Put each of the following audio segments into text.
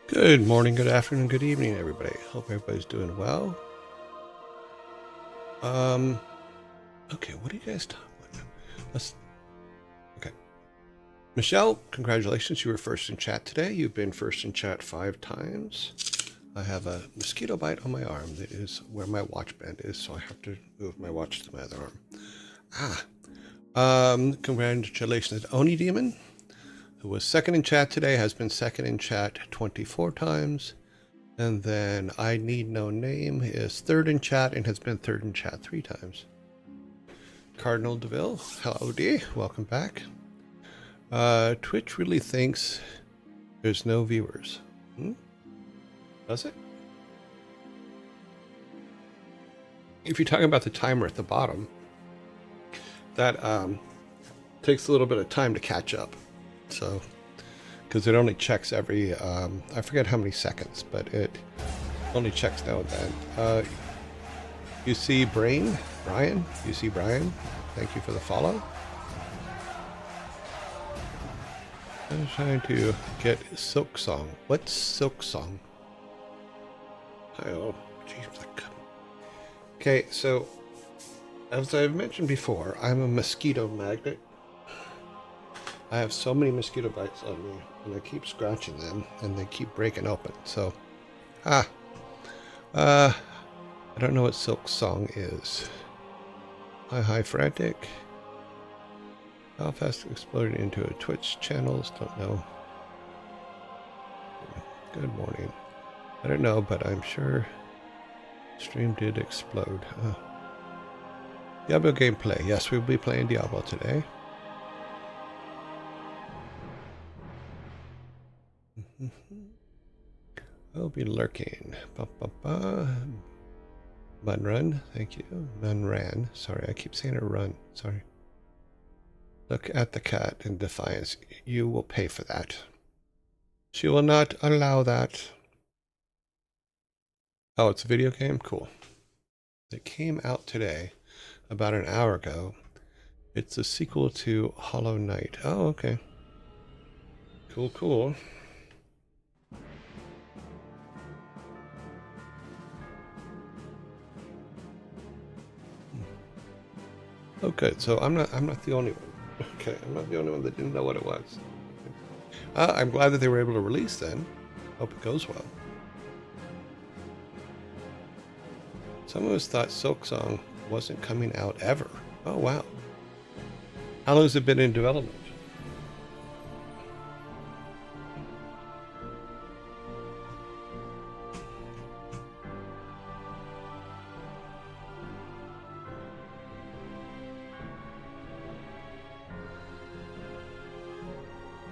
Good morning, good afternoon, good evening, everybody. Hope everybody's doing well. Okay, what are you guys talking about? Okay. Michelle, congratulations. You were first in chat today. You've been first in chat 5 times. I have a mosquito bite on my arm that is where my watch band is, so I have to move my watch to my other arm. Congratulations to Oni Demon, who was second in chat today, has been second in chat 24 times. And then I Need No Name is third in chat and has been third in chat 3 times. Cardinal DeVille, hello D, welcome back. Twitch really thinks there's no viewers. Does it? If you're talking about the timer at the bottom, that takes a little bit of time to catch up. So, because it only checks every, I forget how many seconds, but it only checks now and then. You see Brian? You see Brian? Thank you for the follow. I'm trying to get Silk Song. What's Silk Song? Oh, geez. Okay, so as I've mentioned before, I'm a mosquito magnet. I have so many mosquito bites on me, and I keep scratching them, and they keep breaking open. So, I don't know what Silk Song is. Hi, Frantic. How fast exploded into a Twitch channels? Don't know. Good morning. I don't know, but I'm sure stream did explode. Diablo gameplay. Yes, we'll be playing Diablo today. I'll be lurking. Munrun, thank you. Munran. Sorry, I keep saying it run. Sorry. Look at the cat in defiance. You will pay for that. She will not allow that. Oh, it's a video game? Cool. It came out today, about an hour ago. It's a sequel to Hollow Knight. Oh, okay. Cool. Oh, good. So I'm not the only one. Okay, I'm not the only one that didn't know what it was. I'm glad that they were able to release then. Hope it goes well. Some of us thought Silk Song wasn't coming out ever. Oh, wow. How long has it been in development?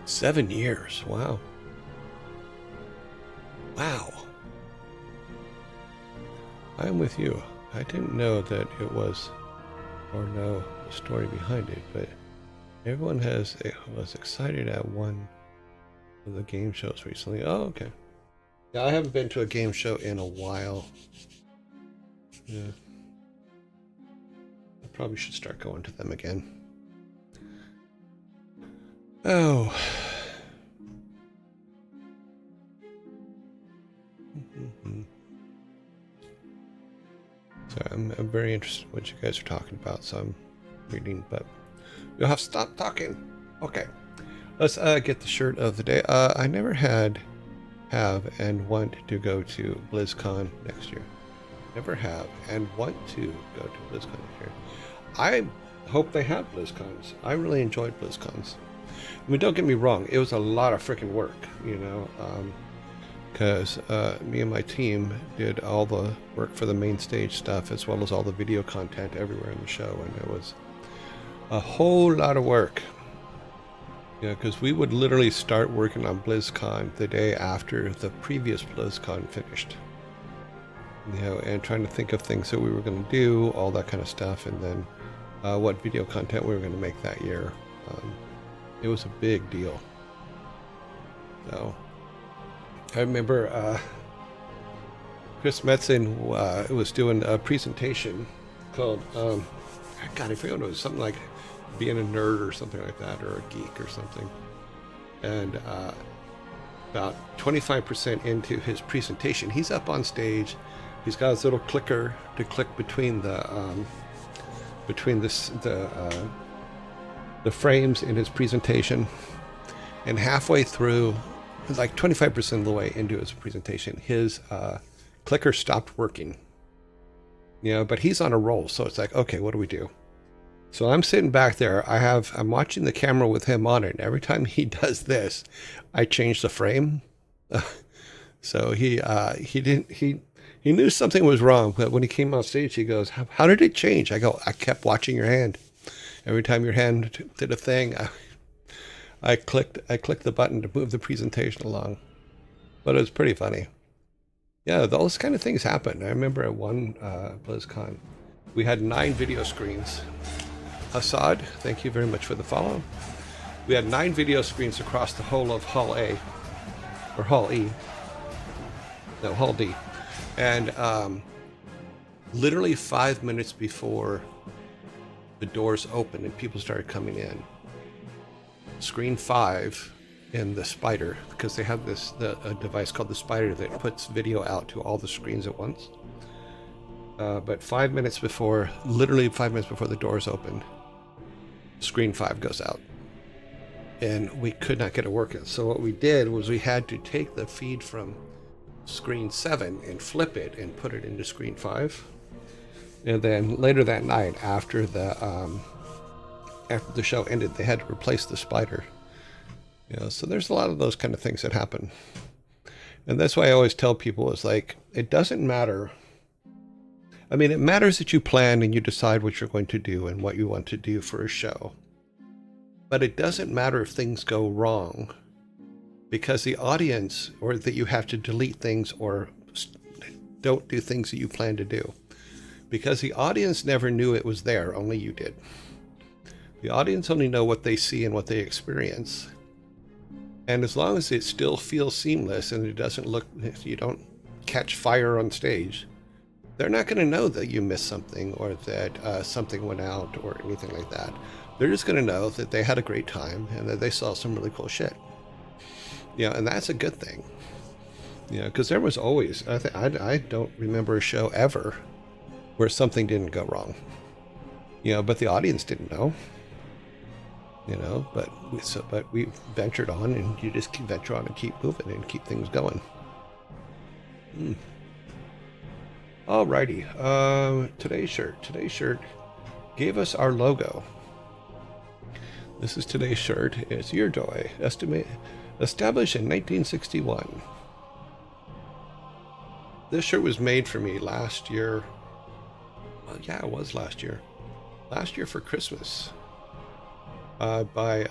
Seven years. Wow. Wow. I'm with you. I didn't know that it was, or know the story behind it, but everyone was excited at one of the game shows recently. Oh, okay. Yeah, I haven't been to a game show in a while. Yeah. I probably should start going to them again. Oh. So I'm very interested in what you guys are talking about, so I'm reading, but you'll have to stop talking. Okay. Let's get the shirt of the day. I never have and want to go to BlizzCon next year. Never have and want to go to BlizzCon next year. I hope they have BlizzCons. I really enjoyed BlizzCons. I mean, don't get me wrong, it was a lot of freaking work, you know, because me and my team did all the work for the main stage stuff as well as all the video content everywhere in the show, and it was a whole lot of work. Yeah, because we would literally start working on BlizzCon the day after the previous BlizzCon finished. You know, and trying to think of things that we were going to do, all that kind of stuff, and then what video content we were going to make that year. It was a big deal. So I remember Chris Metzen was doing a presentation called, God, I forget what it was, something like being a nerd or something like that, or a geek or something. And about 25% into his presentation. He's up on stage. He's got his little clicker to click between the frames in his presentation. And halfway through, like 25% of the way into his presentation, his clicker stopped working. You know, but he's on a roll, so it's like, okay, what do we do? So I'm sitting back there. I'm watching the camera with him on it. And every time he does this, I change the frame. So he knew something was wrong. But when he came on stage, he goes, "How did it change?" I go, "I kept watching your hand. Every time your hand did a thing, I clicked the button to move the presentation along." But it was pretty funny. Yeah, those kind of things happen. I remember at one BlizzCon, we had 9 video screens. Assad, thank you very much for the follow. We had 9 video screens across the whole of Hall A, or Hall E. No, Hall D. And literally 5 minutes before the doors opened and people started coming in, screen 5 in the spider, because they have a device called the spider that puts video out to all the screens at once. But 5 minutes before, literally 5 minutes before the doors opened, screen 5 goes out. And we could not get it working. So what we did was we had to take the feed from screen 7 and flip it and put it into screen 5. And then later that night, after the show ended, they had to replace the spider. You know, so there's a lot of those kind of things that happen. And that's why I always tell people is like, it doesn't matter. I mean, it matters that you plan and you decide what you're going to do and what you want to do for a show. But it doesn't matter if things go wrong, because the audience, or that you have to delete things or don't do things that you plan to do. Because the audience never knew it was there, only you did. The audience only know what they see and what they experience. And as long as it still feels seamless and it doesn't look, you don't catch fire on stage, they're not going to know that you missed something or that something went out or anything like that. They're just going to know that they had a great time and that they saw some really cool shit. You know, and that's a good thing. You know, because there was always, I don't remember a show ever where something didn't go wrong. You know, but the audience didn't know. You know, but we ventured on, and you just venture on and keep moving and keep things going. Alrighty, today's shirt gave us our logo. This is today's shirt. It's Yearlings, established in 1961. This shirt was made for me last year. Well, yeah, it was last year. Last year for Christmas. By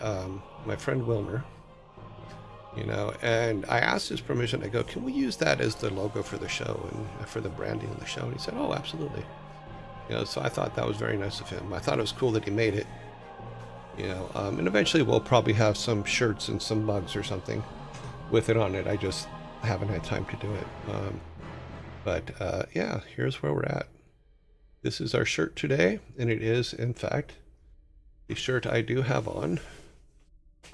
my friend Wilmer, you know, and I asked his permission. I go, can we use that as the logo for the show and for the branding of the show? And he said, oh, absolutely. You know, so I thought that was very nice of him. I thought it was cool that he made it, you know, and eventually we'll probably have some shirts and some mugs or something with it on it. I just haven't had time to do it. But yeah, here's where we're at. This is our shirt today, and it is, in fact, the shirt I do have on.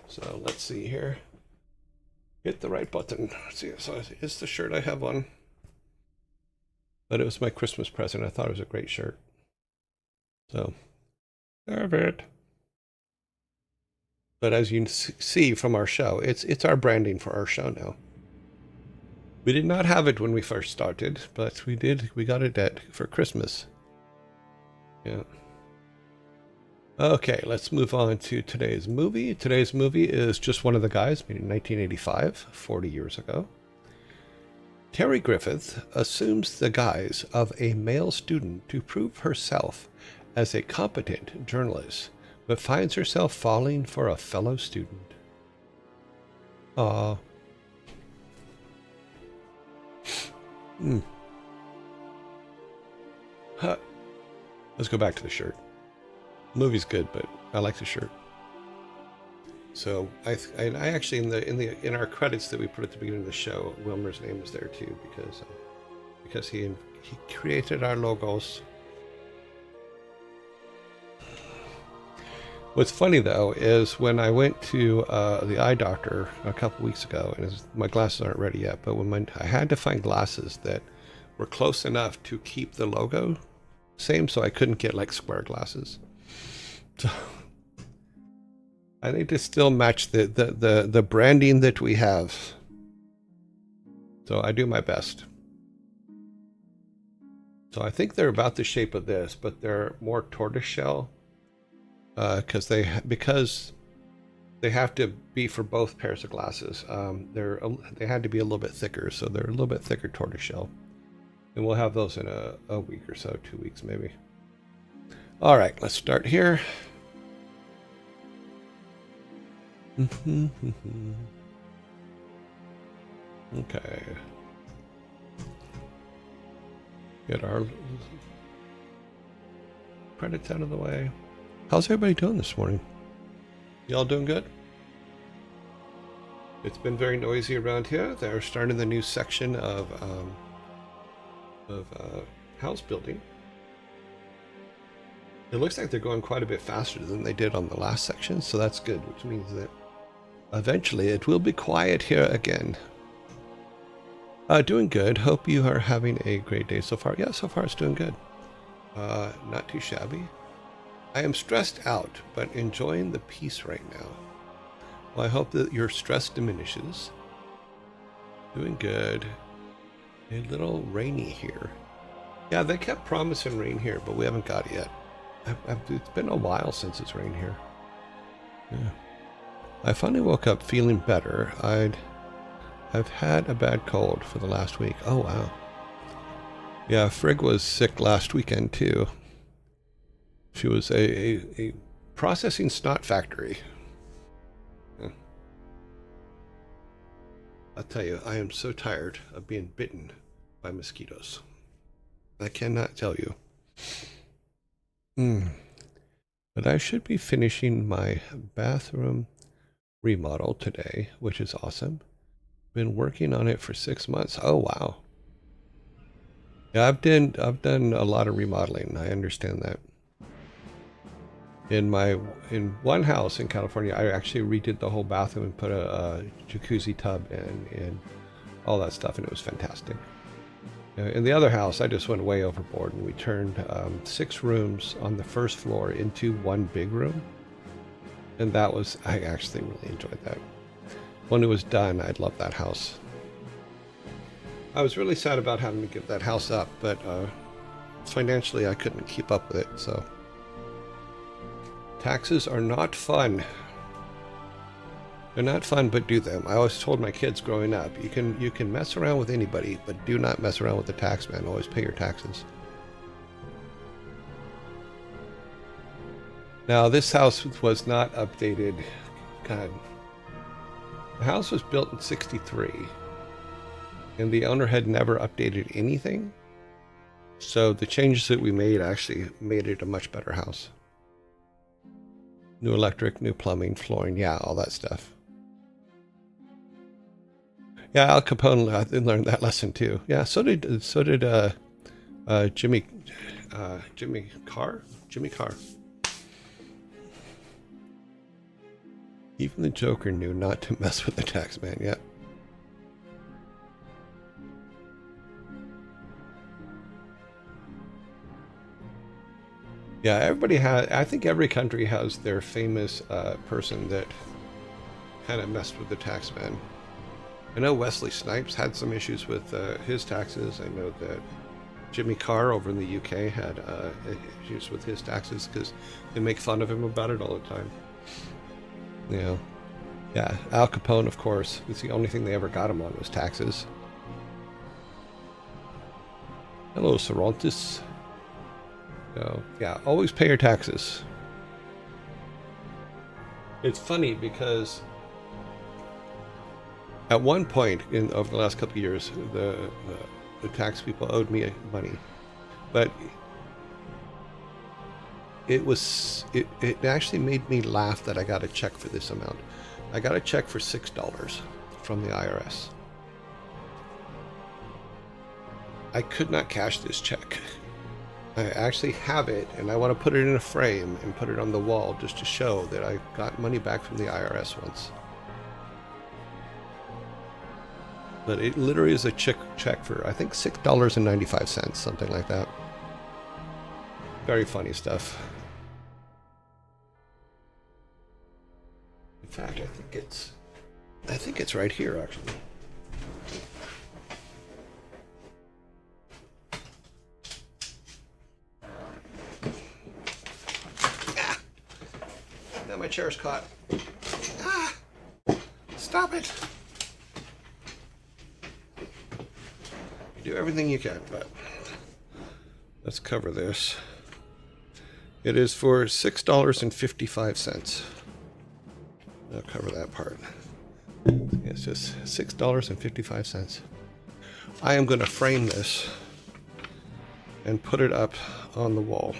So let's see here. Hit the right button. Let's see. So it's the shirt I have on. But it was my Christmas present. I thought it was a great shirt. So, have it. But as you see from our show, it's our branding for our show now. We did not have it when we first started, but we got it for Christmas. Yeah. Okay, let's move on to today's movie. Today's movie is Just One of the Guys, made in 1985, 40 years ago. Terry Griffith assumes the guise of a male student to prove herself as a competent journalist, but finds herself falling for a fellow student. Aww. Huh. Let's go back to the shirt. Movie's good, but I like the shirt. So I actually in our credits that we put at the beginning of the show, Wilmer's name is there too, because he created our logos. What's funny though is when I went to the eye doctor a couple weeks ago, and my glasses aren't ready yet, but I had to find glasses that were close enough to keep the logo same, so I couldn't get like square glasses. So I need to still match the branding that we have. So I do my best. So I think they're about the shape of this, but they're more tortoiseshell. Because they have to be for both pairs of glasses. They had to be a little bit thicker, so they're a little bit thicker tortoiseshell, and we'll have those in a week or so, 2 weeks maybe. All right, let's start here. Okay, get our credits out of the way. How's everybody doing this morning? Y'all doing good? It's been very noisy around here. They're starting the new section of house building. It looks like they're going quite a bit faster than they did on the last section, so that's good, which means that eventually it will be quiet here again. Doing good. Hope you are having a great day so far. Yeah, so far it's doing good. Not too shabby. I am stressed out, but enjoying the peace right now. Well, I hope that your stress diminishes. Doing good. A little rainy here. Yeah, they kept promising rain here, but we haven't got it yet. It's been a while since it's rained here. Yeah. I finally woke up feeling better. I've had a bad cold for the last week. Oh, wow. Yeah, Frigg was sick last weekend, too. She was a processing snot factory. Yeah. I'll tell you, I am so tired of being bitten by mosquitoes. I cannot tell you. But I should be finishing my bathroom remodel today, which is awesome. Been working on it for 6 months. Oh, wow. Yeah, I've done a lot of remodeling. I understand that. In one house in California, I actually redid the whole bathroom and put a jacuzzi tub and all that stuff, and it was fantastic. In the other house, I just went way overboard, and we turned 6 rooms on the first floor into one big room, and I actually really enjoyed that. When it was done, I'd love that house. I was really sad about having to give that house up, but financially I couldn't keep up with it, so. Taxes are not fun. They're not fun, but do them. I always told my kids growing up, you can mess around with anybody, but do not mess around with the tax man. Always pay your taxes. Now, this house was not updated. God. The house was built in '63, and the owner had never updated anything. So the changes that we made actually made it a much better house. New electric, new plumbing, flooring, yeah, all that stuff. Yeah, Al Capone learned that lesson too. Yeah, so did Jimmy Carr. Even the Joker knew not to mess with the tax man. Yeah. Yeah, I think every country has their famous person that kind of messed with the tax man. I know Wesley Snipes had some issues with his taxes. I know that Jimmy Carr over in the UK had issues with his taxes because they make fun of him about it all the time. You know, yeah, Al Capone, of course, it's the only thing they ever got him on was taxes. Hello, Cervantes. So, yeah, always pay your taxes. It's funny because at one point over the last couple of years, the tax people owed me money, but it actually made me laugh that I got a check for this amount. I got a check for $6 from the IRS. I could not cash this check. I actually have it, and I want to put it in a frame and put it on the wall just to show that I got money back from the IRS once. But it literally is a check for, I think, $6.95, something like that. Very funny stuff. In fact, I think it's right here, actually. Ah! Now my chair's caught. Ah! Stop it! You do everything you can, but let's cover this. It is for $6.55. I'll cover that part. It's just $6.55. I am going to frame this and put it up on the wall.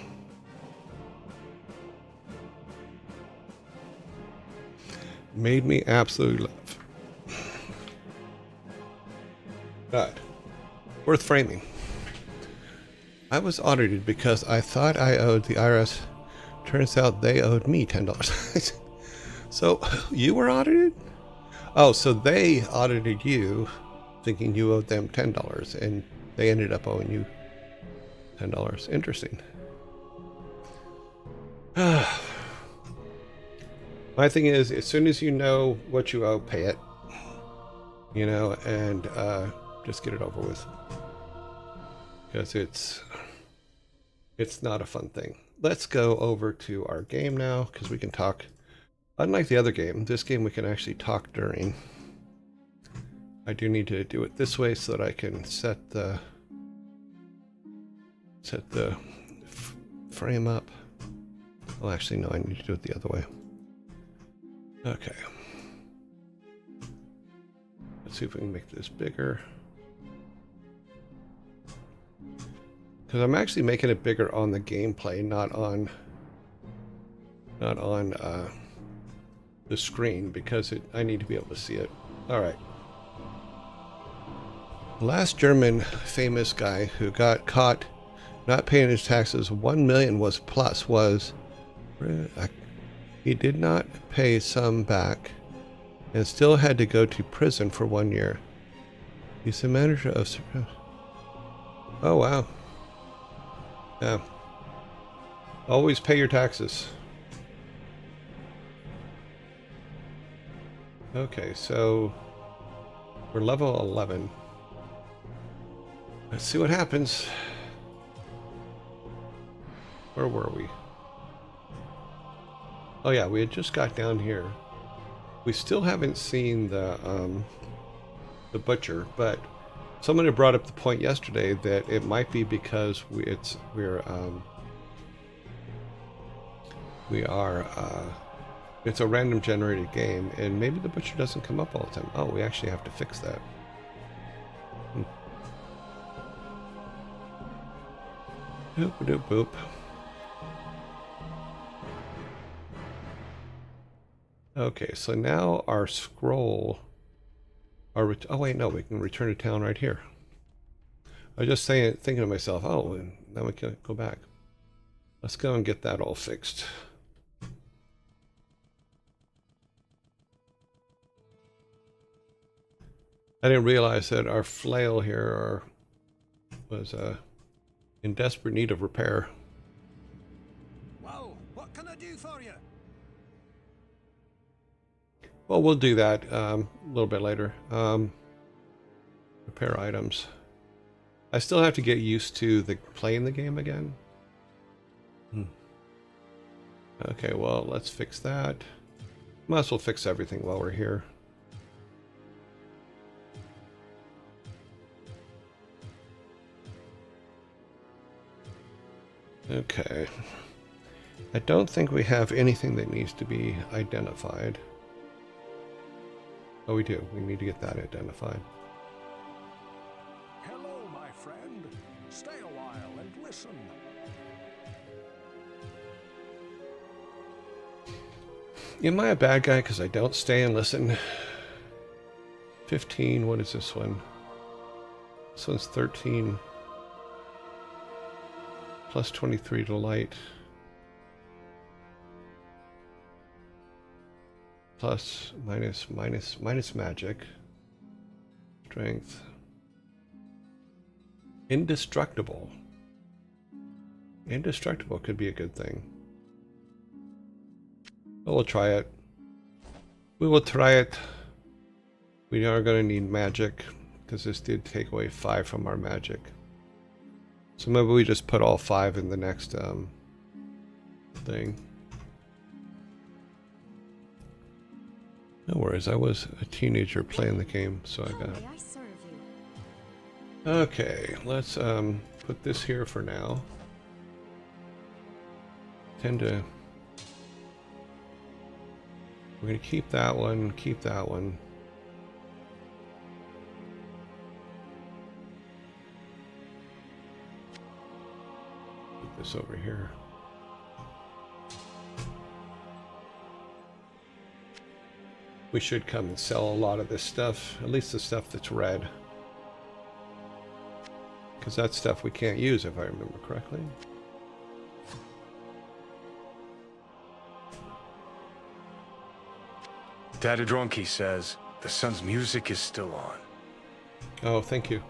Made me absolutely laugh. But worth framing. I was audited because I thought I owed the IRS. Turns out they owed me $10. So you were audited? Oh, so they audited you thinking you owed them $10 and they ended up owing you $10. Interesting. My thing is, as soon as you know what you owe, pay it. You know, and just get it over with. Because it's not a fun thing. Let's go over to our game now, because we can talk. Unlike the other game, this game we can actually talk during. I do need to do it this way so that I can set the frame up. Well, actually, no, I need to do it the other way. Okay. Let's see if we can make this bigger. Because I'm actually making it bigger on the gameplay, not on the screen, because I need to be able to see it. All right. The last German famous guy who got caught not paying his taxes, 1 million was he did not pay some back and still had to go to prison for 1 year. He's the manager of... Oh, wow. Yeah. Always pay your taxes. Okay, so we're level 11. Let's see what happens. Where were we? Oh yeah, we had just got down here. We still haven't seen the butcher, but someone had brought up the point yesterday that it might be because it's a random generated game, and maybe the butcher doesn't come up all the time. Oh, we actually have to fix that. Boop, boop, boop. Okay, so now our scroll... oh wait, no, we can return to town right here. I was just thinking to myself, oh, and now we can go back. Let's go and get that all fixed. I didn't realize that our flail here was in desperate need of repair. Whoa, what can I do for you? Well, we'll do that a little bit later. Repair items. I still have to get used to playing the game again. Okay, well, let's fix that. Might as well fix everything while we're here. Okay. I don't think we have anything that needs to be identified. Oh, we do. We need to get that identified. Hello, my friend. Stay a while and listen. Am I a bad guy because I don't stay and listen? 15. What is this one? This one's 13. Plus 23 to light. Plus, minus magic. Strength. Indestructible. Indestructible could be a good thing. But we'll try it. We will try it. We are going to need magic, because this did take away 5 from our magic. So maybe we just put all 5 in the next thing. No worries, I was a teenager playing the game, so I got it. Okay, let's put this here for now. We're gonna keep that one, keep that one. Put this over here. We should come and sell a lot of this stuff, at least the stuff that's red. Because that's stuff we can't use, if I remember correctly. Daddy Drunky says the sun's music is still on. Oh, thank you.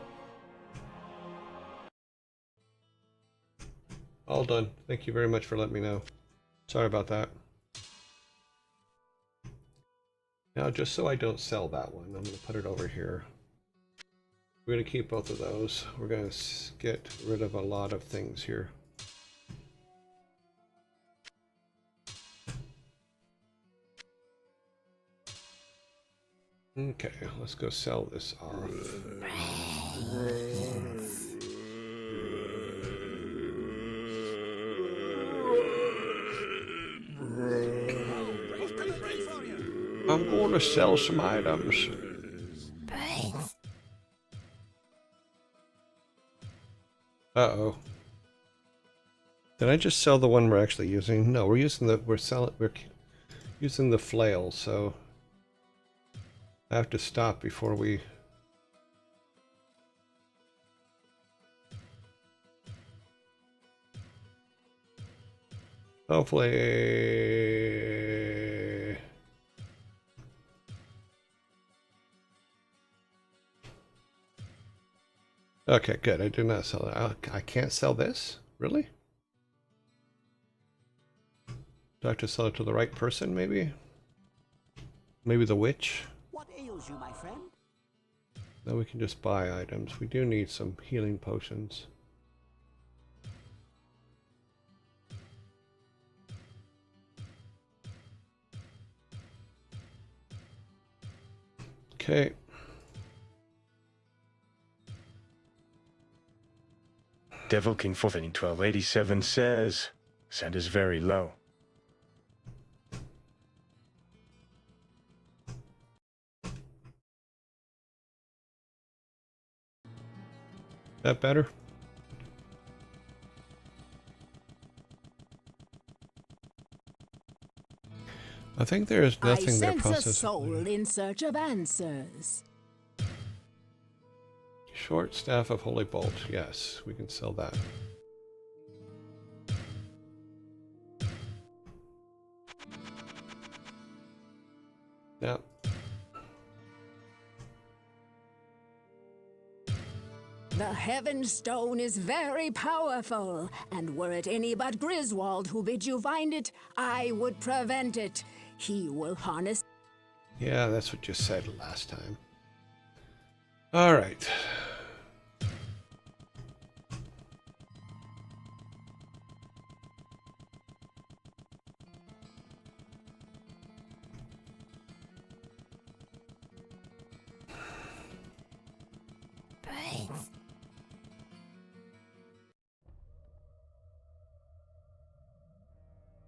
All done. Thank you very much for letting me know. Sorry about that. Now, just so I don't sell that one, I'm going to put it over here. We're going to keep both of those. We're going to get rid of a lot of things here. Okay, let's go sell this off. I'm going to sell some items. Uh-oh. Did I just sell the one we're actually using? No, we're using we're using the flail, so I have to stop before we... Hopefully... Okay, good. I did not sell it. I can't sell this? Really? Do I have to sell it to the right person, maybe? Maybe the witch? What ails you, my friend? No, we can just buy items. We do need some healing potions. Okay. Devil King 1287 says, sand is very low. That better? I think there is nothing there sense processed. a soul in search of answers. Short staff of holy bolt. Yes, we can sell that. Yeah. The Heaven Stone is very powerful, and were it any but Griswold who bid you find it, I would prevent it. He will harness... Yeah, that's what you said last time. All right.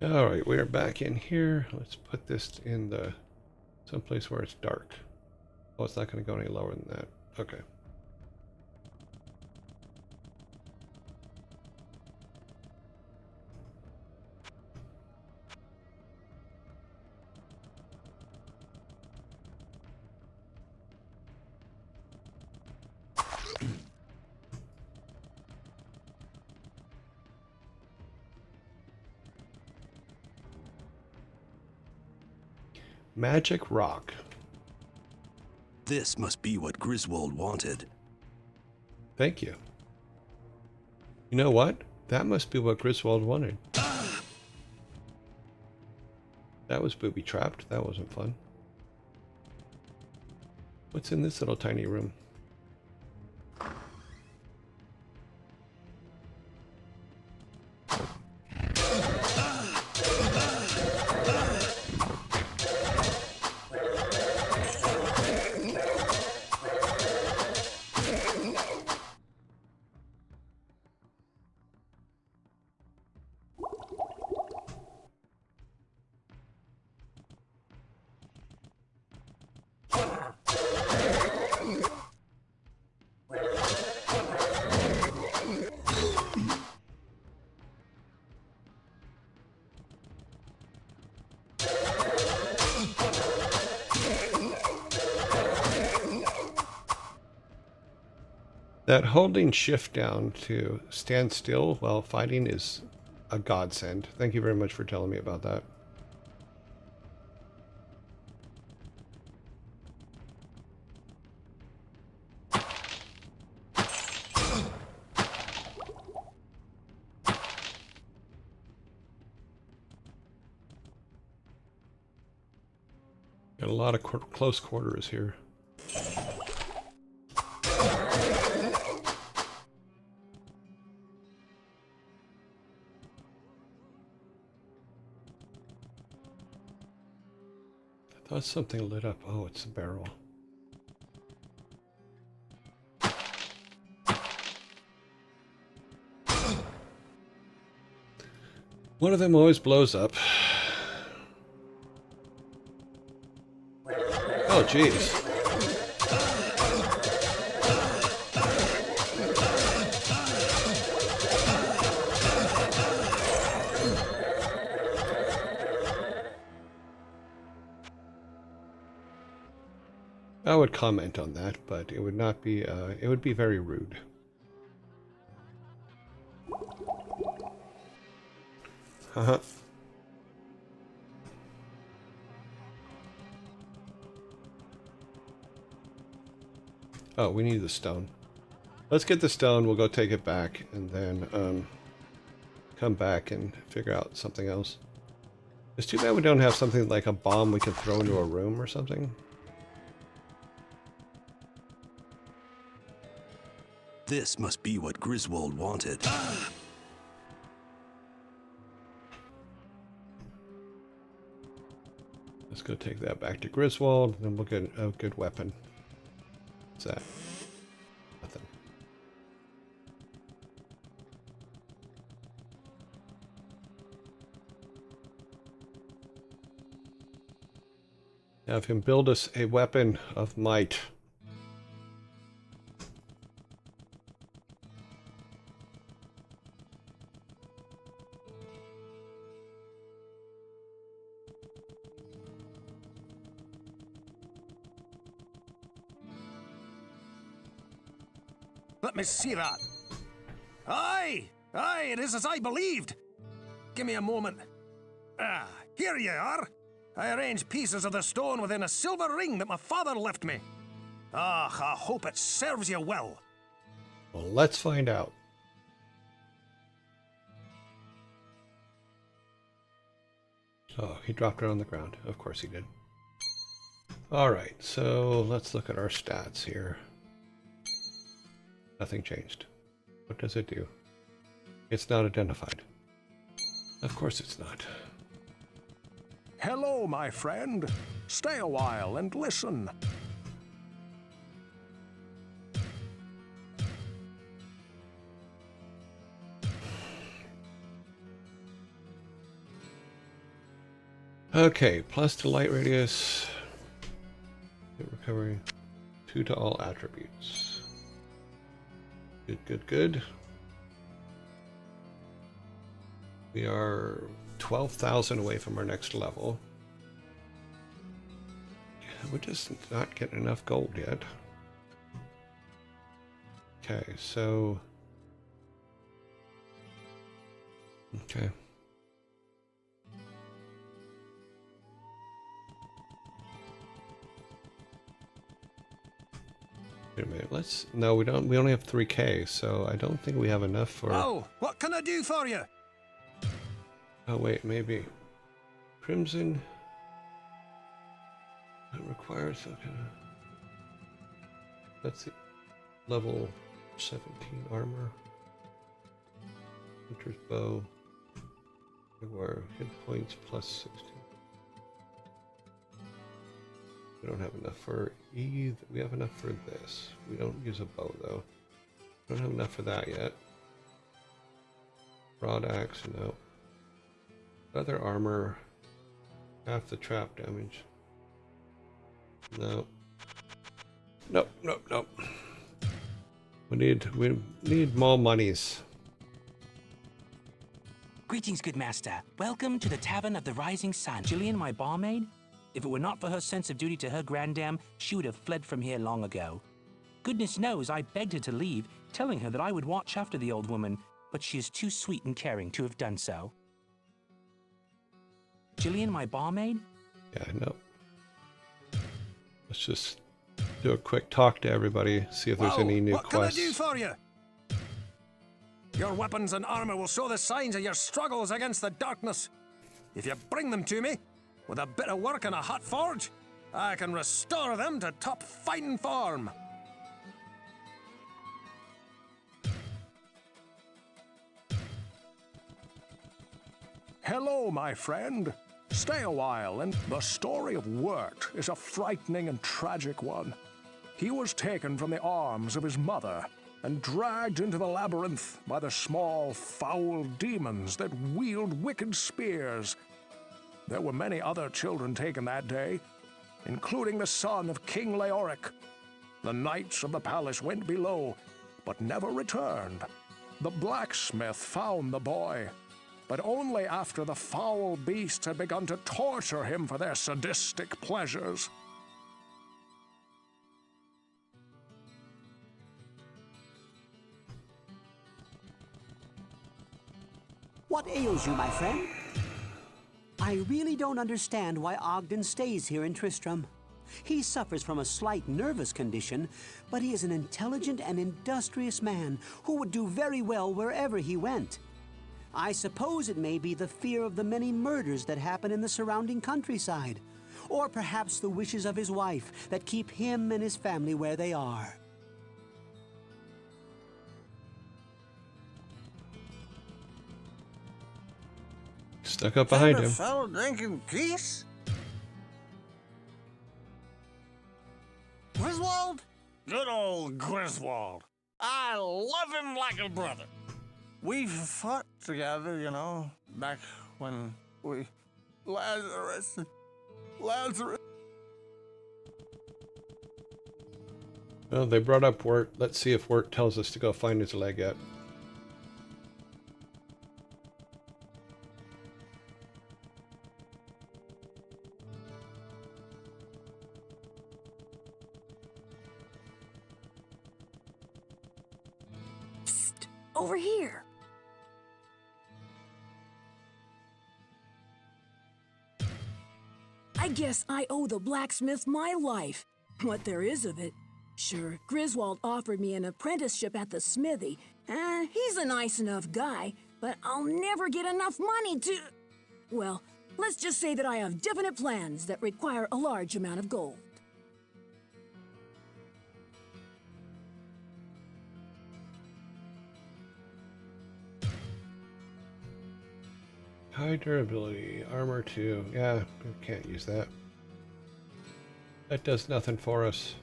All right, we are back in here. Let's put this in the someplace where it's dark. Oh, it's not going to go any lower than that. Okay. Magic rock. This must be what Griswold wanted. Thank you. You know what? That must be what Griswold wanted. That was booby-trapped. That wasn't fun. What's in this little tiny room? That holding shift down to stand still while fighting is a godsend. Thank you very much for telling me about that. Got a lot of close quarters here. I thought something lit up. Oh, it's a barrel. One of them always blows up. Oh, jeez. I would comment on that, but it would not be, it would be very rude. Haha. Oh, we need the stone. Let's get the stone, we'll go take it back, and then come back and figure out something else. It's too bad we don't have something like a bomb we can throw into a room or something. This must be what Griswold wanted. Let's go take that back to Griswold, and then we'll get a good weapon. What's that? Nothing. Have him build us a weapon of might. Let me see that. Aye, aye, it is as I believed. Give me a moment. Ah, here you are. I arranged pieces of the stone within a silver ring that my father left me. Ah, I hope it serves you well. Well, let's find out. Oh, he dropped it on the ground. Of course he did. Alright, so let's look at our stats here. Nothing changed. What does it do? It's not identified. Of course it's not. Hello, my friend. Stay a while and listen. Okay, plus to light radius. Hit recovery. 2 to all attributes. Good, good, good. We are 12,000 away from our next level. We're just not getting enough gold yet. Okay, so... Okay. a minute. Let's. No, we don't. We only have 3K, so I don't think we have enough for. Oh, what can I do for you? Oh wait, maybe Crimson. That requires some kind of. That's it. Level 17 armor. Hunter's bow. Where hit points plus 16. We don't have enough for either. We have enough for this. We don't use a bow though. We don't have enough for that yet. Broad axe, no. Leather armor, half the trap damage. No. Nope, nope, nope. We need more monies. Greetings, good master. Welcome to the Tavern of the Rising Sun. Jillian, my barmaid? If it were not for her sense of duty to her grandam, she would have fled from here long ago. Goodness knows I begged her to leave, telling her that I would watch after the old woman, but she is too sweet and caring to have done so. Jillian, my barmaid? Yeah, no. Let's just do a quick talk to everybody, see if there's any new what quests. Can I do for you? Your weapons and armor will show the signs of your struggles against the darkness. If you bring them to me, with a bit of work and a hot forge, I can restore them to top fighting form. Hello, my friend. Stay a while, and the story of Wirt is a frightening and tragic one. He was taken from the arms of his mother and dragged into the labyrinth by the small, foul demons that wield wicked spears. There were many other children taken that day, including the son of King Leoric. The knights of the palace went below, but never returned. The blacksmith found the boy, but only after the foul beasts had begun to torture him for their sadistic pleasures. What ails you, my friend? I really don't understand why Ogden stays here in Tristram. He suffers from a slight nervous condition, but he is an intelligent and industrious man who would do very well wherever he went. I suppose it may be the fear of the many murders that happen in the surrounding countryside, or perhaps the wishes of his wife that keep him and his family where they are. Stuck up behind him. Fellow drinking peace? Griswold? Good old Griswold. I love him like a brother. We fought together, you know, back when we... Lazarus. Well, they brought up Wirt. Let's see if Wirt tells us to go find his leg yet. Psst, over here. I guess I owe the blacksmith my life, what there is of it. Sure, Griswold offered me an apprenticeship at the smithy. He's a nice enough guy, but I'll never get enough money to... Well, let's just say that I have definite plans that require a large amount of gold. High durability, armor 2. Yeah, we can't use that. That does nothing for us.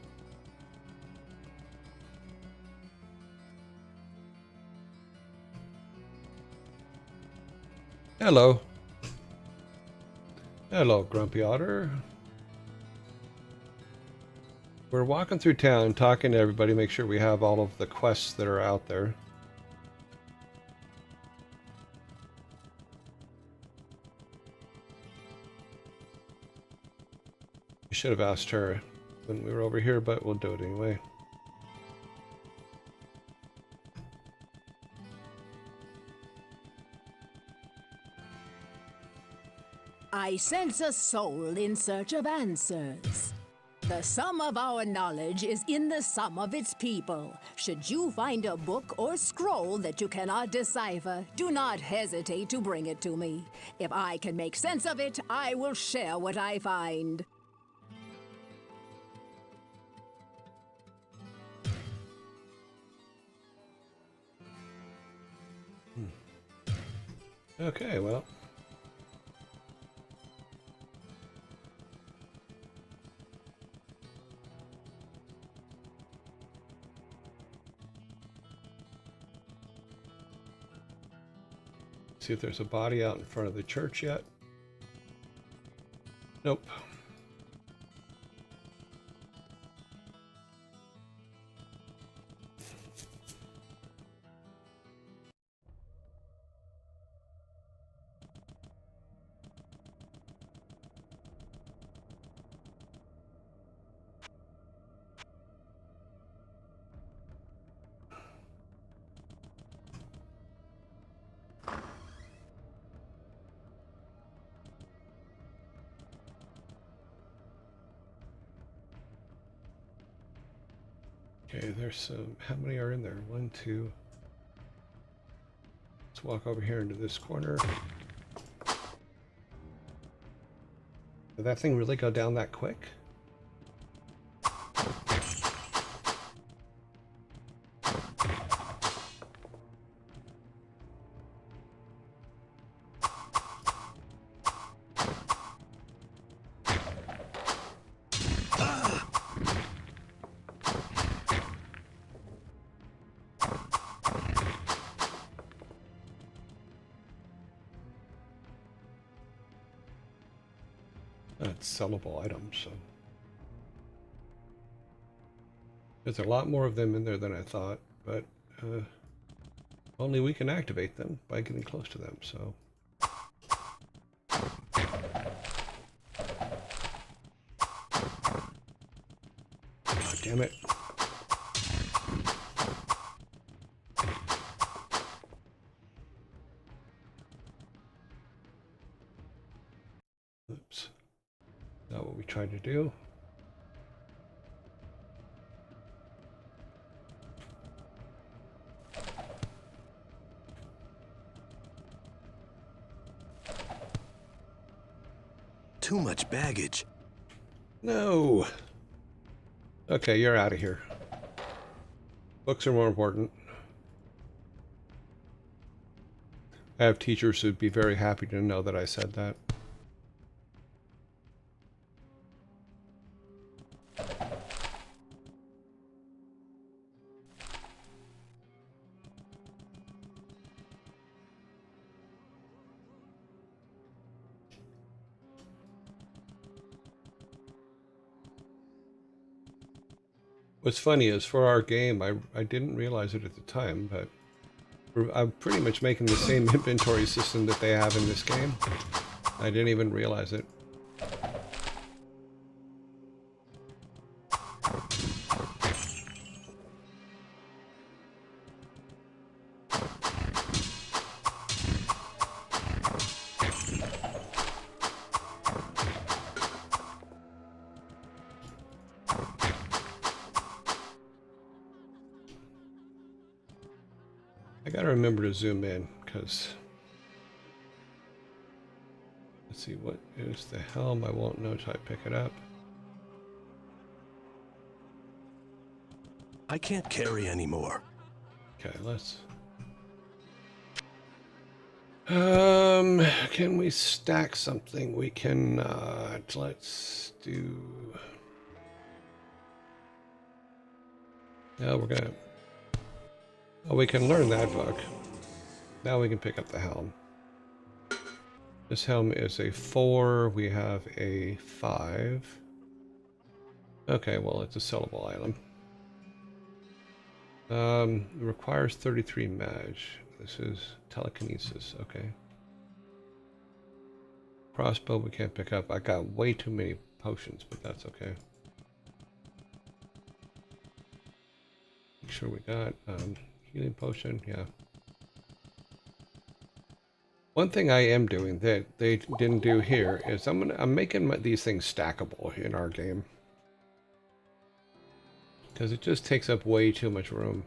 Hello. Hello, Grumpy Otter. We're walking through town, talking to everybody, make sure we have all of the quests that are out there. We should have asked her when we were over here, but we'll do it anyway. I sense a soul in search of answers. The sum of our knowledge is in the sum of its people. Should you find a book or scroll that you cannot decipher, do not hesitate to bring it to me. If I can make sense of it, I will share what I find. Okay, well. See if there's a body out in front of the church yet. Nope. Okay, there's some. How many are in there? 1, 2. Let's walk over here into this corner. Did that thing really go down that quick? That's sellable items, so. There's a lot more of them in there than I thought, but only we can activate them by getting close to them, so. Oh, damn it. Oops. Not what we tried to do. Too much baggage. No. Okay, you're out of here. Books are more important. I have teachers who'd be very happy to know that I said that. What's funny is for our game, I didn't realize it at the time, but I'm pretty much making the same inventory system that they have in this game. I didn't even realize it. I gotta remember to zoom in, because... Let's see, what is the helm? I won't know till I pick it up. I can't carry anymore. Okay, let's... can we stack something? We cannot. Let's do... No, we're gonna... Oh, we can learn that book. Now we can pick up the helm. This helm is a 4. We have a 5. Okay, well, it's a sellable item. It requires 33 mag. This is telekinesis. Okay. Crossbow we can't pick up. I got way too many potions, but that's okay. Make sure we got healing potion. Yeah. One thing I am doing that they didn't do here is I'm making these things stackable in our game. Because it just takes up way too much room.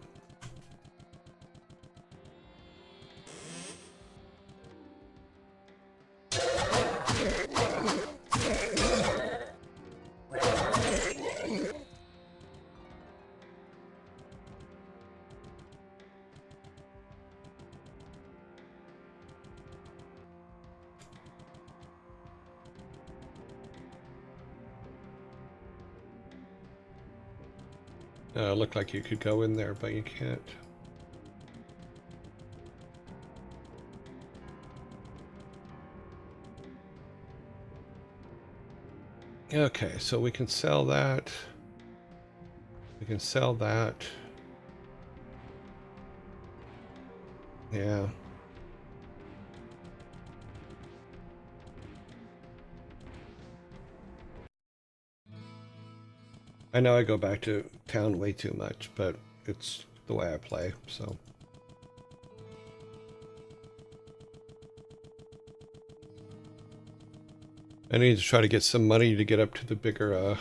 Looked like you could go in there, but you can't. Okay, so we can sell that. We can sell that. Yeah. I know I go back to town way too much, but it's the way I play, so. I need to try to get some money to get up to the bigger,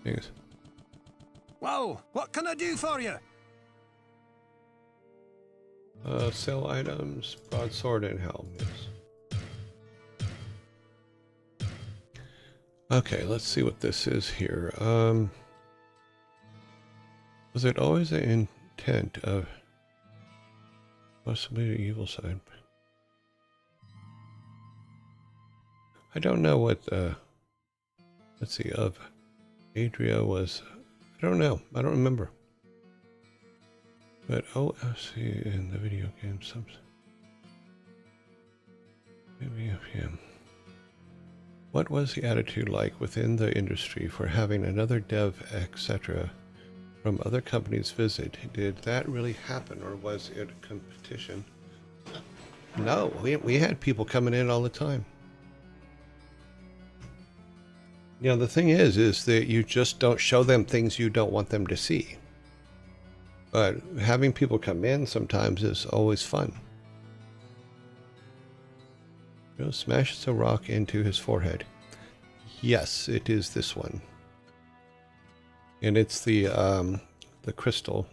things. Whoa, what can I do for you? Sell items, broadsword and helm, yes. Okay, let's see what this is here. Was it always the intent of possibly the evil side? I don't know what, let's see, of Adria was, I don't know, I don't remember. But OFC in the video game, some, maybe of him. What was the attitude like within the industry for having another dev, etc., from other companies visit? Did that really happen, or was it competition? No, we had people coming in all the time. You know, the thing is that you just don't show them things you don't want them to see. But having people come in sometimes is always fun. You know, smashes a rock into his forehead. Yes, it is this one. And it's the crystal.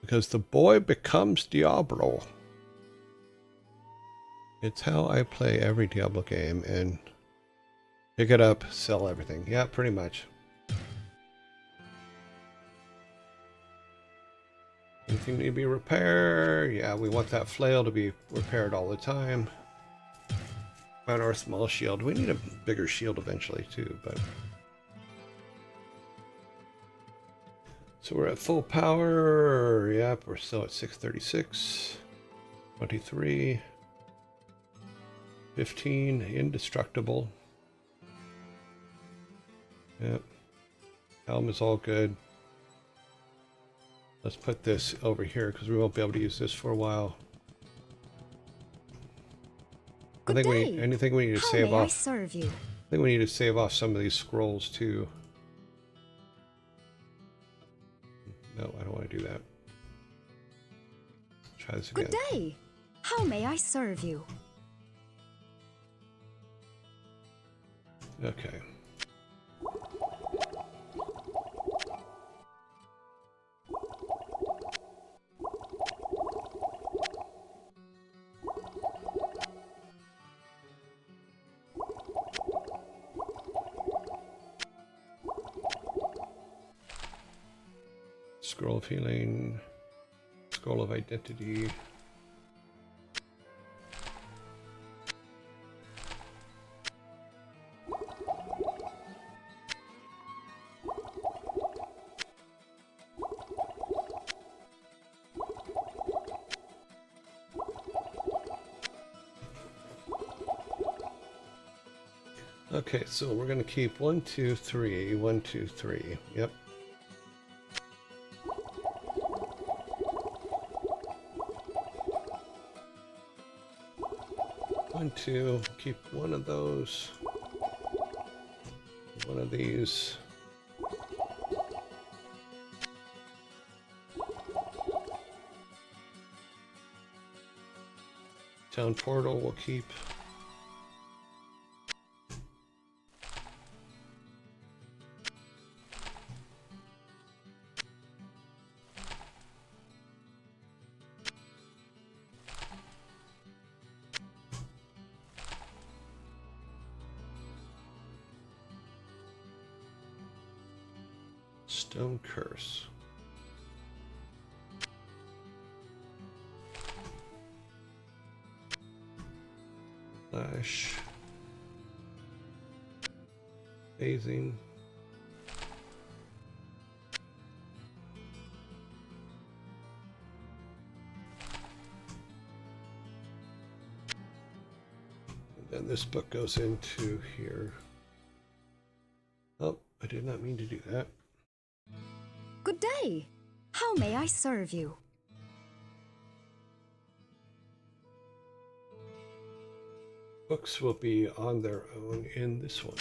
Because the boy becomes Diablo. It's how I play every Diablo game, and pick it up, sell everything. Yeah, pretty much. Anything need to be repaired? Yeah, we want that flail to be repaired all the time. On our small shield. We need a bigger shield eventually too, but... So we're at full power. Yep, we're still at 636. 23. 15. Indestructible. Yep. Helm is all good. Let's put this over here because we won't be able to use this for a while. I think we need to save off. Serve you? I think we need to save off some of these scrolls too. No, I don't want to do that. Let's try this again. Good day. How may I serve you? Okay. Scroll of healing, scroll of identity. Okay, so we're going to keep 1, 2, 3, 1, 2, 3. Yep. One, two, keep one of those, one of these. Town portal we'll keep. Stone Curse. Flash. Phasing. And then this book goes into here. Oh, I did not mean to do that. Good day. How may I serve you? Books will be on their own in this one.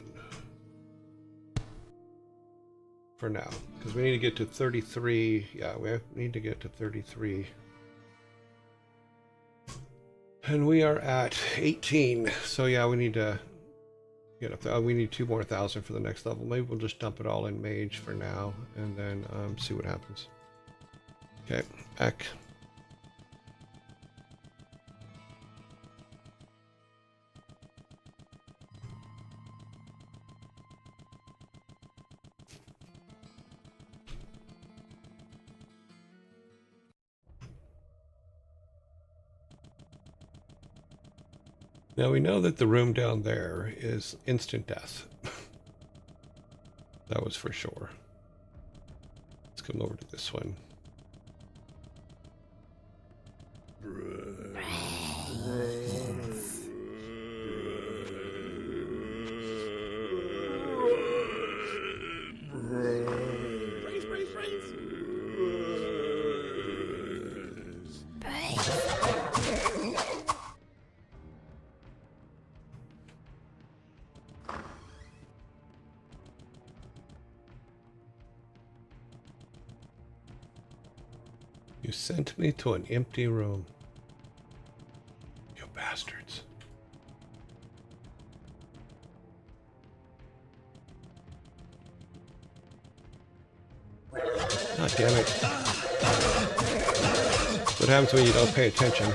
For now. Because we need to get to 33. Yeah, we need to get to 33. And we are at 18. So yeah, we need to get up. We need 2 more thousand for the next level. Maybe we'll just dump it all in Mage for now, and then see what happens. Okay, back. Now we know that the room down there is instant death. That was for sure. Let's come over to this one. You sent me to an empty room. You bastards. God damn it. That's what happens when you don't pay attention.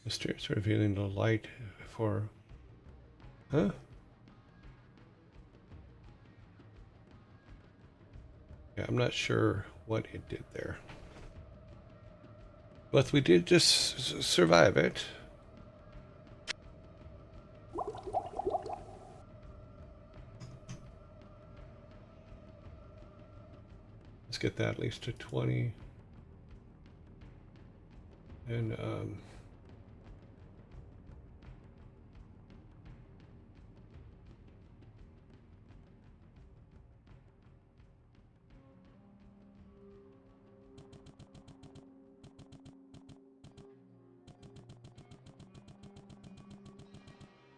Mysterious revealing the light for... Huh? Yeah, I'm not sure what it did there. But we did just survive it. Let's get that at least to 20. And,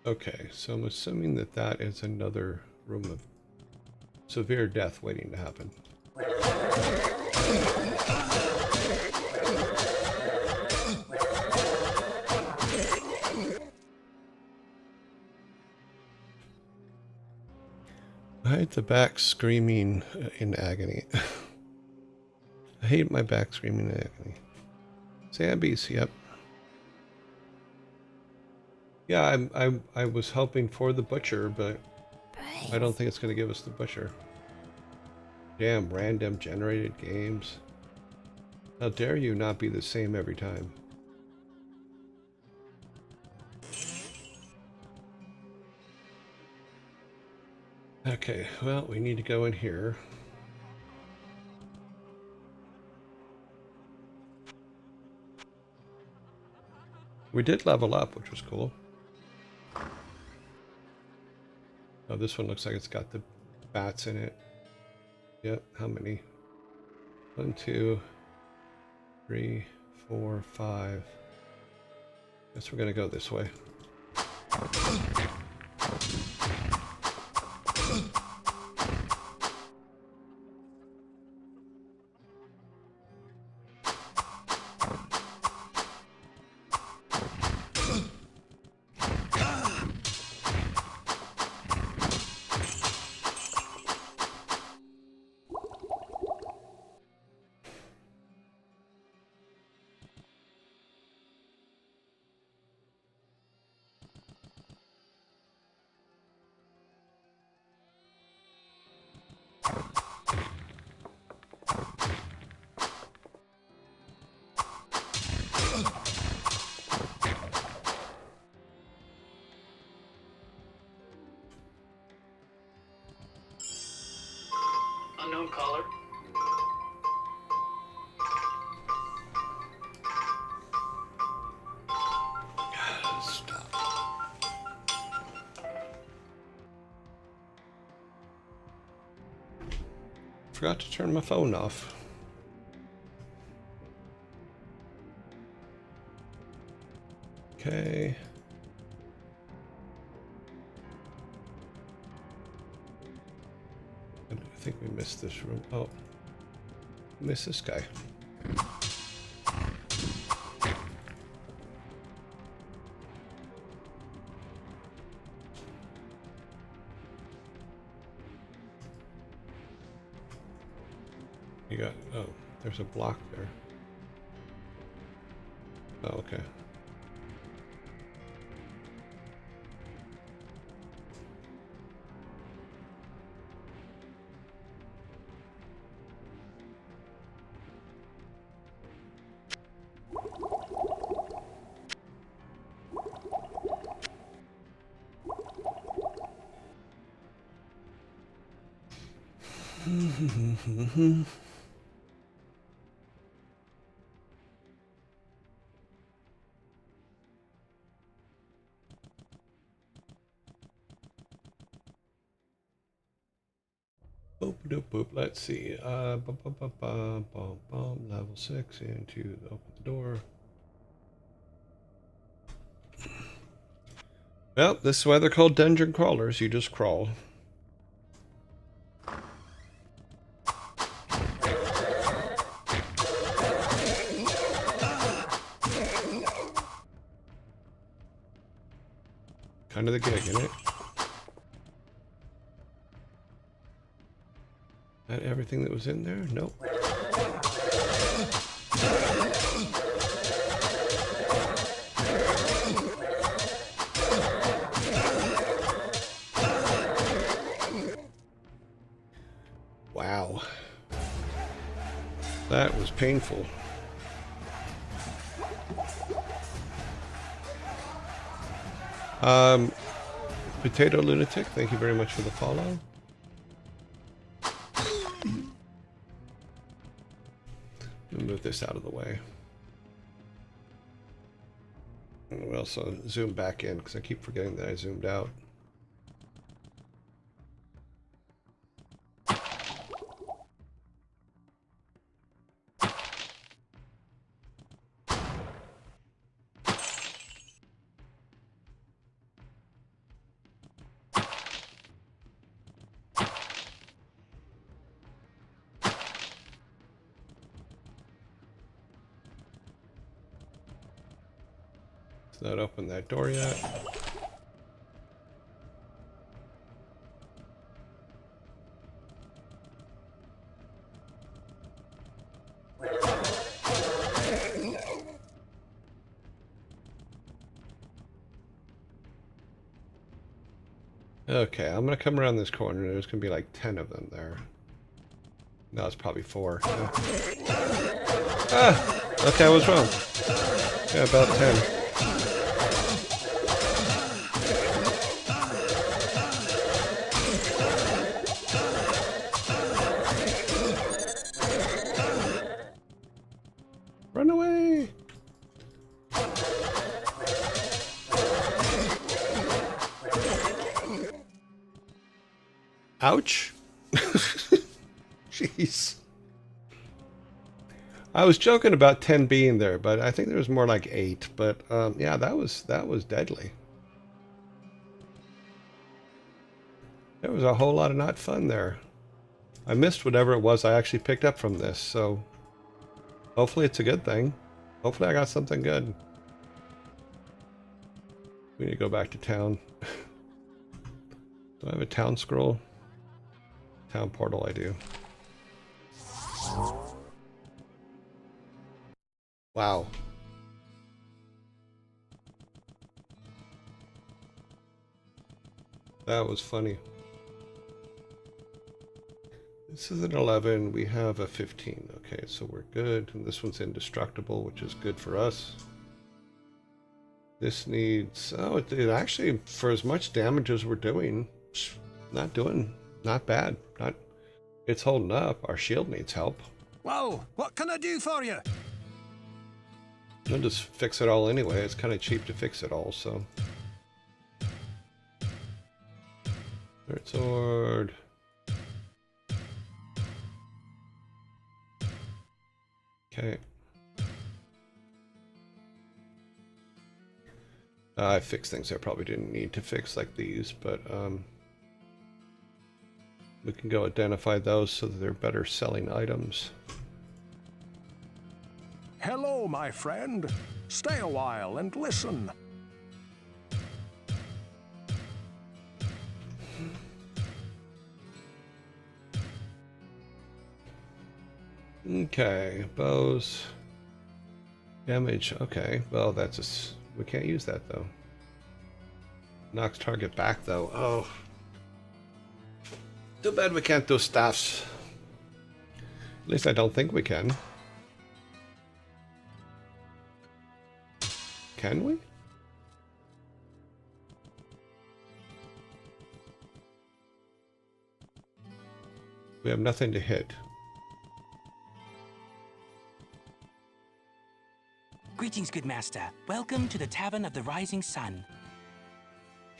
okay, so I'm assuming that that is another room of severe death waiting to happen. I hate the back screaming in agony. I hate my back screaming in agony. Zambies, yep. Yeah, I was hoping for the butcher, but I don't think it's going to give us the butcher. Damn, random generated games. How dare you not be the same every time? Okay, well, we need to go in here. We did level up, which was cool. Oh, this one looks like it's got the bats in it. Yep, how many? 1, 2, 3, 4, 5. Guess we're gonna go this way. Unknown caller. Stop. Forgot to turn my phone off. Okay. I think we missed this room. Oh, missed this guy. You got, oh, there's a block there. Oh, okay. Boop, doop, boop. Let's see. Level 6 into open the door. Well, this is why they're called dungeon crawlers. You just crawl. Kind of the gig, isn't it? That everything that was in there? Nope. Wow. That was painful. Potato Lunatic, thank you very much for the follow. We'll move this out of the way. We'll also zoom back in because I keep forgetting that I zoomed out. Not open that door yet. Okay, I'm gonna come around this corner. There's gonna be like 10 of them there. No, it's probably 4. Yeah. Ah! Okay, I was wrong. Yeah, about 10. Run away! Ouch! Jeez. I was joking about 10 being there, but I think there was more like 8. But yeah, that was deadly. There was a whole lot of not fun there. I missed whatever it was I actually picked up from this, so hopefully it's a good thing. Hopefully I got something good. We need to go back to town. Do I have a town scroll? Town portal, I do. Wow. That was funny. This is an 11. We have a 15. Okay, so we're good. And this one's indestructible, which is good for us. This needs... Oh, it actually, for as much damage as we're doing, not bad. It's holding up. Our shield needs help. Well, what can I do for you? I'll just fix it all anyway. It's kind of cheap to fix it all, so. Third sword. Okay. I fixed things I probably didn't need to fix, like these, but we can go identify those so that they're better selling items. Hello, my friend. Stay a while and listen. Okay, bows. Damage, okay. Well, that's we can't use that, though. Knocks target back, though. Oh. Too bad we can't do staffs. At least I don't think we can. Can we? We have nothing to hit. Greetings, good master. Welcome to the Tavern of the Rising Sun.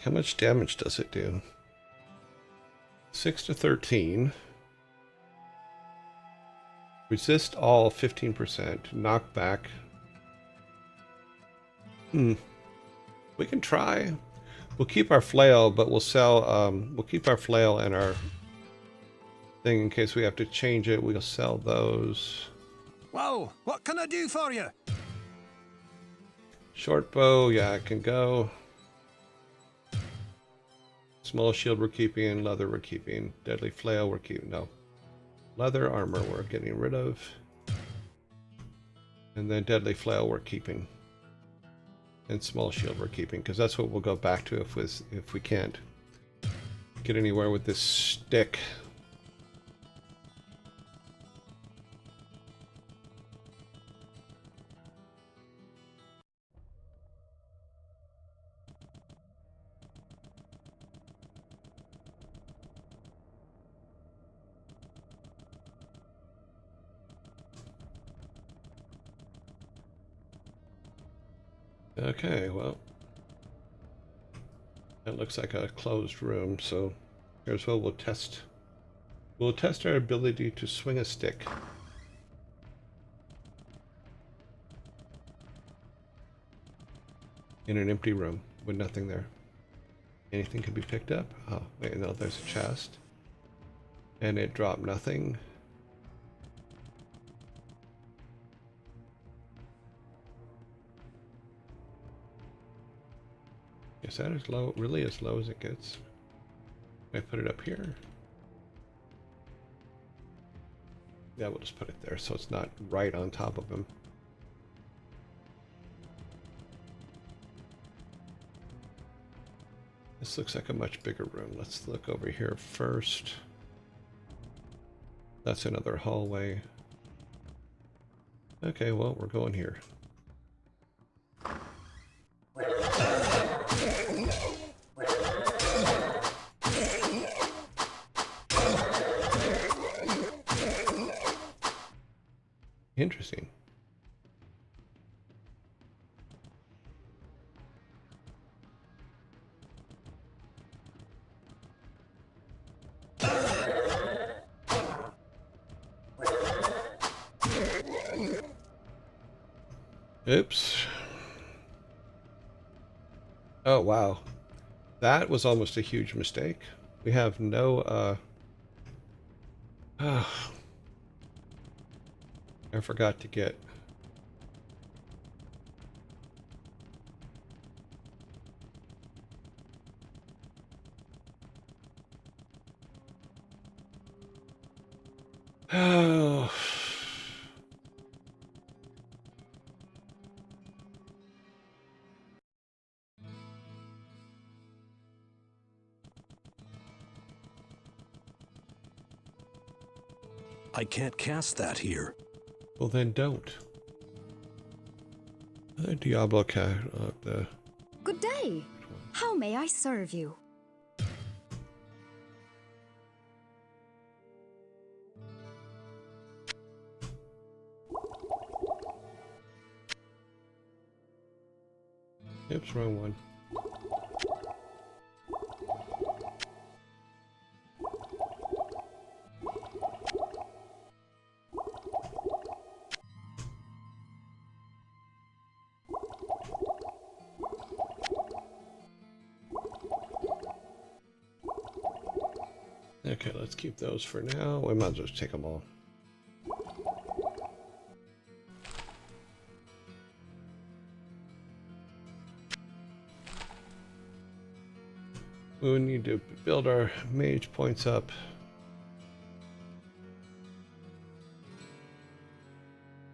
How much damage does it do? 6 to 13. Resist all 15%. Knockback. We can try. We'll keep our flail, but we'll sell. We'll keep our flail and our thing in case we have to change it. We'll sell those. Well, what can I do for you? Short bow, yeah, it can go. Small shield we're keeping. Leather we're keeping. Deadly flail we're keeping. No. Leather armor we're getting rid of. And then deadly flail we're keeping. And small shield we're keeping, because that's what we'll go back to if we can't get anywhere with this stick. Okay, well, that looks like a closed room, so here's what we'll test. We'll test our ability to swing a stick. In an empty room with nothing there. Anything can be picked up? Oh, wait, no, there's a chest. And it dropped nothing. Is that as low, really as low as it gets? Can I put it up here? Yeah, we'll just put it there so it's not right on top of him. This looks like a much bigger room. Let's look over here first. That's another hallway. Okay, well, we're going here. Interesting. Oops. Oh, wow. That was almost a huge mistake. We have no, I forgot to get... Oh... I can't cast that here. Well, then don't. The Diablo cat, the... Good day. How may I serve you? Oops, wrong one. Okay, let's keep those for now. We might as well just take them all. We need to build our mage points up.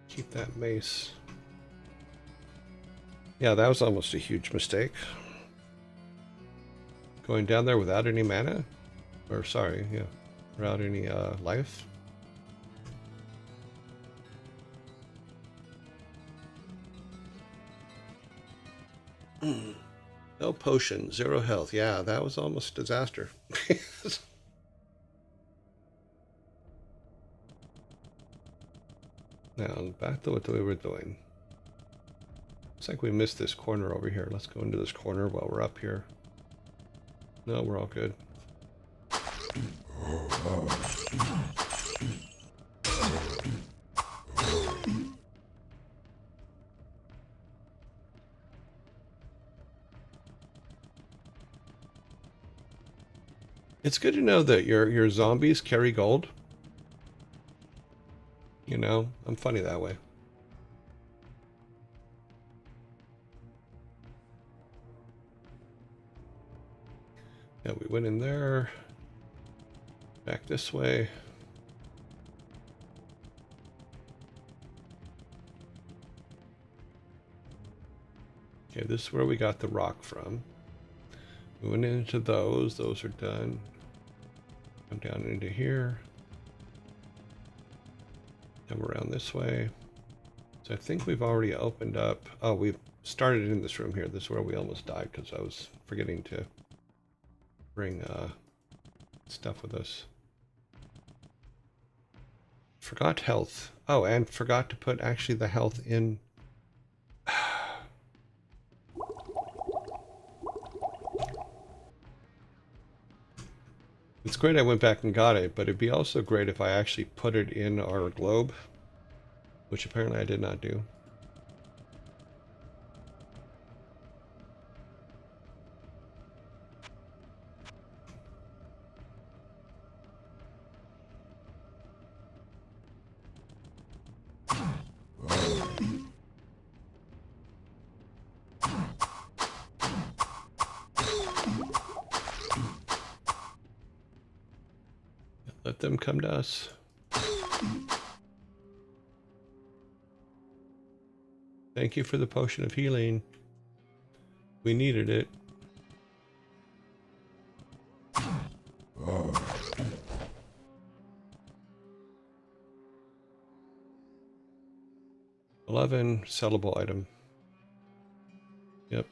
Keep that mace. Yeah, that was almost a huge mistake. Going down there without any mana? Or sorry, yeah, without any life. No potion, 0 health. Yeah, that was almost a disaster. Now, back to what we were doing. Looks like we missed this corner over here. Let's go into this corner while we're up here. No, we're all good. It's good to know that your zombies carry gold. You know, I'm funny that way. Yeah, we went in there. Back this way. Okay, this is where we got the rock from. We went into those. Those are done. Come down into here. Come around this way. So I think we've already opened up. Oh, we've started in this room here. This is where we almost died because I was forgetting to bring stuff with us. Forgot health. Oh, and forgot to put actually the health in. It's great I went back and got it, but it'd be also great if I actually put it in our globe, which apparently I did not do. Let them come to us. Thank you for the potion of healing. We needed it. $11 sellable item. Yep.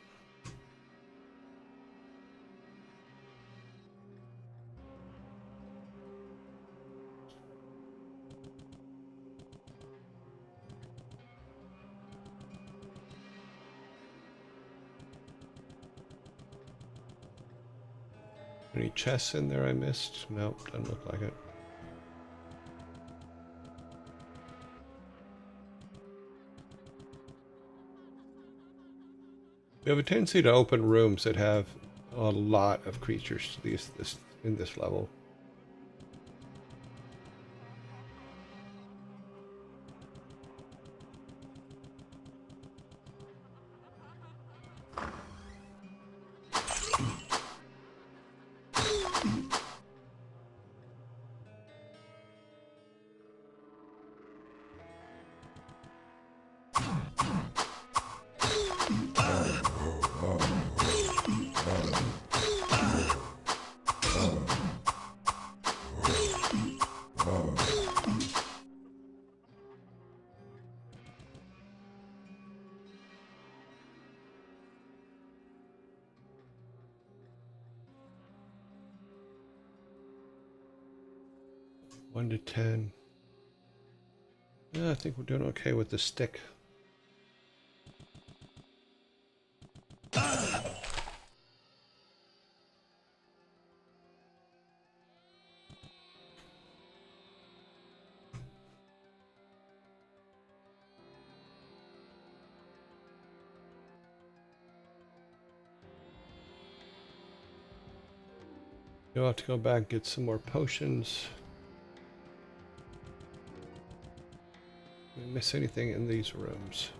Any chests in there I missed? Nope, doesn't look like it. We have a tendency to open rooms that have a lot of creatures in this level. One to 10. Yeah, I think we're doing okay with the stick. You'll have to go back and get some more potions. Did I miss anything in these rooms?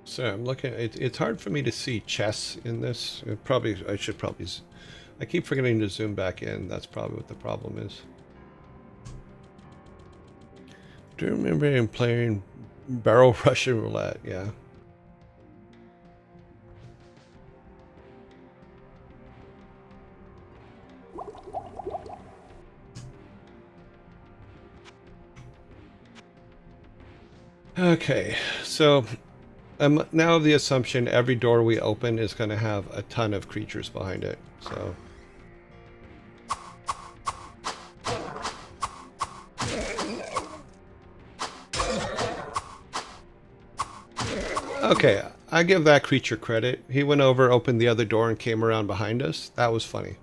So I'm looking. It's hard for me to see chests in this. I should probably. I keep forgetting to zoom back in. That's probably what the problem is. Do you remember him playing barrel Russian roulette? Yeah. Okay, so I'm now of the assumption every door we open is going to have a ton of creatures behind it. So. Okay, I give that creature credit. He went over, opened the other door, and came around behind us. That was funny.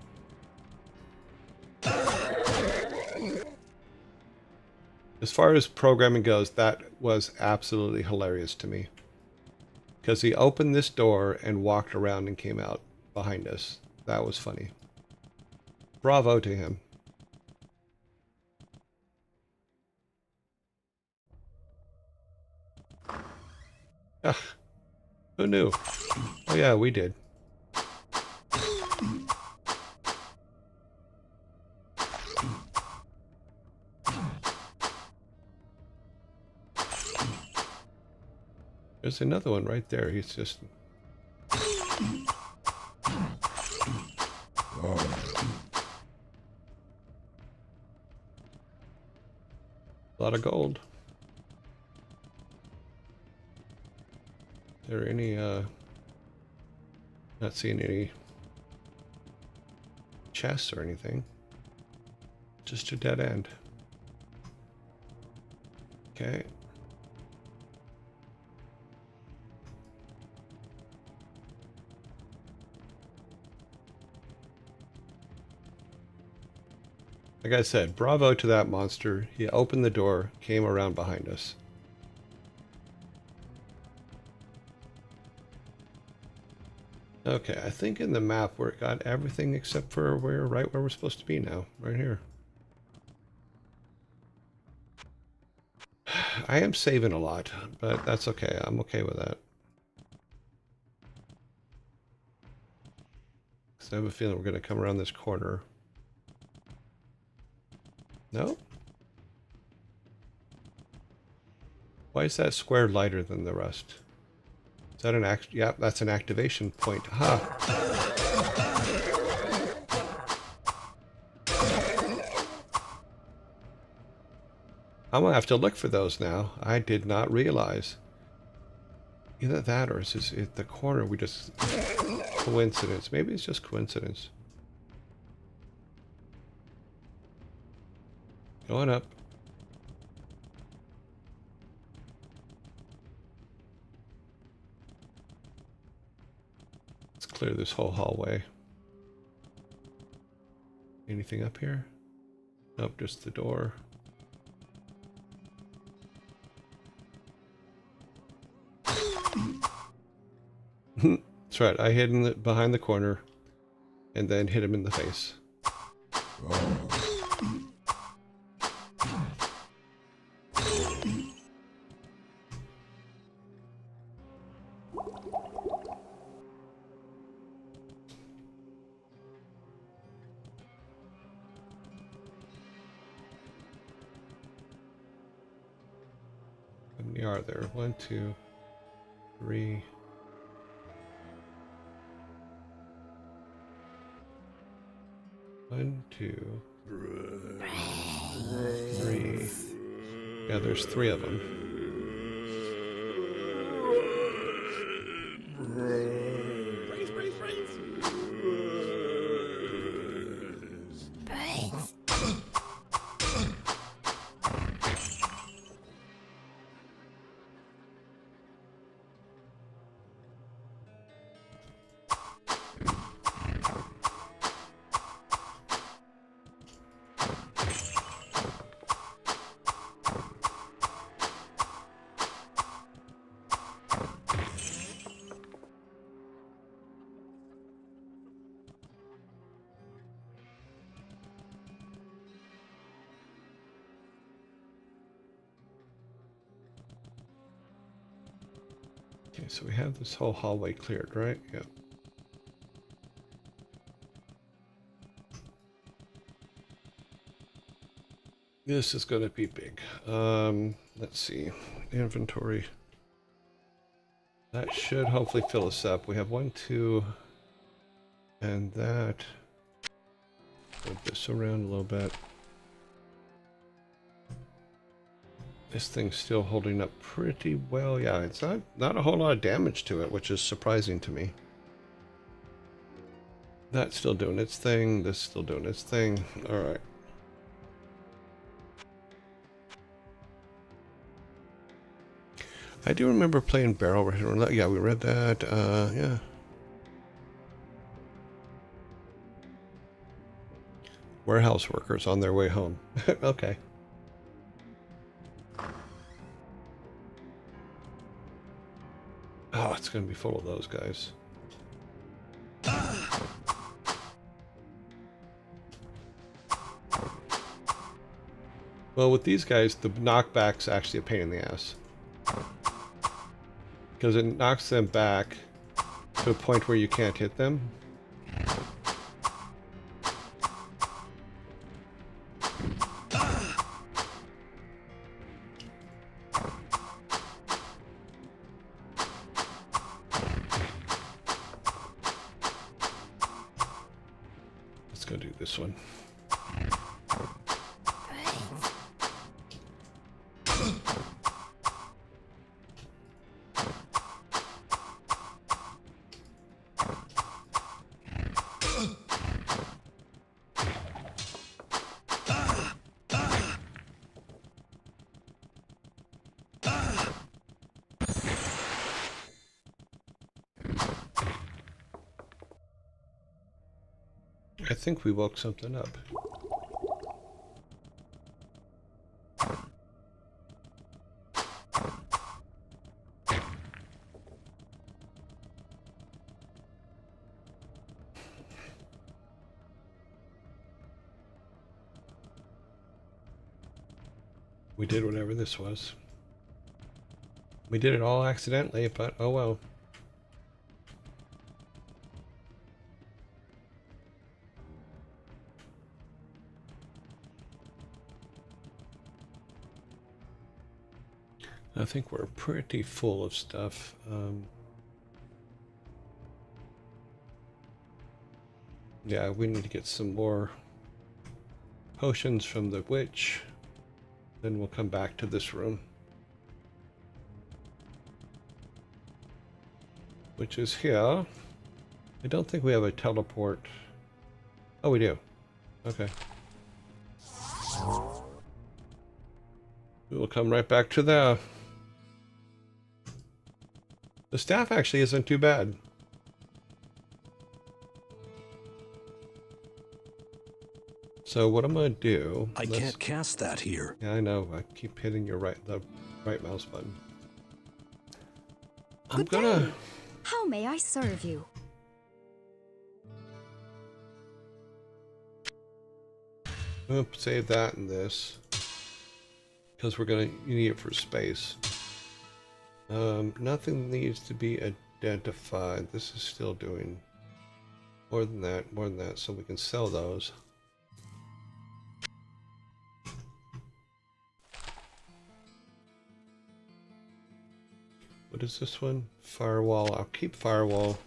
As far as programming goes, that was absolutely hilarious to me. Because he opened this door and walked around and came out behind us. That was funny. Bravo to him. Ugh. Who knew? Oh yeah, we did. There's another one right there. He's just... A lot of gold. Are there any, not seeing any chests or anything. Just a dead end. Okay. Like I said, bravo to that monster. He opened the door, came around behind us. Okay, I think in the map we're got everything except for we're right where we're supposed to be now. Right here. I am saving a lot, but that's okay. I'm okay with that. Because I have a feeling we're going to come around this corner. No? Why is that square lighter than the rest? Is that an act? Yeah, that's an activation point. Ha! I'm gonna have to look for those now. I did not realize. Either that or is this at the corner we just... Coincidence. Maybe it's just coincidence. Going up. Let's clear this whole hallway. Anything up here? Nope, just the door. That's right, I hid behind the corner and then hit him in the face. How many are there? 1, 2, 3. One, two, 3. Yeah, there's 3 of them. Okay, so we have this whole hallway cleared, right? Yep. This is going to be big. Let's see. Inventory. That should hopefully fill us up. We have 1, 2, and that. Move this around a little bit. This thing's still holding up pretty well. Yeah, it's not a whole lot of damage to it, which is surprising to me. That's still doing its thing. This is still doing its thing. All right. I do remember playing Barrel. Yeah, we read that. Yeah. Warehouse workers on their way home. Okay. Oh, it's going to be full of those guys. Well, with these guys, the knockback's actually a pain in the ass. Because it knocks them back to a point where you can't hit them. Let's go do this one. I think we woke something up. We did whatever this was. We did it all accidentally, but oh well. I think we're pretty full of stuff. Yeah, we need to get some more potions from the witch. Then we'll come back to this room, which is here. I don't think we have a teleport. Oh, we do. Okay. We will come right back to there. The staff actually isn't too bad. So what I'm gonna do? I can't cast that here. Yeah, I know. I keep hitting the right mouse button. I'm gonna. How may I serve you? I'm gonna save that and this because you need it for space. Nothing needs to be identified. This is still doing more than that, so we can sell those. What is this one? Firewall. I'll keep firewall.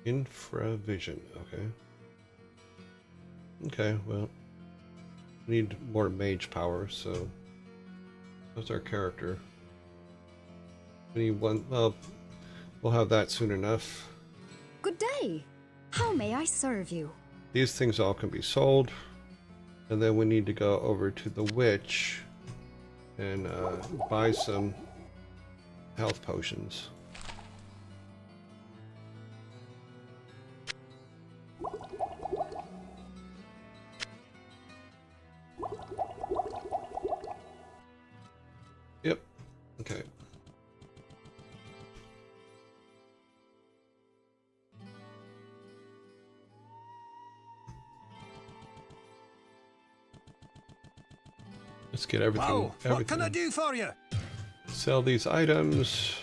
Infravision. Okay. Okay, well, we need more mage power, so what's our character? We need one. Well, we'll have that soon enough. Good day. How may I serve you? These things all can be sold, and then we need to go over to the witch and buy some health potions. Yep. Okay. Let's get everything. Wow, what can I do for you? sell these items.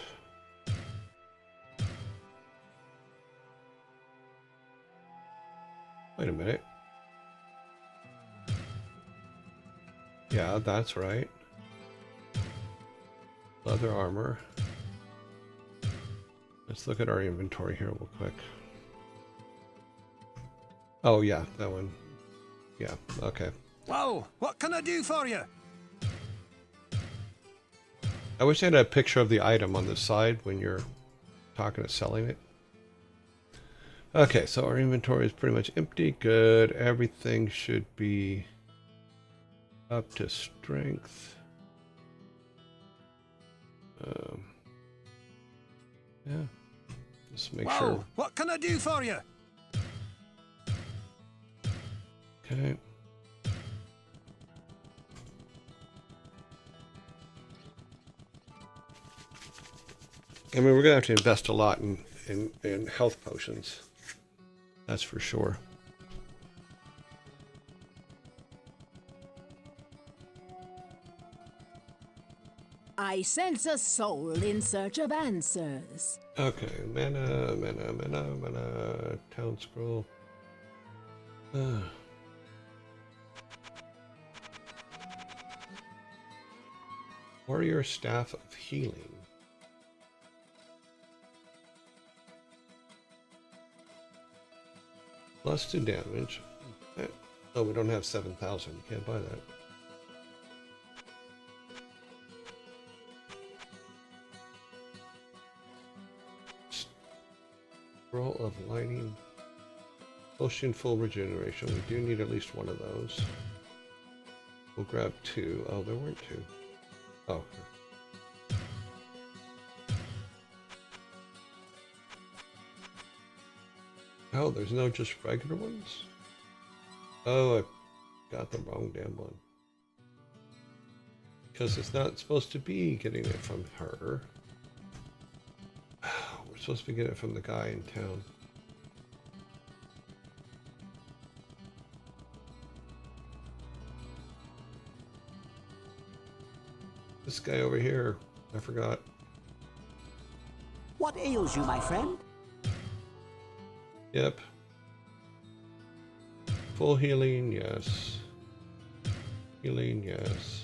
Wait a minute. Yeah, that's right. Leather armor. Let's look at our inventory here real quick. Oh yeah, that one. Yeah, okay. Well, what can I do for you? I wish I had a picture of the item on the side when you're talking to selling it. Okay, so our inventory is pretty much empty. Good. Everything should be up to strength. Yeah. Just make sure. What can I do for you? Okay. I mean, we're gonna have to invest a lot in health potions. That's for sure. I sense a soul in search of answers. Okay, mana, town scroll. Warrior Staff of Healing. Plus 2 damage. Oh, we don't have 7,000. You can't buy that. Scroll of Lightning. Potion full regeneration. We do need at least one of those. We'll grab 2. Oh, there weren't 2. Oh. Oh, there's no just regular ones? Oh, I got the wrong damn one. Because it's not supposed to be getting it from her. We're supposed to be getting it from the guy in town. This guy over here, I forgot. What ails you, my friend? Yep. Full healing, yes. Healing, yes.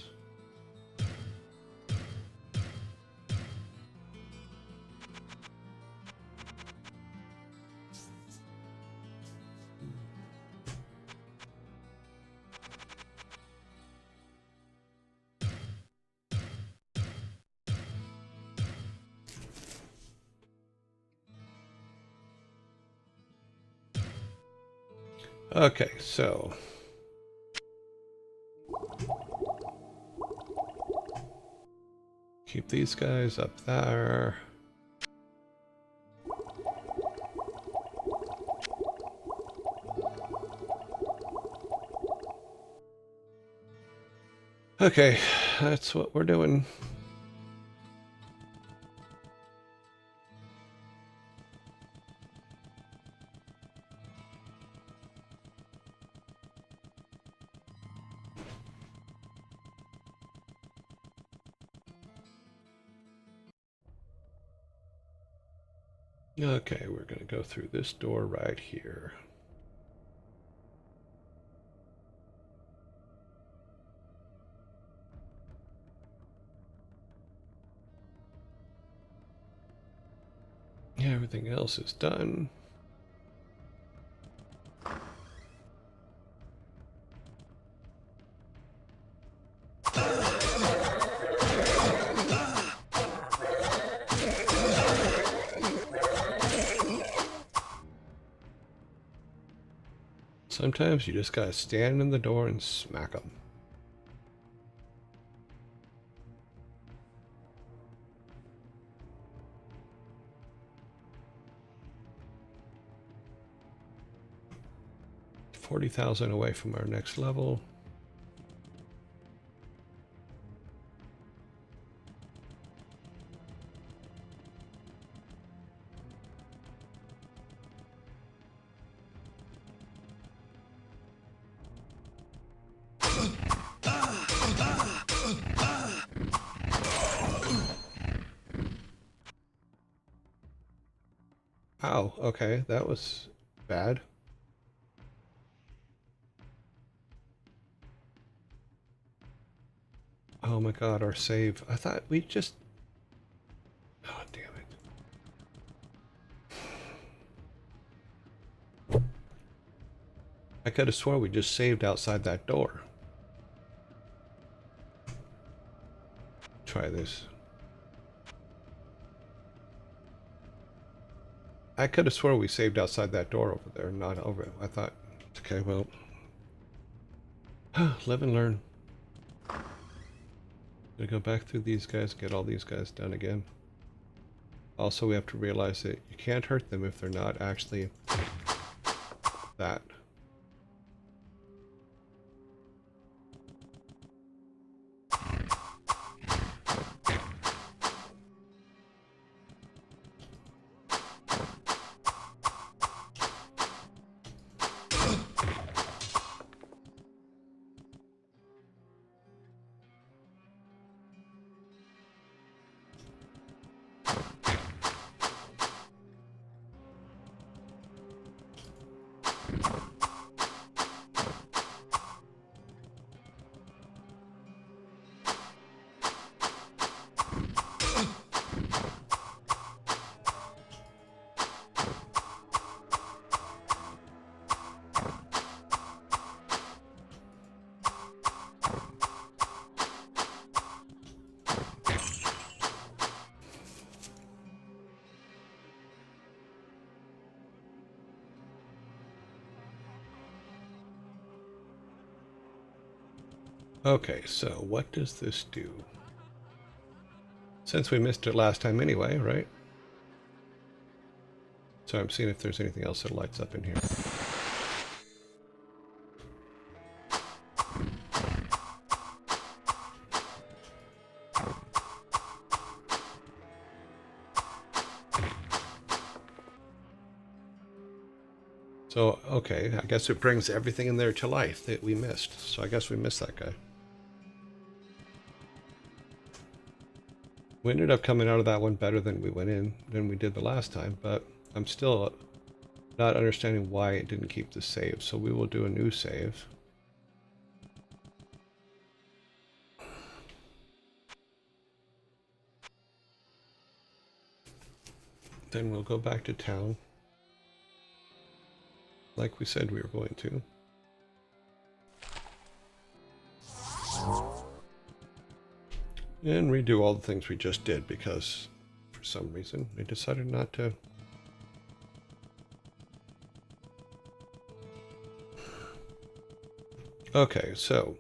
Okay, so keep these guys up there. Okay, that's what we're doing. Okay, we're going to go through this door right here. Yeah, everything else is done. Sometimes you just gotta stand in the door and smack them. $40,000 away from our next level. Ow, okay, that was bad. Oh my god, our save. I thought we just... Oh, damn it. I could have swore we just saved outside that door. Try this. I could have swore we saved outside that door over there, not over it. I thought, okay, well, live and learn. Gonna go back through these guys, get all these guys done again. Also, we have to realize that you can't hurt them if they're not actually that. Okay, so what does this do? Since we missed it last time anyway, right? So I'm seeing if there's anything else that lights up in here. So, okay, I guess it brings everything in there to life that we missed. So I guess we missed that guy. We ended up coming out of that one better than we went in, than we did the last time, but I'm still not understanding why it didn't keep the save. So we will do a new save. Then we'll go back to town. Like we said we were going to. And redo all the things we just did because for some reason we decided not to. Okay, so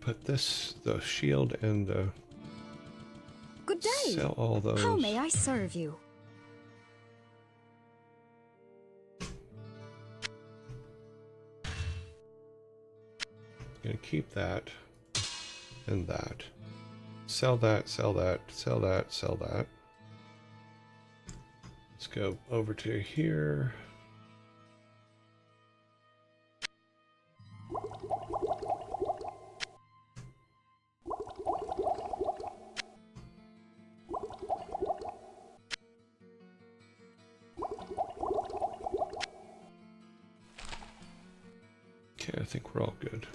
put this, the shield and the... Good day. Sell all those. How may I serve you? Gonna keep that and that. Sell that, sell that, sell that, sell that. Let's go over to here. Okay, I think we're all good.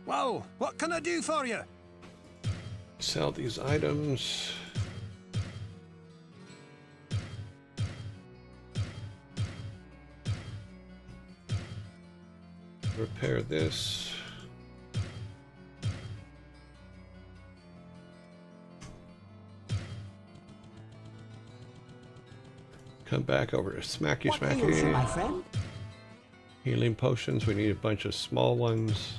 Well, what can I do for you? Sell these items. Repair this. Come back over to Smacky What ails you, my friend? Healing potions. We need a bunch of small ones.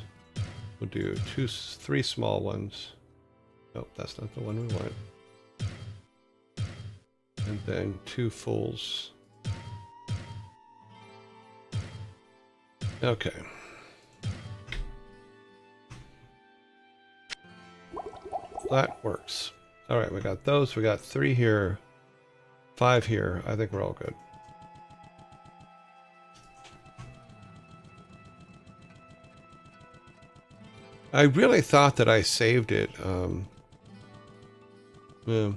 We'll do 3 small ones. Nope, that's not the one we want. And then 2 fulls. Okay. That works. All right, we got those. We got 3 here, 5 here. I think we're all good. I really thought that I saved it. Yeah.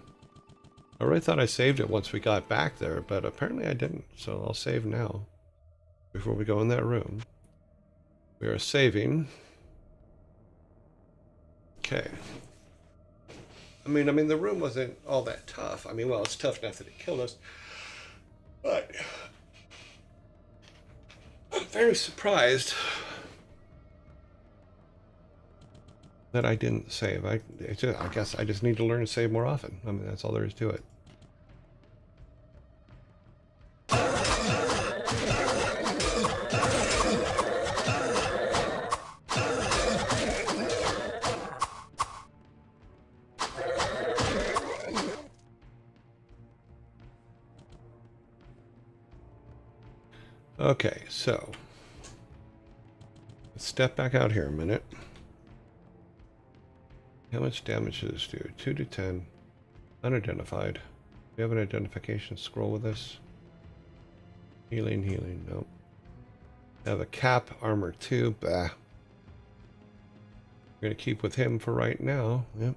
I really thought I saved it once we got back there, but apparently I didn't. So I'll save now before we go in that room. We are saving. Okay. I mean, the room wasn't all that tough. I mean, well, it's tough enough that it killed us, but I'm very surprised that I didn't save. I guess I just need to learn to save more often. I mean, that's all there is to it. Okay, so let's step back out here a minute. How much damage does this do? 2 to 10. Unidentified. Do we have an identification scroll with this? Healing, healing. Nope. Have a cap, armor 2. Bah. We're going to keep with him for right now. Yep.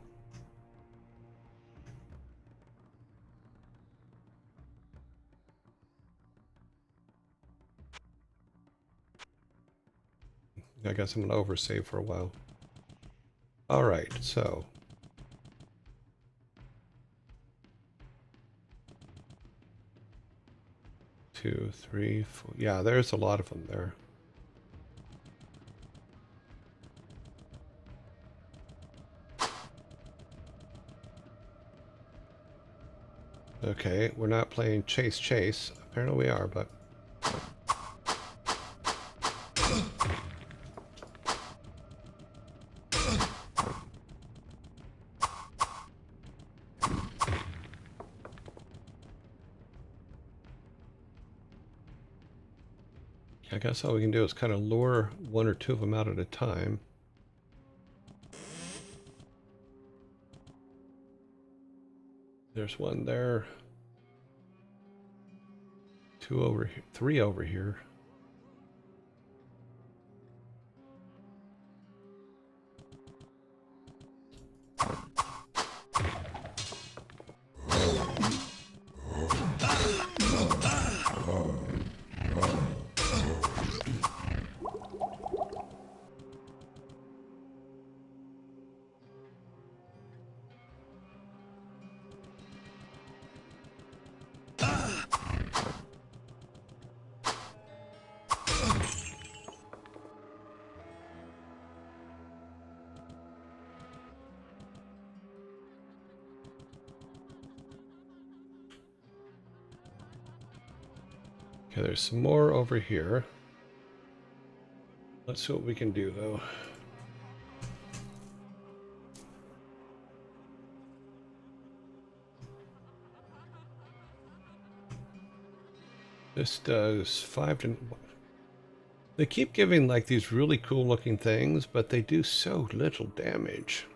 I guess I'm going to oversave for a while. All right, so. Two, three, four. Yeah, there's a lot of them there. Okay, we're not playing chase chase. Apparently we are, but I guess all we can do is kind of lure one or two of them out at a time. There's one there. Two over here. Three over here. Okay, there's some more over here. Let's see what we can do, though. This does 5 to... They keep giving, like, these really cool-looking things, but they do so little damage.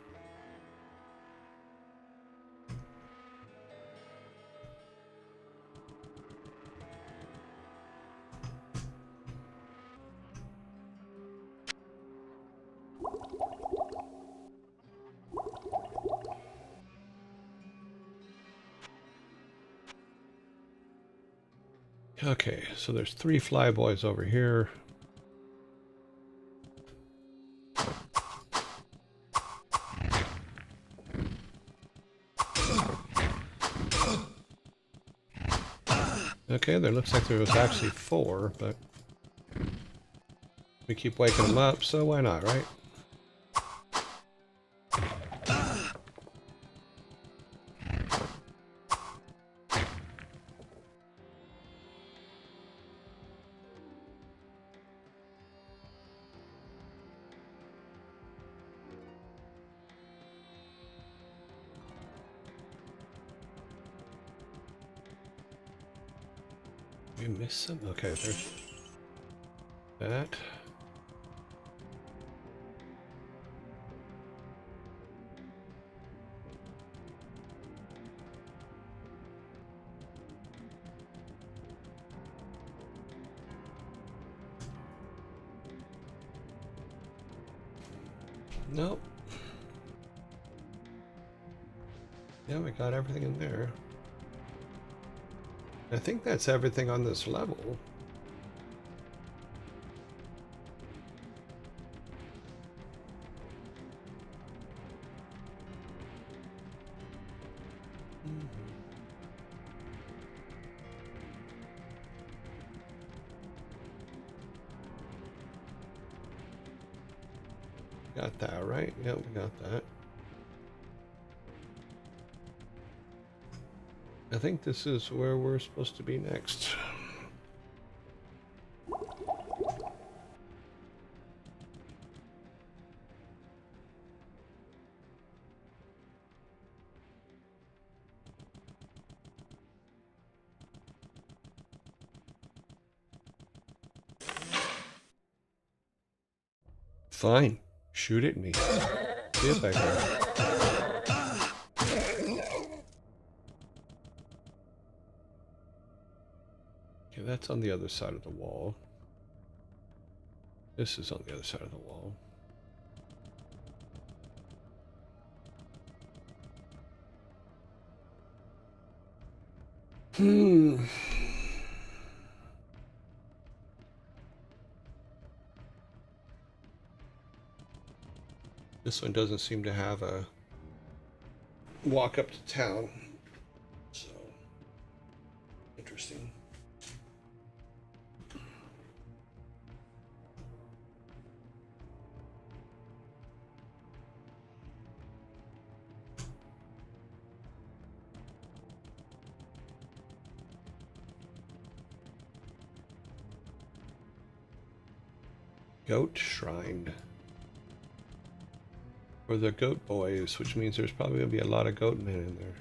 Okay, so there's 3 flyboys over here. Okay, there looks like there was actually 4, but we keep waking them up, so why not, right? We missed some? Okay, there's that. Nope. Yeah, we got everything in there. I think that's everything on this level. Got that, right? Yep, we got that. I think this is where we're supposed to be next. Fine. Shoot at me. See if I can. Okay, that's on the other side of the wall. This is on the other side of the wall. This one doesn't seem to have a walk up to town. So, interesting. Goat Shrine. Or the Goat Boys, which means there's probably going to be a lot of goat men in there.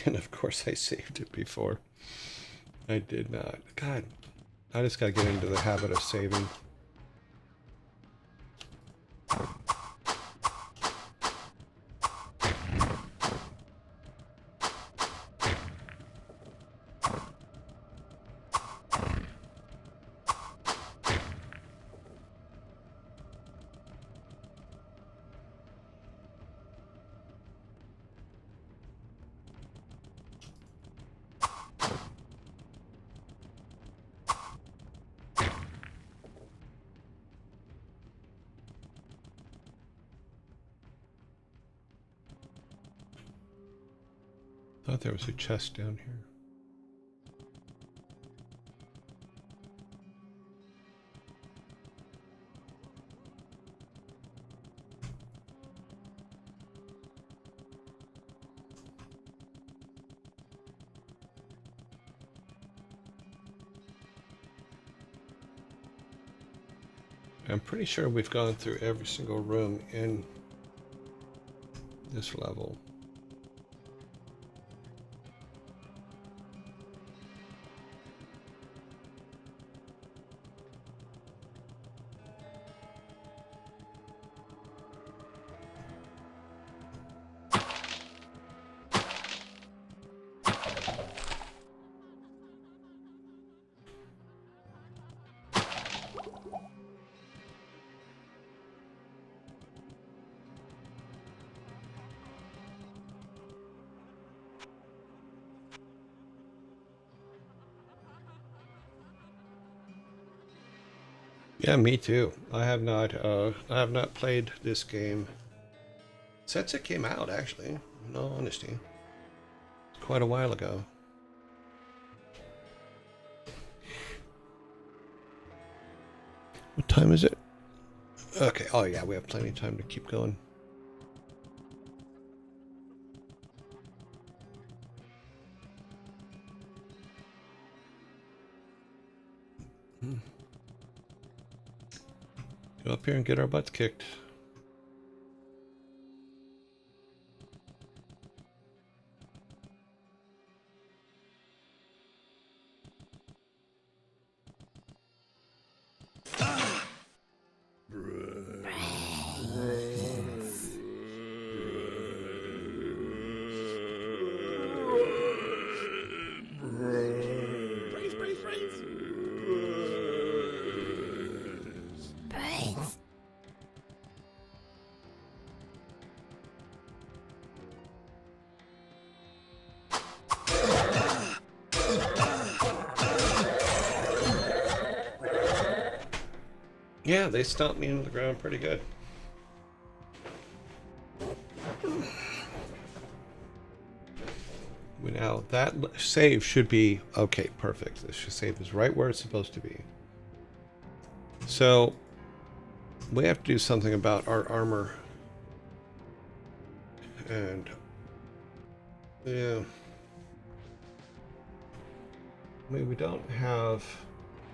And of course I saved it before. I did not. God, I just gotta get into the habit of saving. Thought there was a chest down here. I'm pretty sure we've gone through every single room in this level. Yeah, me too. I have not played this game since it came out, actually, in all honesty. Quite a while ago. What time is it? Okay, oh yeah, we have plenty of time to keep going. Go up here and get our butts kicked. Yeah, they stomped me into the ground pretty good. Now, that save should be... Okay, perfect. This save is right where it's supposed to be. So, we have to do something about our armor. And... yeah. I mean, we don't have...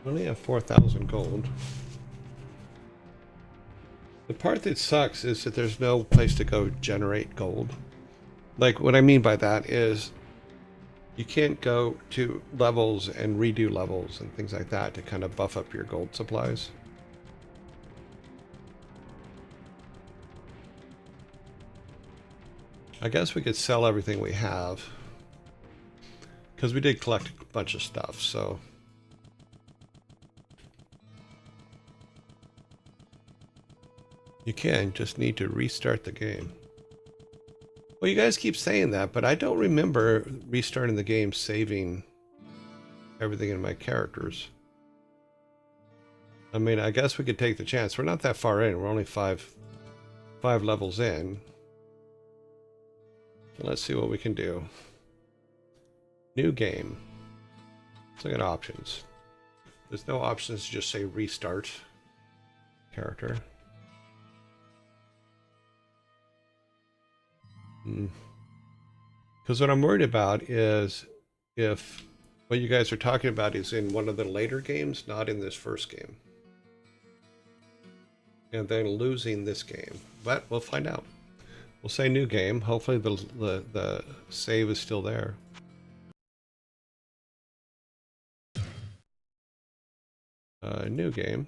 We only have 4,000 gold. The part that sucks is that there's no place to go generate gold. Like, what I mean by that is you can't go to levels and redo levels and things like that to kind of buff up your gold supplies. I guess we could sell everything we have, because we did collect a bunch of stuff, so... You can, just need to restart the game. Well, you guys keep saying that, but I don't remember restarting the game saving everything in my characters. I mean, I guess we could take the chance. We're not that far in. We're only five levels in. So let's see what we can do. New game. Let's look at options. There's no options to just say restart character. Because what I'm worried about is if what you guys are talking about is in one of the later games, not in this first game. And then losing this game. But we'll find out. We'll say new game. Hopefully the save is still there. New game.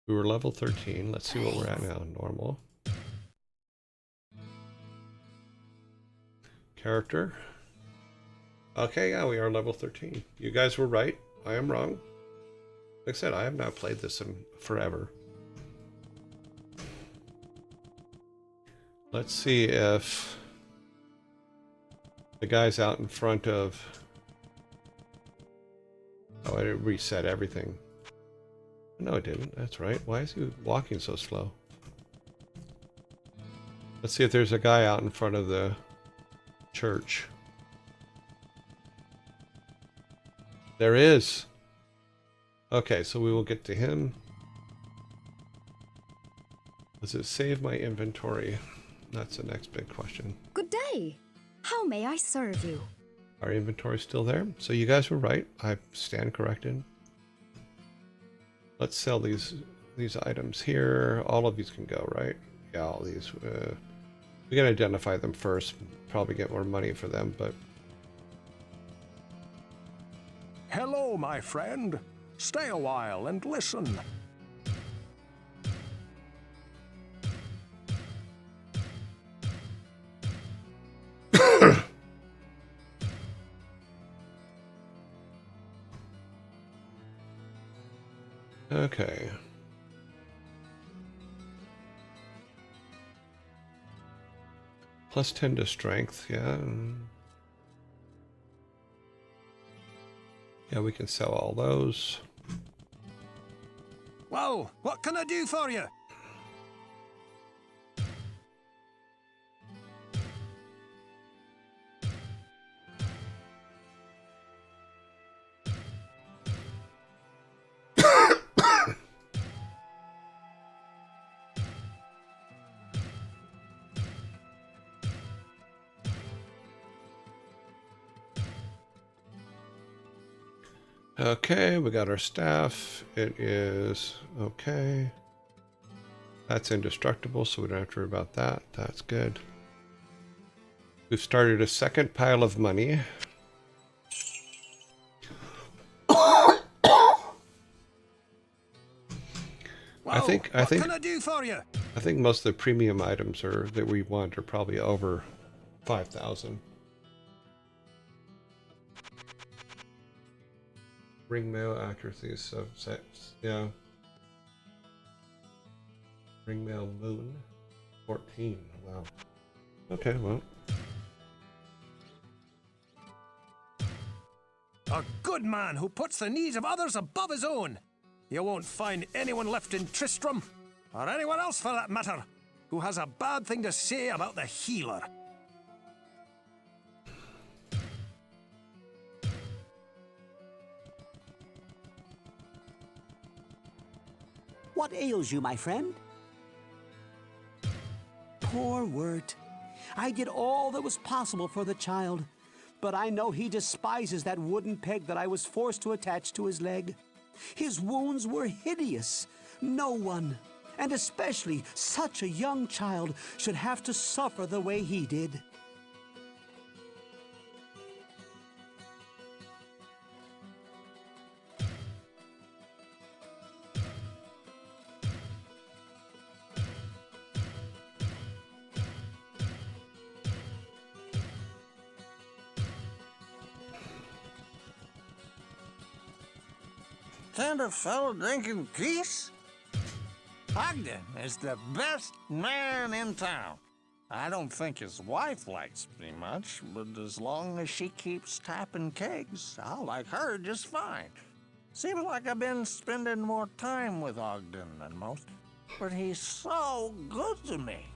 We were level 13. Let's see what we're at now. Normal. Character. Okay, yeah, we are level 13. You guys were right. I am wrong. Like I said, I have not played this in forever. Let's see if the guy's out in front of... Oh, I didn't reset everything. No, it didn't. That's right. Why is he walking so slow? Let's see if there's a guy out in front of the church. There is. Okay, so we will get to him. Does it save my inventory? That's the next big question. Good day. How may I serve you? Our inventory's still there. So you guys were right. I stand corrected. Let's sell these items here. All of these can go, right? Yeah, all these. We can identify them first. Probably get more money for them, but... Hello, my friend. Stay a while and listen. Okay. Plus 10 to strength, yeah. Yeah, we can sell all those. Well, what can I do for you? Okay, we got our staff. It is okay. That's indestructible, so we don't have to worry about that. That's good. We've started a second pile of money. Well, what can I do for you? I think most of the premium items that we want are probably over 5,000. Ring mail accuracy sub 6. Yeah. Ring mail moon 14. Wow. Okay, well. A good man who puts the needs of others above his own. You won't find anyone left in Tristram, or anyone else for that matter, who has a bad thing to say about the healer. What ails you, my friend? Poor Wirt. I did all that was possible for the child, but I know he despises that wooden peg that I was forced to attach to his leg. His wounds were hideous. No one, and especially such a young child, should have to suffer the way he did. Can't a fellow drink in peace? Ogden is the best man in town. I don't think his wife likes me much, but as long as she keeps tapping kegs, I'll like her just fine. Seems like I've been spending more time with Ogden than most, but he's so good to me.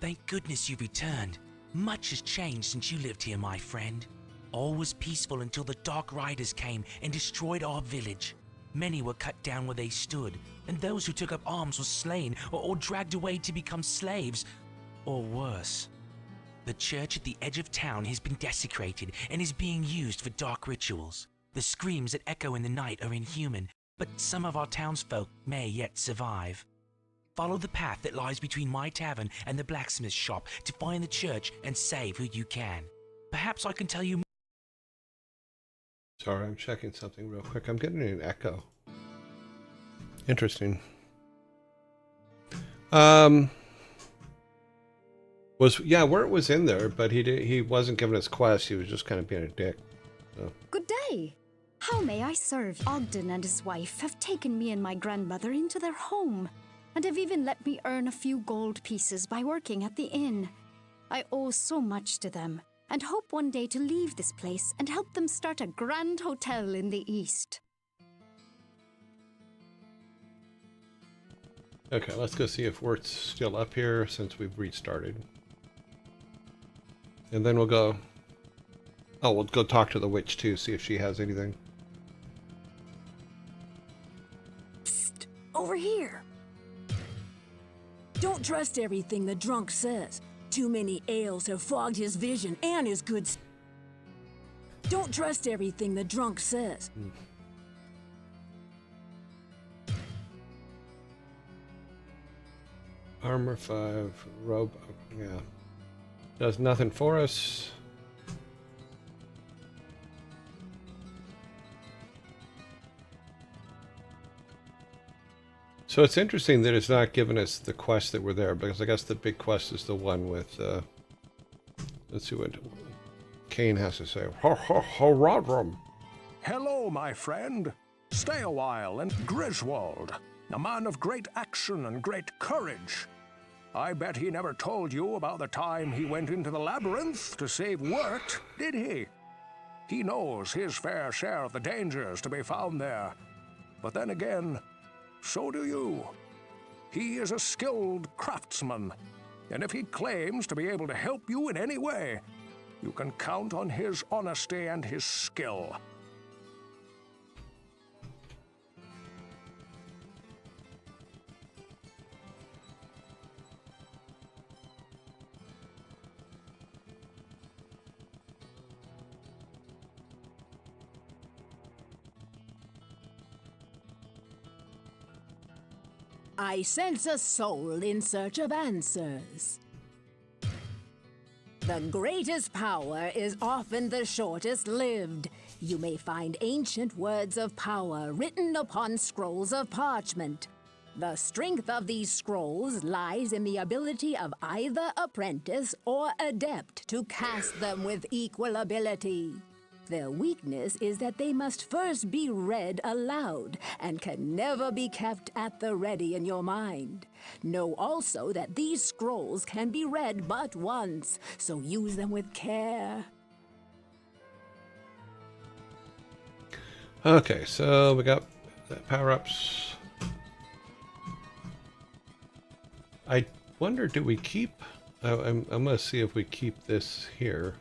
Thank goodness you returned. Much has changed since you lived here, my friend. All was peaceful until the Dark Riders came and destroyed our village. Many were cut down where they stood, and those who took up arms were slain or dragged away to become slaves, or worse. The church at the edge of town has been desecrated and is being used for dark rituals. The screams that echo in the night are inhuman, but some of our townsfolk may yet survive. Follow the path that lies between my tavern and the blacksmith's shop to find the church and save who you can. Perhaps I can tell you more. Sorry, I'm checking something real quick. I'm getting an echo. Interesting. Wirt was in there, but he wasn't giving us quests. He was just kind of being a dick. So. Good day. How may I serve? Ogden and his wife have taken me and my grandmother into their home, and have even let me earn a few gold pieces by working at the inn. I owe so much to them, and hope one day to leave this place and help them start a grand hotel in the east. Okay, let's go see if Wirt's still up here since we've restarted. And then we'll go... Oh, we'll go talk to the witch too, see if she has anything. Psst, over here. Don't trust everything the drunk says. Too many ales have fogged his vision and his goods. Don't trust everything the drunk says. Armor 5, robe, yeah. Does nothing for us. So it's interesting that it's not giving us the quests that were there, because I guess the big quest is the one with, let's see what Kane has to say. Rodram. Hello, my friend. Stay a while, and Griswold, a man of great action and great courage. I bet he never told you about the time he went into the labyrinth to save Wirt, did he? He knows his fair share of the dangers to be found there. But then again, so do you. He is a skilled craftsman, and if he claims to be able to help you in any way, you can count on his honesty and his skill. I sense a soul in search of answers. The greatest power is often the shortest lived. You may find ancient words of power written upon scrolls of parchment. The strength of these scrolls lies in the ability of either apprentice or adept to cast them with equal ability. Their weakness is that they must first be read aloud and can never be kept at the ready in your mind. Know also that these scrolls can be read but once, so use them with care. Okay, so we got power-ups. I wonder, do we keep... I'm going to see if we keep this here.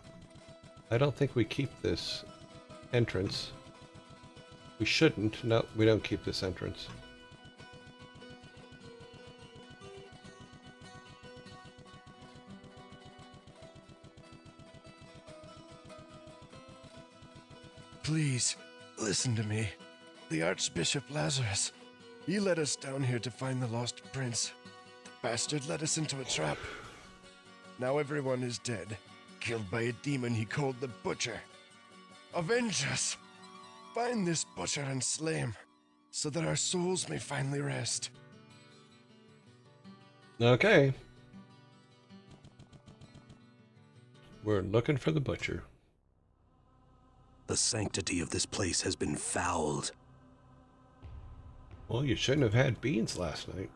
I don't think we keep this entrance. We shouldn't. No, we don't keep this entrance. Please, listen to me. The Archbishop Lazarus. He led us down here to find the lost prince. The bastard led us into a trap. Now everyone is dead, killed by a demon he called the Butcher. Avenge us! Find this Butcher and slay him, so that our souls may finally rest. Okay. We're looking for the Butcher. The sanctity of this place has been fouled. Well, you shouldn't have had beans last night.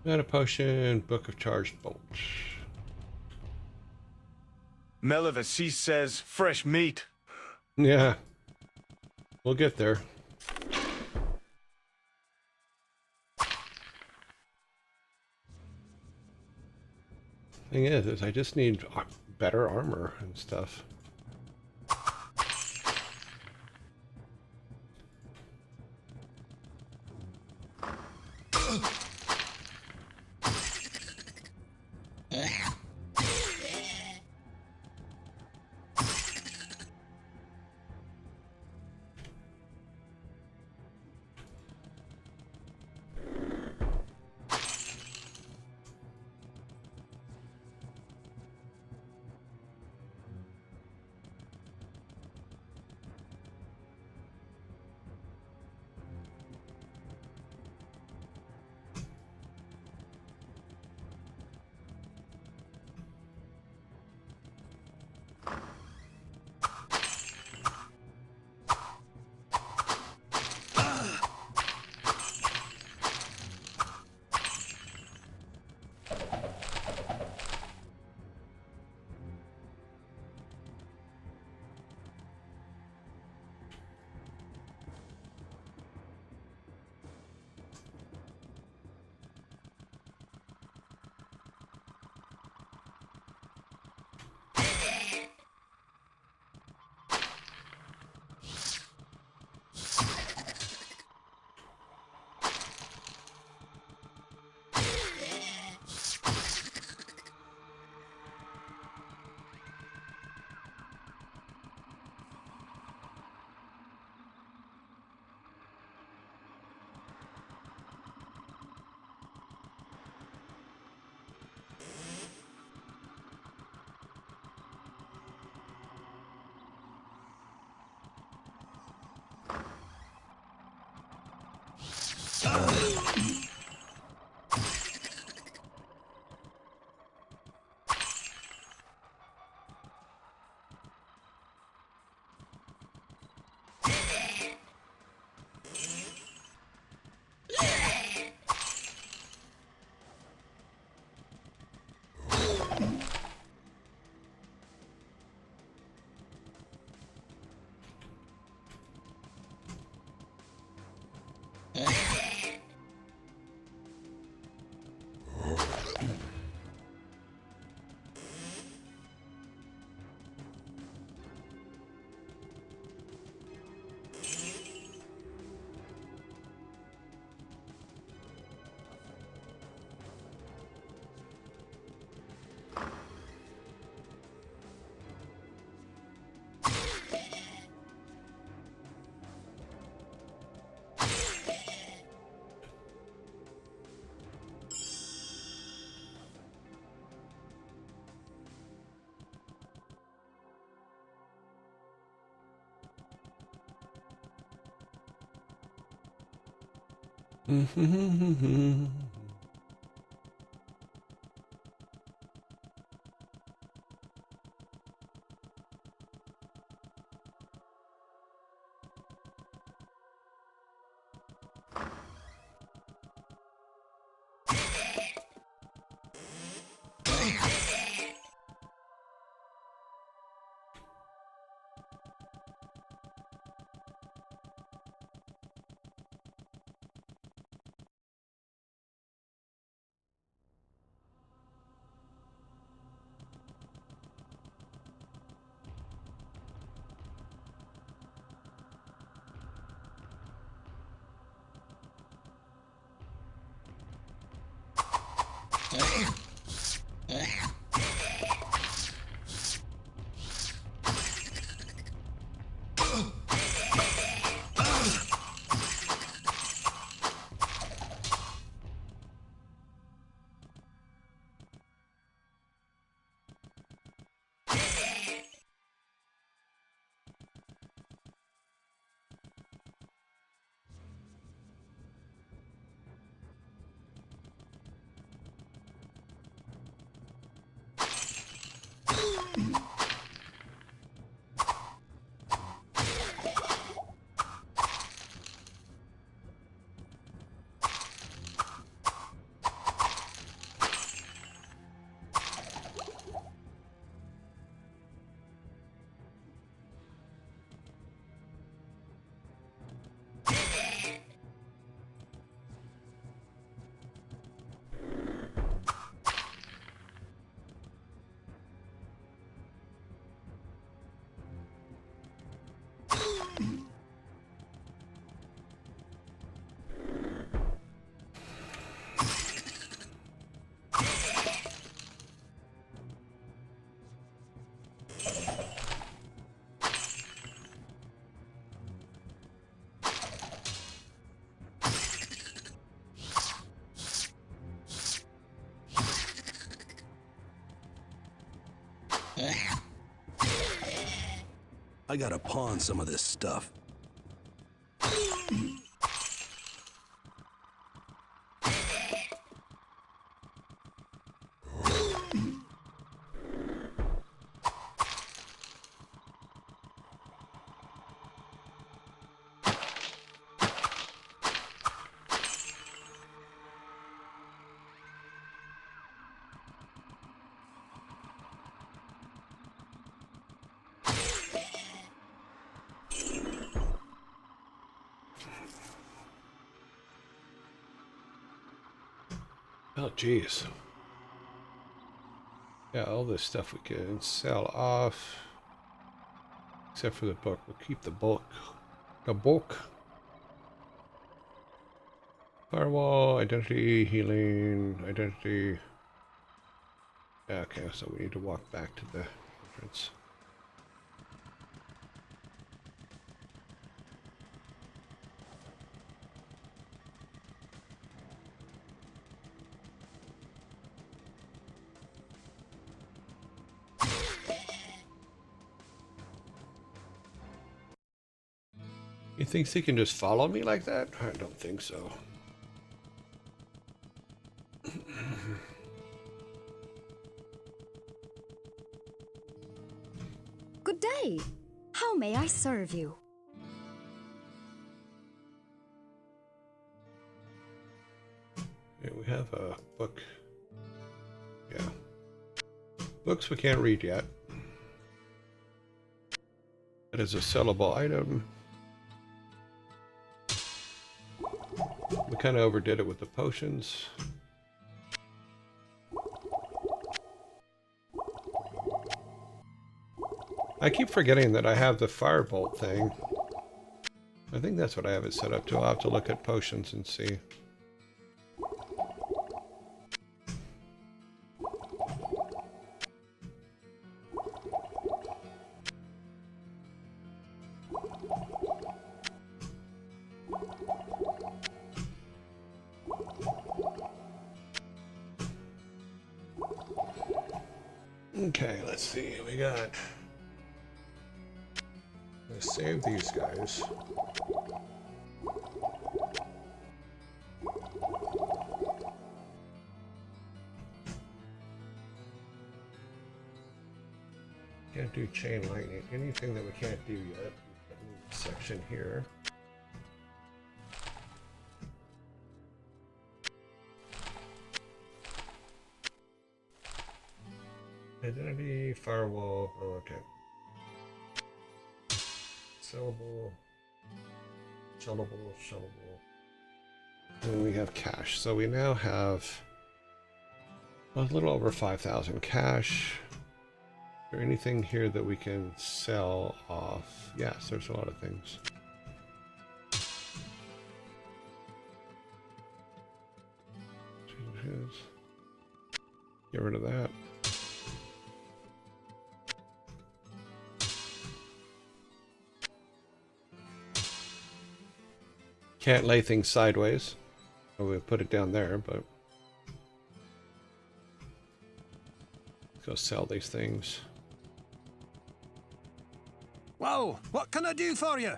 Mana potion, book of charged bolts. Melivus, he says fresh meat. Yeah. We'll get there. Thing is I just need better armor and stuff. I gotta pawn some of this stuff. Oh, geez. Yeah, all this stuff we can sell off. Except for the book. We'll keep the bulk. The bulk. Firewall, identity, healing, identity. Yeah, okay, so we need to walk back to the entrance. He thinks he can just follow me like that? I don't think so. Good day. How may I serve you? Yeah, we have a book. Yeah. Books we can't read yet. That is a sellable item. We kind of overdid it with the potions. I keep forgetting that I have the firebolt thing. I think that's what I have it set up to. I'll have to look at potions and see. Okay, let's see. We got... Let's save these guys. Can't do chain lightning. Anything that we can't do yet. Section here. Identity, firewall, oh, okay. Sellable, shuttleable. And we have cash. So we now have a little over 5,000 cash. Is there anything here that we can sell off? Yes, there's a lot of things. Get rid of that. Can't lay things sideways. We'll put it down there, but let's go sell these things. Whoa, what can I do for you?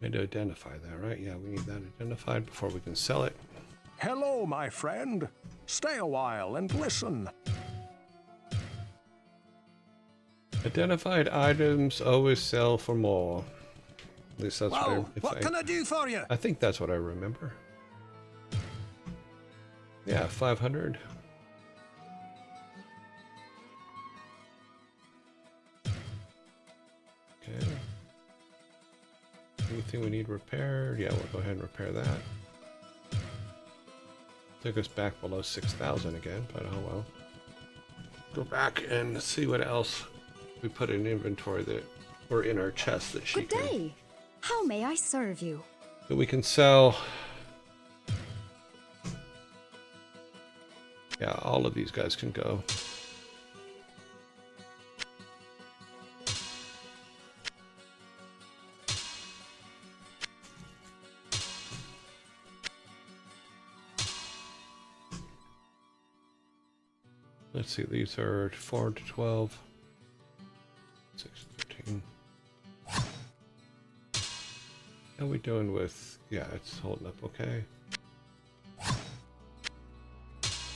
We need to identify that, right? Yeah, we need that identified before we can sell it. Hello, my friend. Stay a while and listen. Identified items always sell for more. At least that's Whoa, what can I do for you? I think that's what I remember. Yeah, 500. Okay. Anything we need repaired? Yeah, we'll go ahead and repair that. Took us back below 6,000 again, but oh well. Go back and see what else we put in inventory that, or in our chest that she Good day. How may I serve you? that we can sell. Yeah, all of these guys can go. Let's see, these are 4 to 12, 6 to 13. How are we doing with, yeah, it's holding up okay.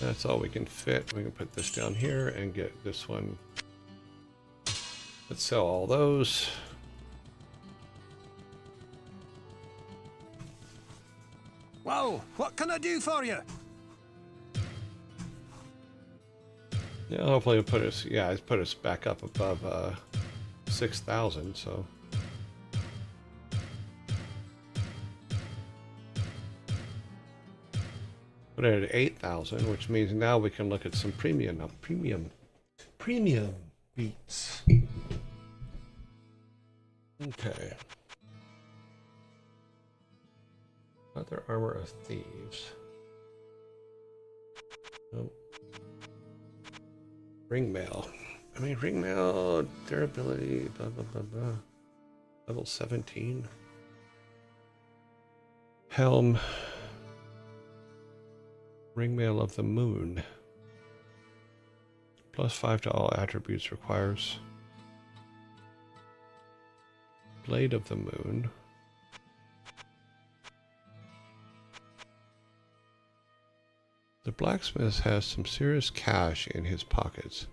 That's all we can fit. We can put this down here and get this one. Let's sell all those. Whoa, what can I do for you? Yeah, hopefully it'll put us, yeah, it's put us back up above 6,000, so. Put it at 8,000, which means now we can look at some premium beats. Okay. Other armor of thieves. Nope. Ring mail. I mean, ring mail, durability, blah, blah, blah, blah. Level 17. Helm. Ring mail of the moon. +5 to all attributes requires. Blade of the moon. The blacksmith has some serious cash in his pockets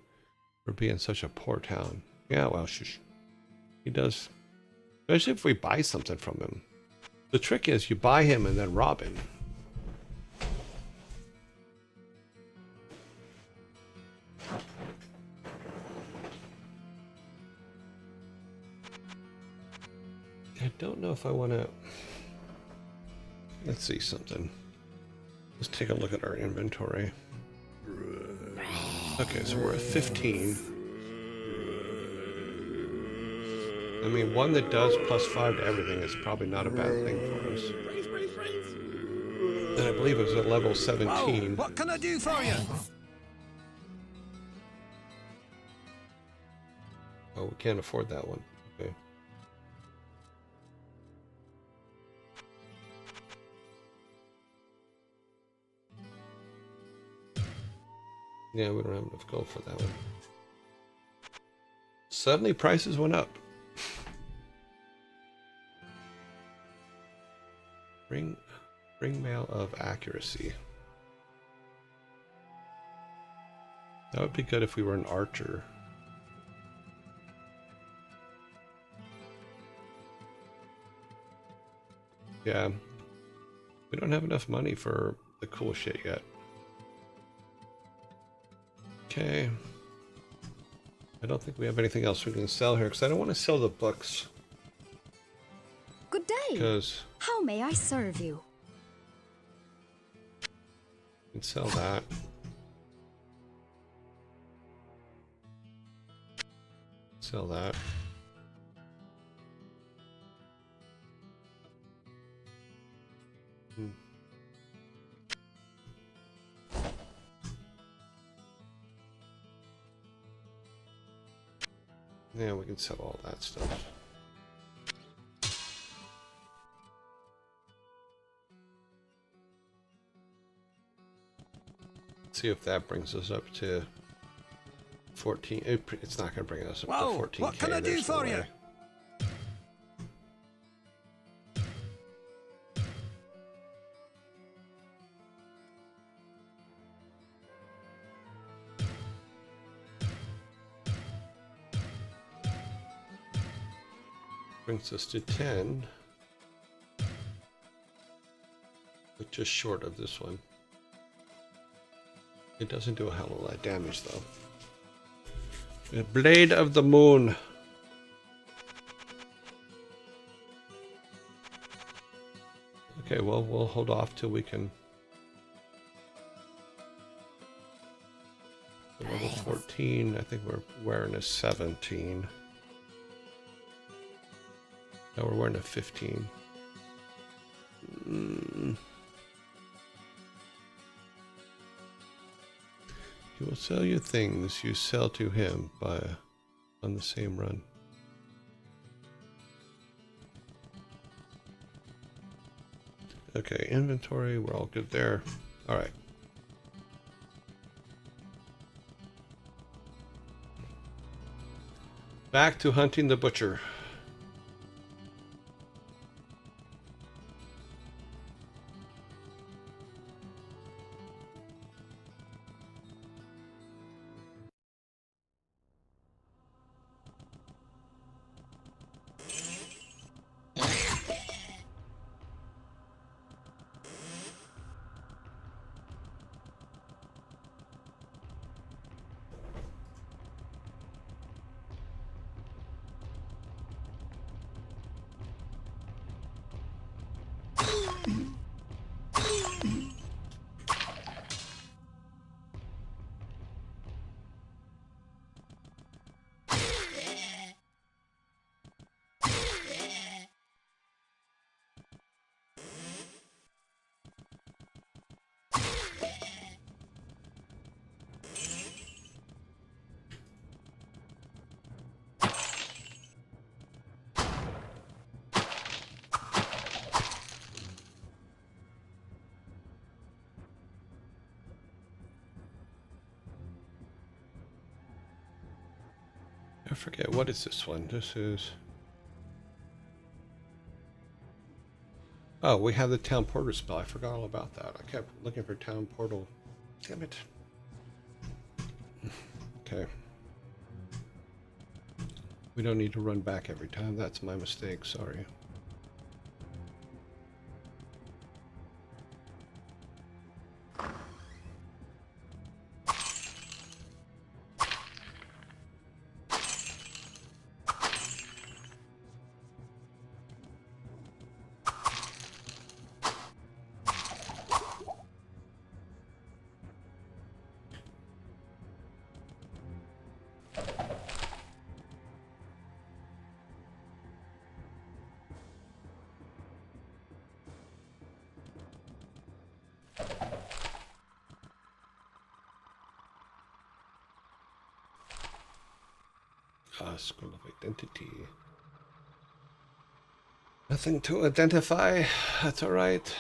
for being such a poor town. Yeah, well, he does. Especially if we buy something from him. The trick is you buy him and then rob him. I don't know if I want to. Let's see something. Let's take a look at our inventory. Okay, so we're at 15. I mean, one that does +5 to everything is probably not a bad thing for us. And I believe it was at level 17. Whoa, what can I do for you? Oh, we can't afford that one. Okay. Yeah, we don't have enough gold for that one. Suddenly prices went up. Ring mail of accuracy. That would be good if we were an archer. Yeah. We don't have enough money for the cool shit yet. Okay. I don't think we have anything else we can sell here because I don't want to sell the books. Good day. Because how may I serve you? We can sell that. Sell that. Yeah, we can sell all that stuff. See if that brings us up to 14. It's not going to bring us up to 14K. What can I do for you? Brings us to 10. But just short of this one. It doesn't do a hell of a lot of damage though. The Blade of the Moon. Okay, well, we'll hold off till we can. Level 14, I think we're wearing a 17. No, we're wearing a 15. He will sell you things you sell to him on the same run. Okay, inventory, we're all good there. All right. Back to hunting the butcher. I forget, what is this one? This is... Oh, we have the town porter spell. I forgot all about that. I kept looking for town portal. Damn it. Okay. We don't need to run back every time. That's my mistake. Sorry. Scroll of identity. Nothing to identify. That's all right.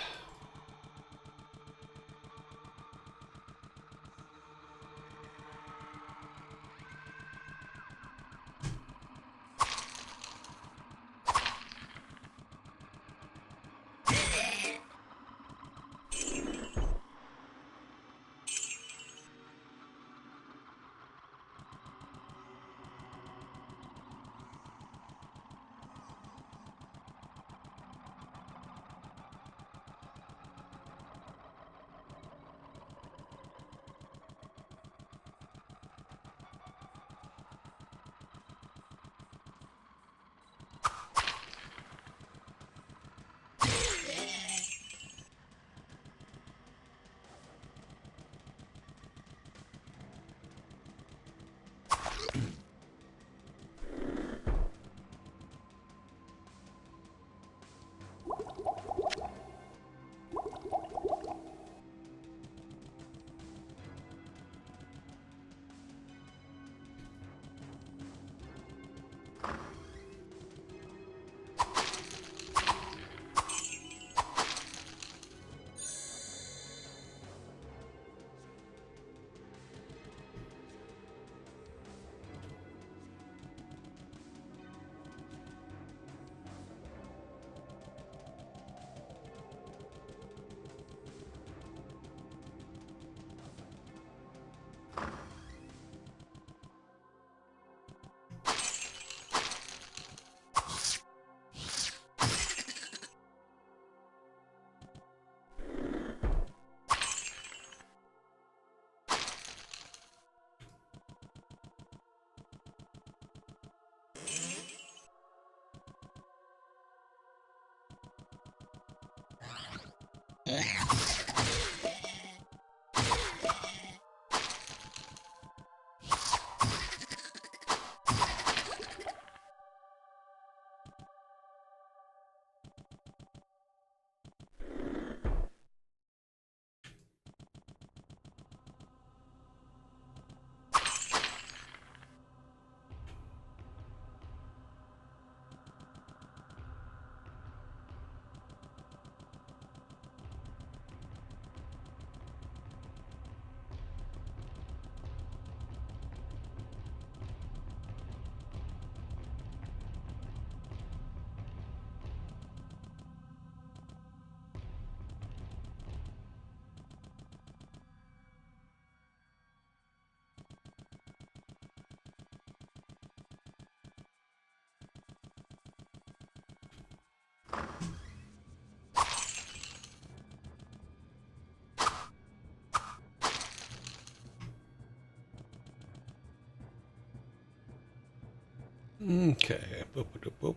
Okay. Boop, boop, boop.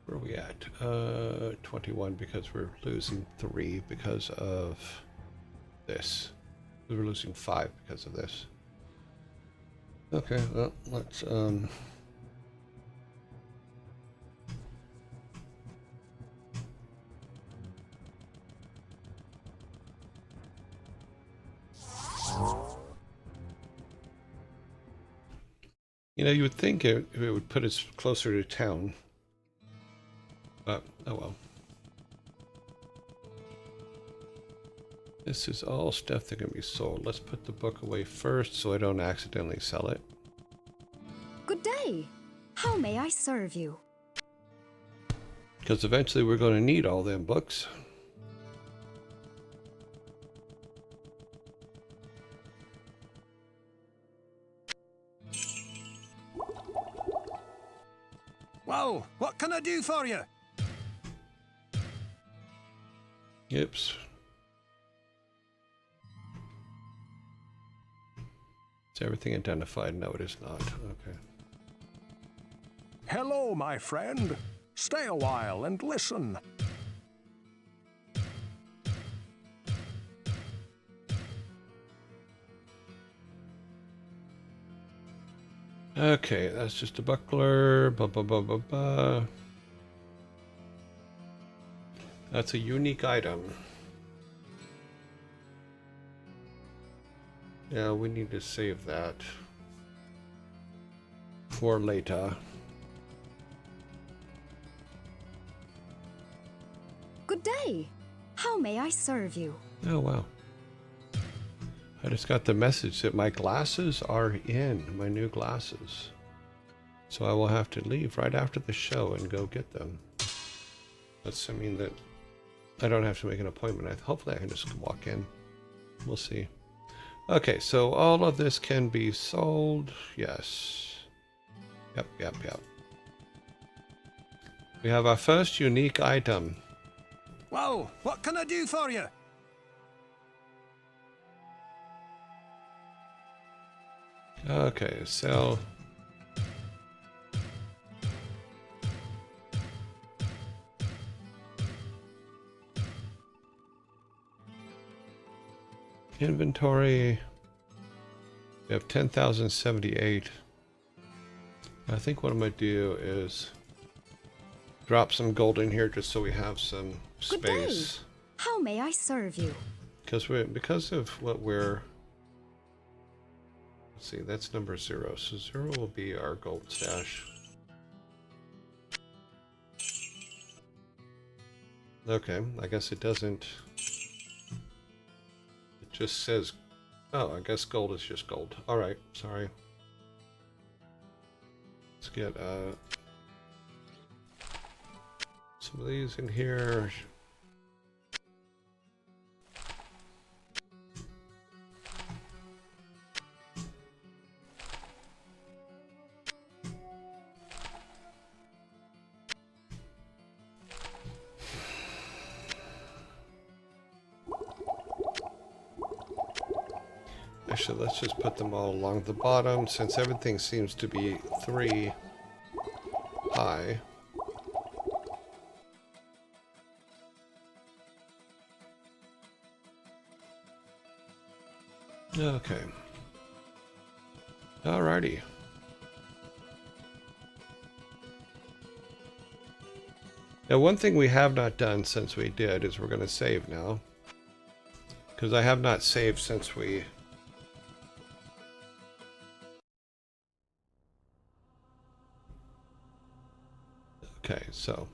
Where are we at? 21 because we're losing 3 because of this. We're losing 5 because of this. Okay, well, let's you know, you would think it would put us closer to town. But, oh well. This is all stuff that can be sold. Let's put the book away first so I don't accidentally sell it. Good day. How may I serve you? Because eventually we're going to need all them books. Well, what can I do for you? Oops. Is everything identified? No, it is not. Okay. Hello, my friend. Stay a while and listen. Okay, that's just a buckler. Ba ba ba ba ba. That's a unique item. Yeah, we need to save that for later. Good day. How may I serve you? Oh, wow. I just got the message that my glasses are in, my new glasses. So I will have to leave right after the show and go get them. That's, I mean, that I don't have to make an appointment. Hopefully I can just walk in. We'll see. Okay, so all of this can be sold. Yes. Yep, yep, yep. We have our first unique item. Well, what can I do for you? Okay, sell. Inventory. We have 10,078. I think what I'm going to do is drop some gold in here just so we have some space. Good day. How may I serve you? Because of what we're... Let's see, that's number 0. So 0 will be our gold stash. Okay, I guess it doesn't... It just says... Oh, I guess gold is just gold. Alright, sorry. Let's get some of these in here. Actually, let's just put them all along the bottom, since everything seems to be 3 high. Okay. Alrighty. Now, one thing we have not done since we did is we're going to save now. Because I have not saved since we... Okay, so...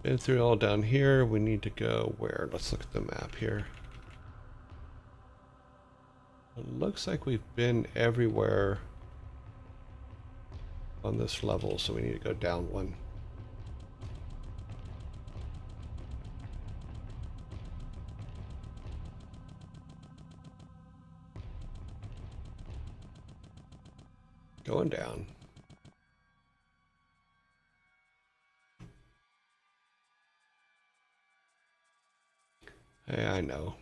Been through all down here. We need to go where? Let's look at the map here. It looks like we've been everywhere on this level, so we need to go down one. Going down. Hey, I know.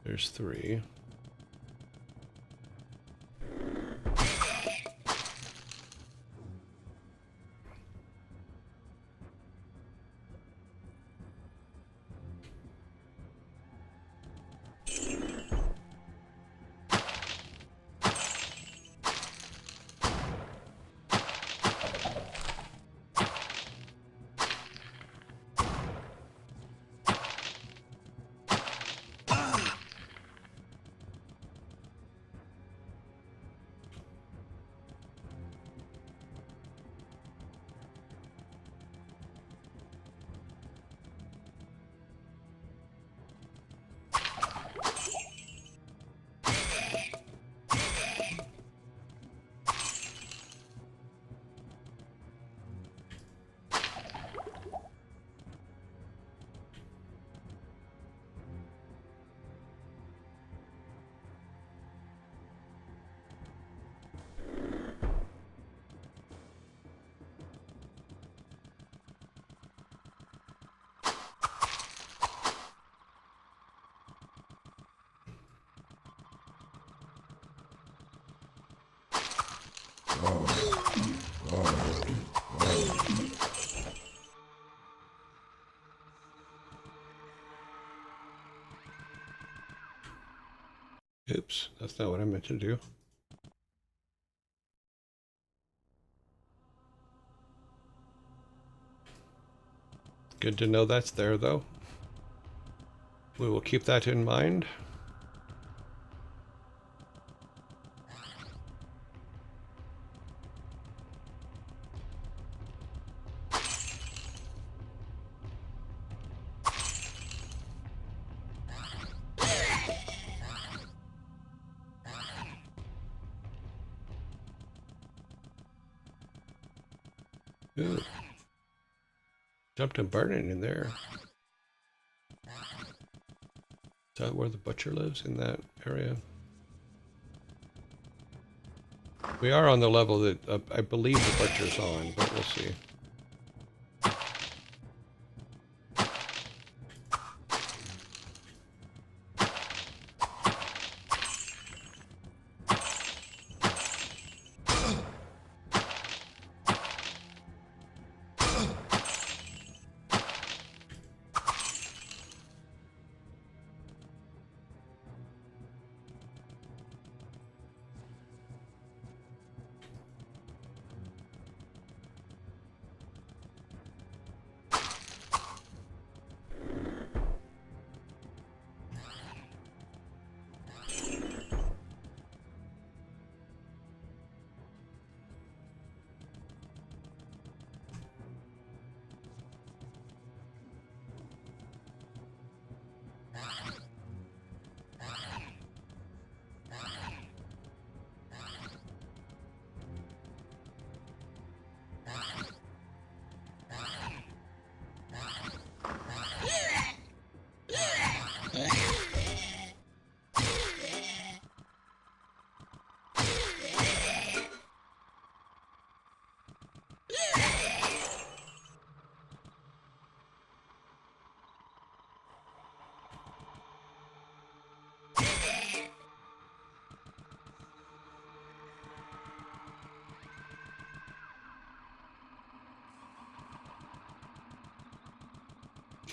There's 3. Oops, that's not what I meant to do. Good to know that's there, though. We will keep that in mind. Ooh. Jumped and burning in there. Is that where the butcher lives, in that area? We are on the level that I believe the butcher's on, but we'll see.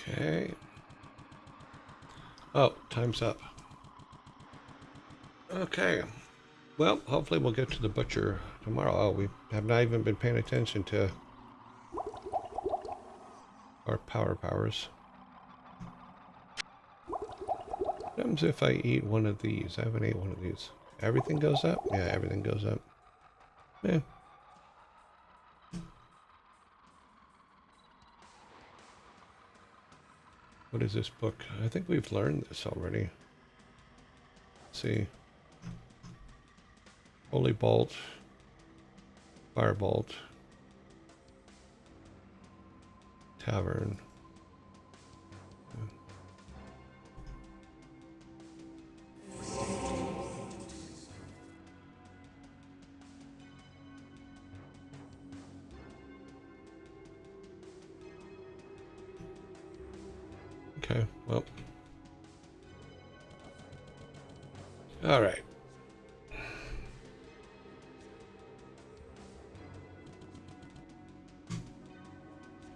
Okay. Oh, time's up. Okay. Well, hopefully we'll get to the butcher tomorrow. Oh, we have not even been paying attention to our powers. What happens if I eat one of these? I haven't ate one of these. Everything goes up? Yeah, everything goes up. Yeah. What is this book? I think we've learned this already. Let's see. Holy Bolt. Firebolt. Tavern. Okay, well. All right.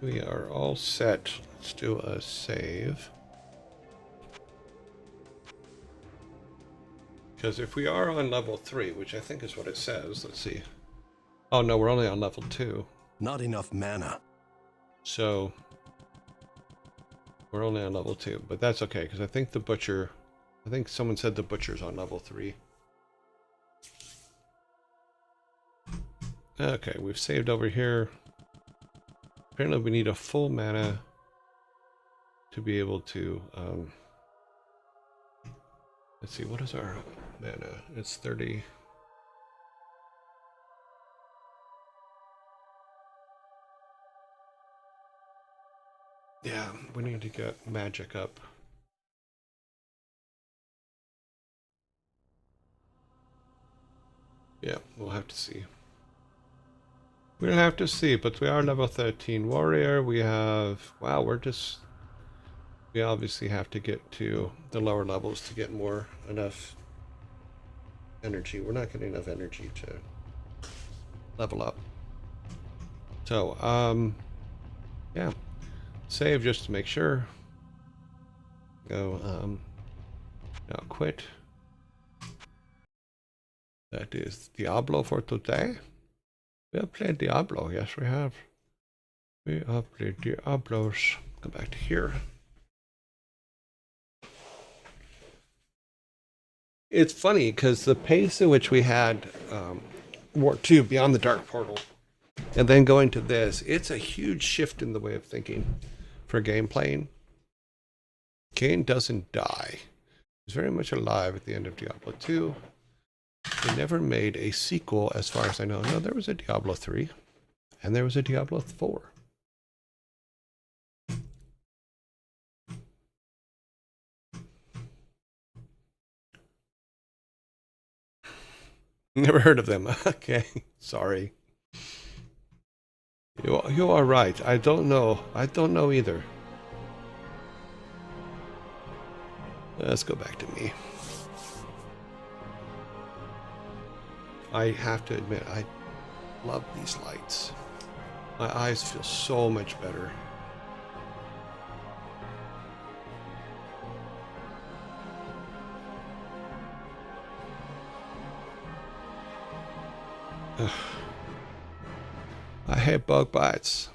We are all set. Let's do a save. Because if we are on level 3, which I think is what it says, let's see. Oh no, we're only on level 2. Not enough mana. So we're only on level 2, but that's okay, because I think the butcher, I think someone said the butcher's on level 3. Okay, we've saved over here. Apparently we need a full mana to be able to, let's see, what is our mana? It's 30. Yeah, we need to get magic up. Yeah, we'll have to see. We'll have to see, but we are level 13 warrior. We have, wow, we obviously have to get to the lower levels to get enough energy. We're not getting enough energy to level up. So, yeah, save just to make sure. Go, now quit. That is Diablo for today. We have played Diablo, yes we have. We have played Diablos. Go back to here. It's funny because the pace at which we had War 2 Beyond the Dark Portal and then going to this, it's a huge shift in the way of thinking for game playing. Cain doesn't die. He's very much alive at the end of Diablo 2. They never made a sequel as far as I know. No, there was a Diablo 3 and there was a Diablo 4. Never heard of them. Okay, sorry. You are right. I don't know. I don't know either. Let's go back to me. I have to admit, I love these lights. My eyes feel so much better. I hate bug bites.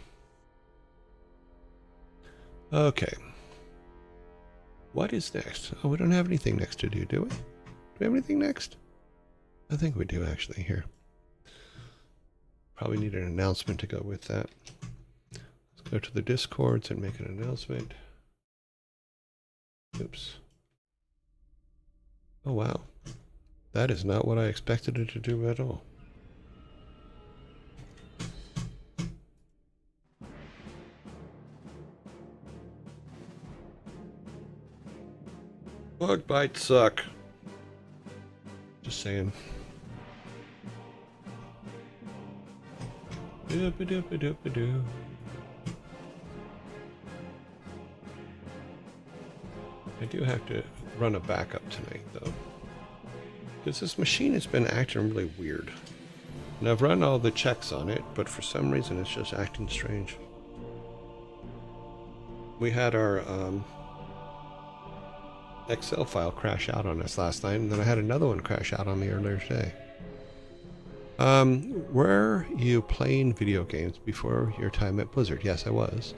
Okay. What is next? Oh, we don't have anything next to do we? Do we have anything next? I think we do actually here. Probably need an announcement to go with that. Let's go to the Discords and make an announcement. Oops. Oh wow. That is not what I expected it to do at all. Bug bites suck. Just saying. Doop-a-doop-a-doop-a-doo. I do have to run a backup tonight, though. Because this machine has been acting really weird. And I've run all the checks on it, but for some reason it's just acting strange. We had our Excel file crash out on us last night, and then I had another one crash out on me earlier today. Were you playing video games before your time at Blizzard? Yes, I was.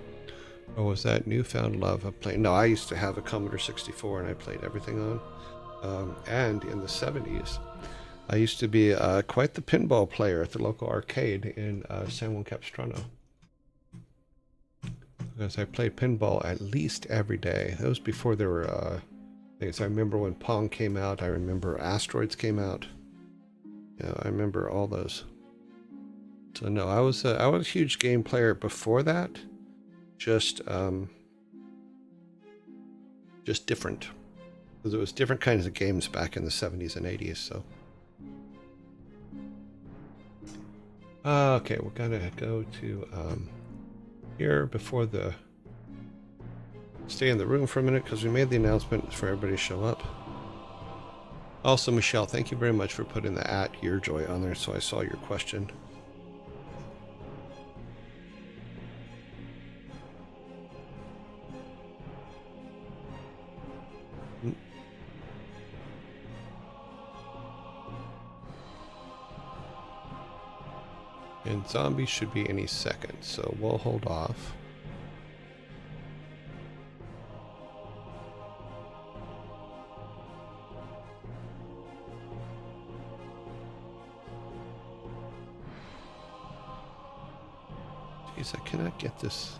Or was that newfound love of playing? No, I used to have a Commodore 64 and I played everything on. And in the 70s, I used to be quite the pinball player at the local arcade in San Juan Capistrano. Because I played pinball at least every day. That was before there were things. I remember when Pong came out. I remember Asteroids came out. Yeah, I remember all those. So no, I was a huge game player before that. Just different. Because it was different kinds of games back in the 70s and 80s, so. Okay, we're gonna go to here before the... Stay in the room for a minute because we made the announcement for everybody to show up. Also, Michelle, thank you very much for putting the @YearJoy on there so I saw your question. And zombies should be any second, so we'll hold off. Jeez, I cannot get this.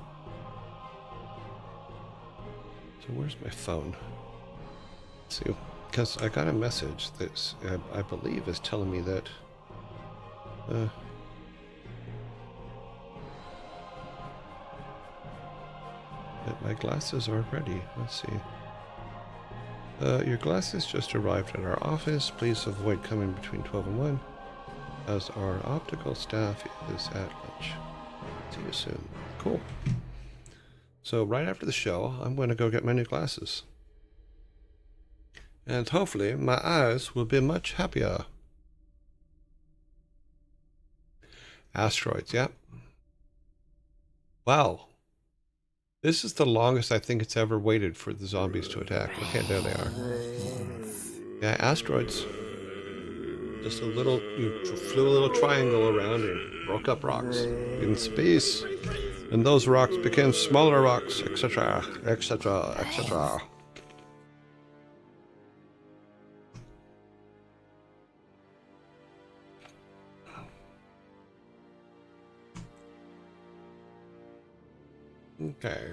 So where's my phone? Let's see, because I got a message that I believe is telling me that that my glasses are ready. Let's see. Your glasses just arrived at our office. Please avoid coming between 12 and 1, as our optical staff is at lunch. See you soon. Cool. So right after the show, I'm going to go get my new glasses. And hopefully my eyes will be much happier. Asteroids, yeah. Wow. This is the longest I think it's ever waited for the zombies to attack. Okay, there they are. Yeah, asteroids. Just a little, you flew a little triangle around and broke up rocks in space. And those rocks became smaller rocks, etc., etc., etc. Okay.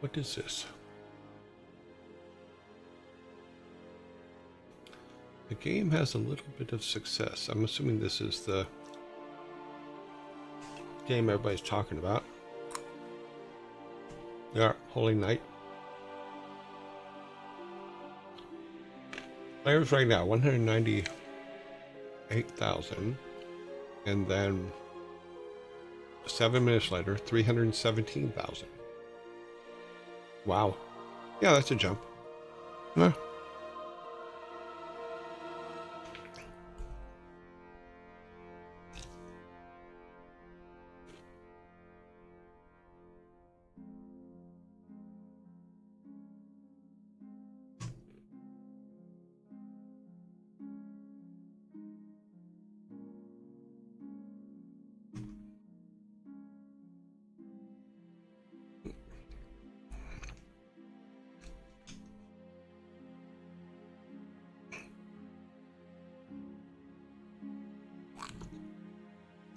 What is this? The game has a little bit of success. I'm assuming this is the game everybody's talking about. Yeah, Holy Night. Players right now, 198,000. And then 7 minutes later, 317,000. Wow. Yeah, that's a jump. Huh.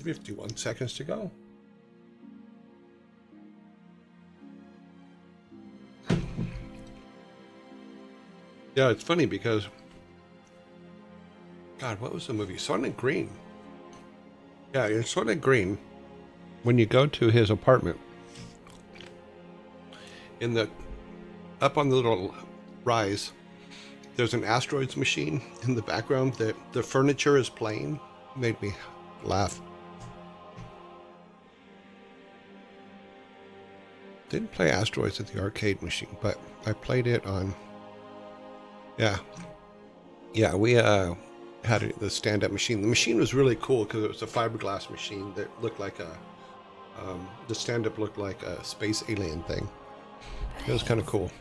We have 51 seconds to go. Yeah, it's funny because, God, what was the movie? Soylent Green. Yeah, in Soylent Green, when you go to his apartment, in the up on the little rise, there's an asteroids machine in the background that the furniture is playing. Made me laugh. Didn't play asteroids at the arcade machine, but I played it on. Yeah, we had the stand-up machine. The machine was really cool because it was a fiberglass machine that looked like a. The stand-up looked like a space alien thing. It was kind of cool.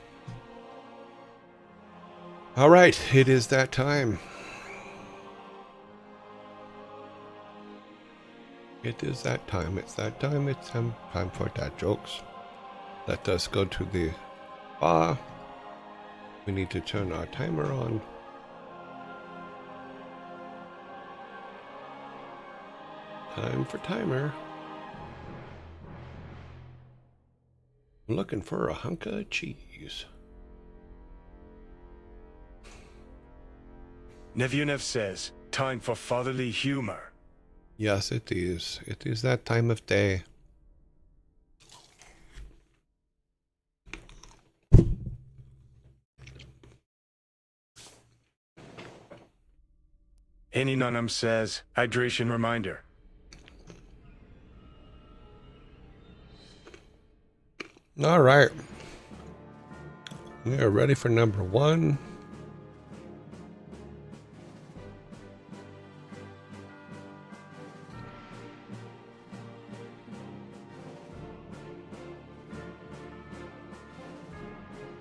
All right, it is that time. It is that time. It's that time. It's time for dad jokes. Let us go to the bar. We need to turn our timer on. Time for timer. I'm looking for a hunk of cheese. Nevyunev says, time for fatherly humor. Yes, it is. It is that time of day. Eninanum says, hydration reminder. All right. We are ready for number one.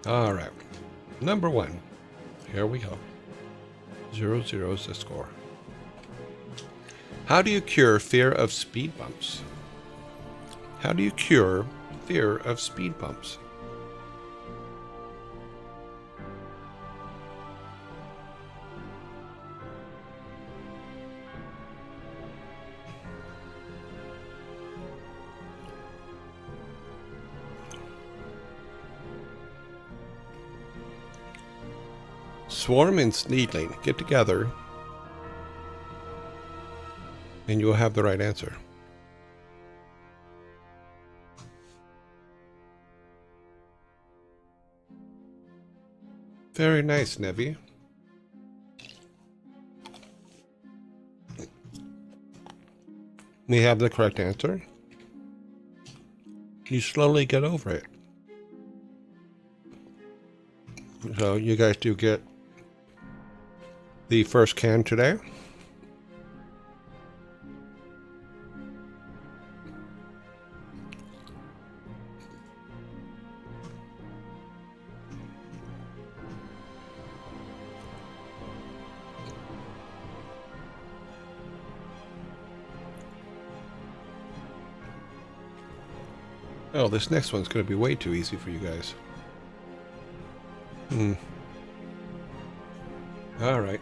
All right. Number one. Here we go. 0-0 is the score. How do you cure fear of speed bumps? How do you cure fear of speed bumps? Swarm and Sneedling, get together and you will have the right answer. Very nice, Nevi. We have the correct answer. You slowly get over it. So you guys do get the first can today. Oh, this next one's going to be way too easy for you guys. All right.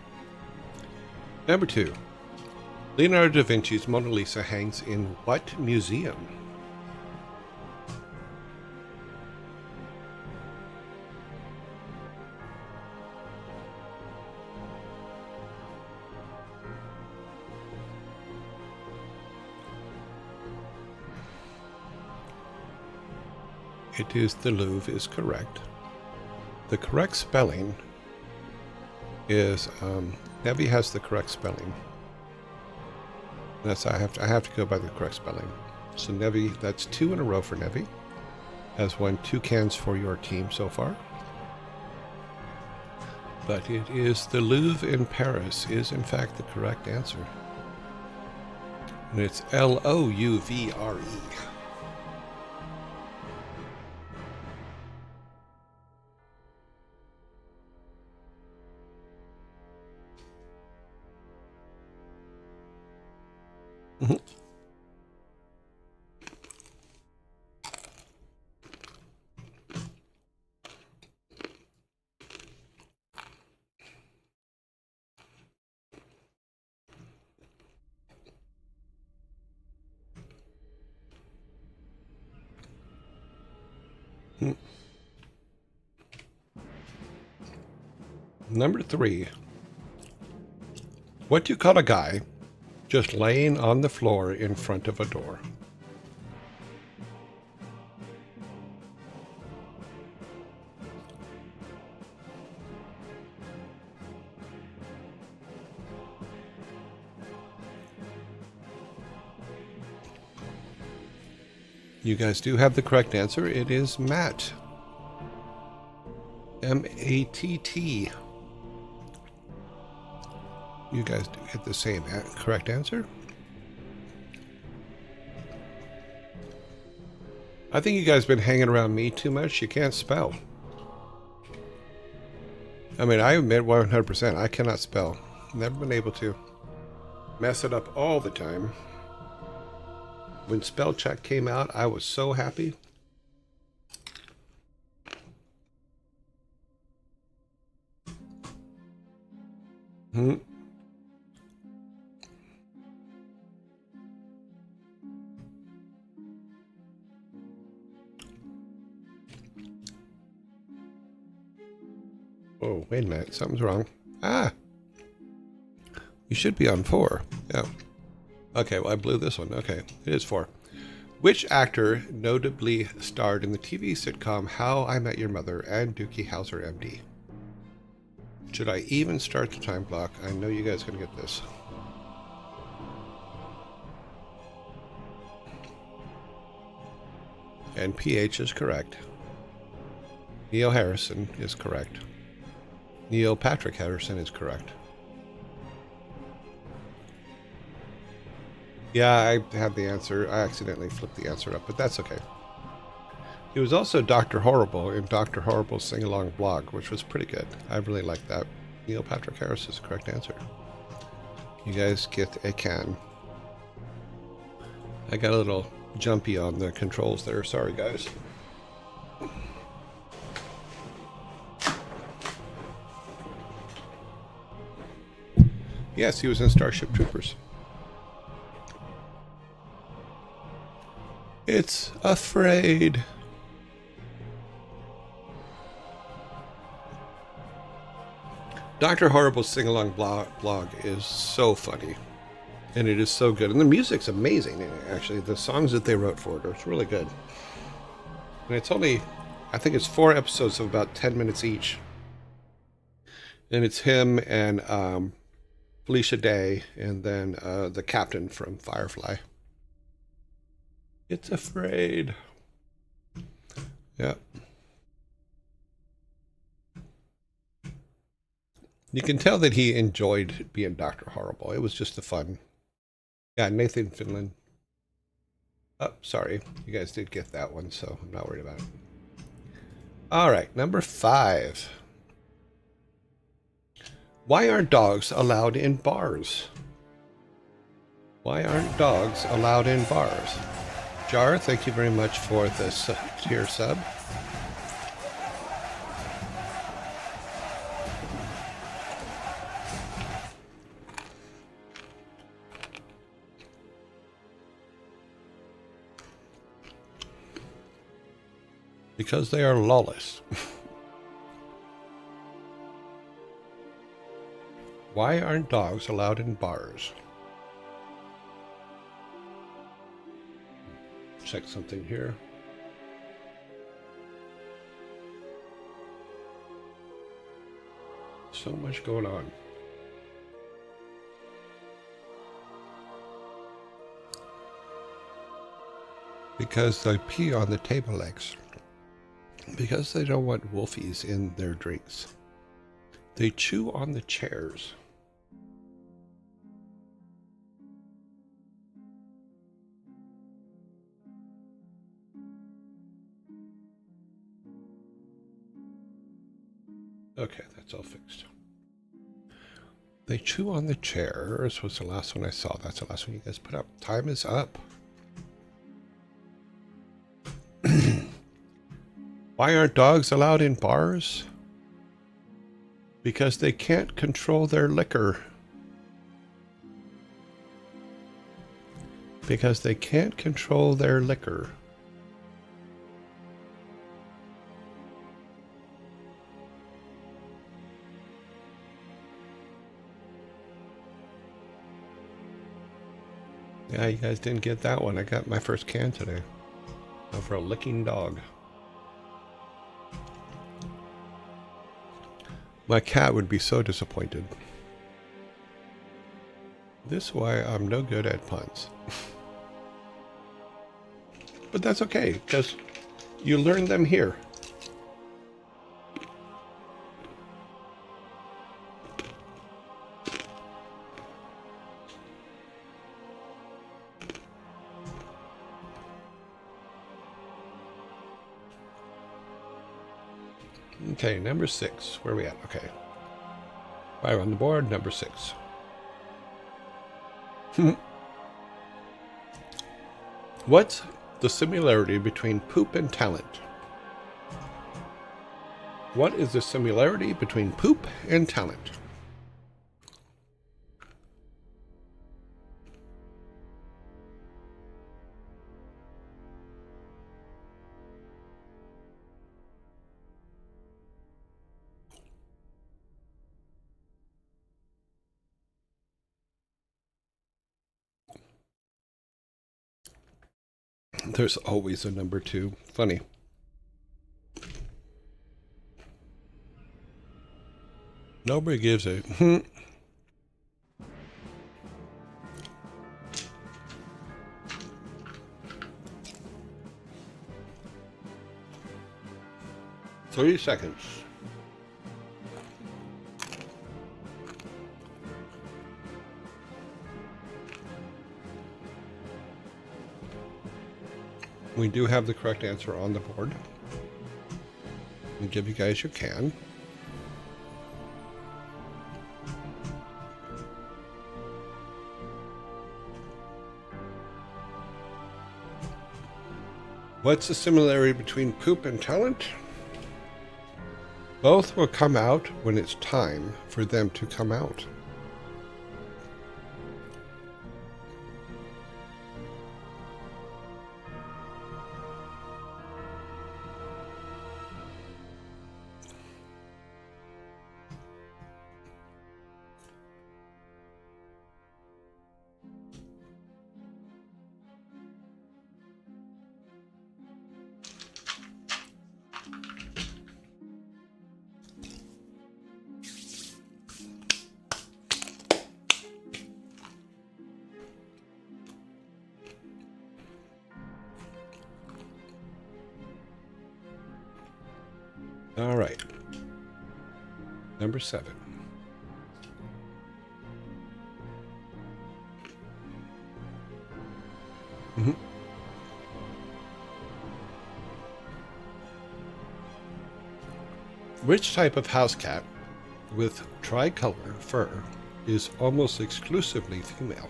Number two. Leonardo da Vinci's Mona Lisa hangs in what museum? It is the Louvre is correct. The correct spelling is Nevi has the correct spelling. That's I have to go by the correct spelling. So Nevi, that's 2 in a row for Nevi. Has won 2 cans for your team so far. But it is the Louvre in Paris is in fact the correct answer. And it's Louvre. Number 3. What do you call a guy just laying on the floor in front of a door? You guys do have the correct answer. It is Matt. M-A-T-T. You guys do get the same correct answer. I think you guys have been hanging around me too much. You can't spell. I mean, I admit 100%. I cannot spell. Never been able to. Mess it up all the time. When spell check came out, I was so happy. Oh, wait a minute. Something's wrong. Ah! You should be on 4. Yeah. Okay, well, I blew this one. Okay, it is 4. Which actor notably starred in the TV sitcom How I Met Your Mother and Doogie Howser, MD? Should I even start the time block? I know you guys are going to get this. And PH is correct. Neil Harrison is correct. Neil Patrick Harrison is correct. Yeah, I had the answer. I accidentally flipped the answer up, but that's okay. He was also Dr. Horrible in Dr. Horrible's sing-along blog, which was pretty good. I really liked that. Neil Patrick Harris is the correct answer. You guys get a can. I got a little jumpy on the controls there. Sorry, guys. Yes, he was in Starship Troopers. It's afraid. Dr. Horrible's sing-along blog is so funny. And it is so good. And the music's amazing, actually. The songs that they wrote for it are really good. And it's only, I think it's 4 episodes of about 10 minutes each. And it's him and Felicia Day and then the captain from Firefly. It's afraid. Yeah. You can tell that he enjoyed being Dr. Horrible. It was just the fun. Yeah, Nathan Finland. Oh, sorry. You guys did get that one, so I'm not worried about it. All right, number 5. Why aren't dogs allowed in bars? Why aren't dogs allowed in bars? Jar, thank you very much for the tier sub. Because they are lawless. Why aren't dogs allowed in bars? Check something here. So much going on. Because they pee on the table legs. Because they don't want wolfies in their drinks. They chew on the chairs. Okay, that's all fixed. They chew on the chairs was the last one I saw. That's the last one you guys put up. Time is up. Why aren't dogs allowed in bars? Because they can't control their liquor. Because they can't control their liquor. Yeah, you guys didn't get that one. I got my first can today. For a licking dog. My cat would be so disappointed. This is why I'm no good at puns. But that's okay, because you learn them here. Okay, number 6. Where are we at? Okay. 5 on the board, number 6. What's the similarity between poop and talent? What is the similarity between poop and talent? There's always a number 2. Funny. Nobody gives a 30 seconds. We do have the correct answer on the board. I'll give you guys your can. What's the similarity between poop and talent? Both will come out when it's time for them to come out. All right. Number 7. Which type of house cat with tricolor fur is almost exclusively female?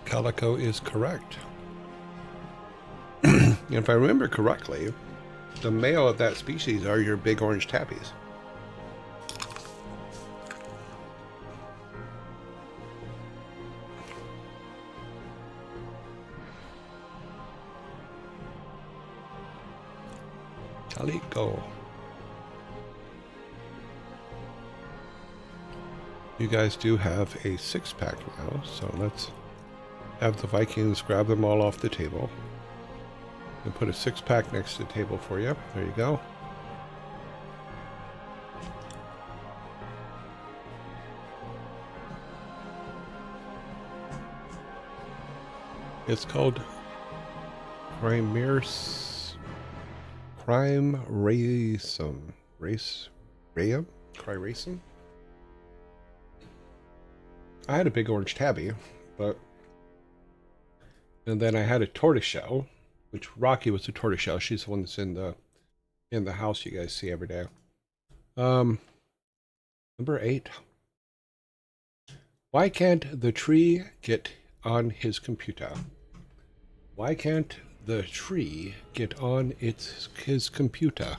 Calico is correct. If I remember correctly, the male of that species are your big orange tabbies. Calico. You guys do have a 6-pack now, so let's have the Vikings grab them all off the table and put a 6-pack next to the table for you. There you go. It's called Crime Racum. Crime Racum? I had a big orange tabby, but... And then I had a tortoiseshell, which Rocky was a tortoiseshell. She's the one that's in the house you guys see every day. Number 8. Why can't the tree get on his computer? Why can't the tree get on his computer?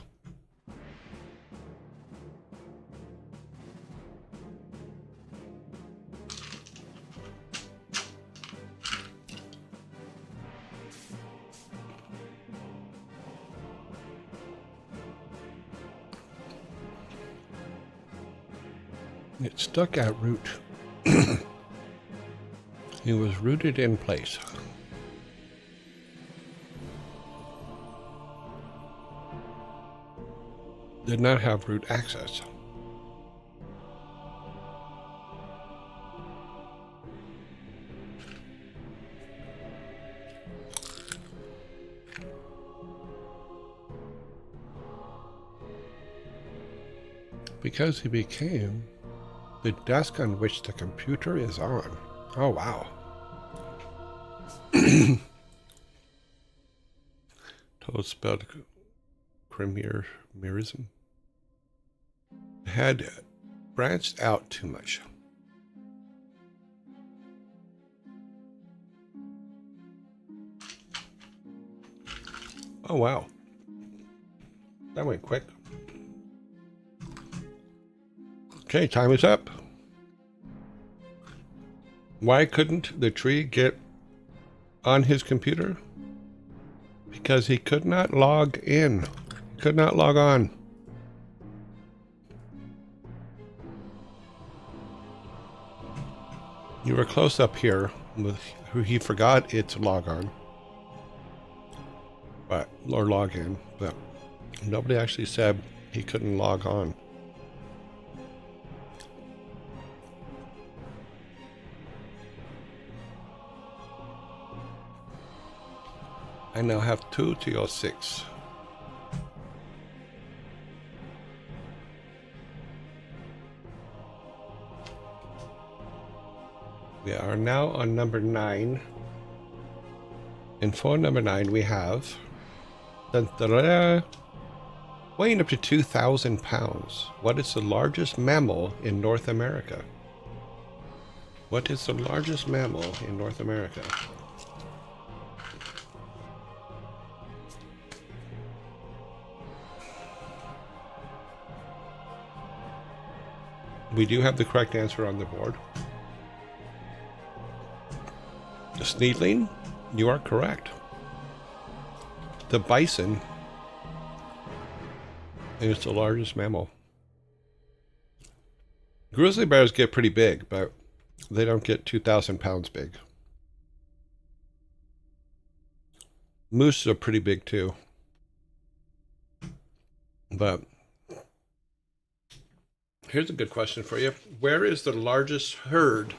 It stuck at root. It was rooted in place. Did not have root access. Because he became the desk on which the computer is on. Oh, wow. Toad spelled Chimeriism. Had branched out too much. Oh, wow. That went quick. Okay, time is up. Why couldn't the tree get on his computer? Because he could not log in. He could not log on. You were close up here with who he forgot it to log on. But, or log in, but nobody actually said he couldn't log on. I now have 2 to your 6. We are now on number 9. And for number 9 we have weighing up to 2,000 pounds. What is the largest mammal in North America? What is the largest mammal in North America? We do have the correct answer on the board. The Sneedling, you are correct. The bison is the largest mammal. Grizzly bears get pretty big, but they don't get 2,000 pounds big. Moose are pretty big too. But here's a good question for you. Where is the largest herd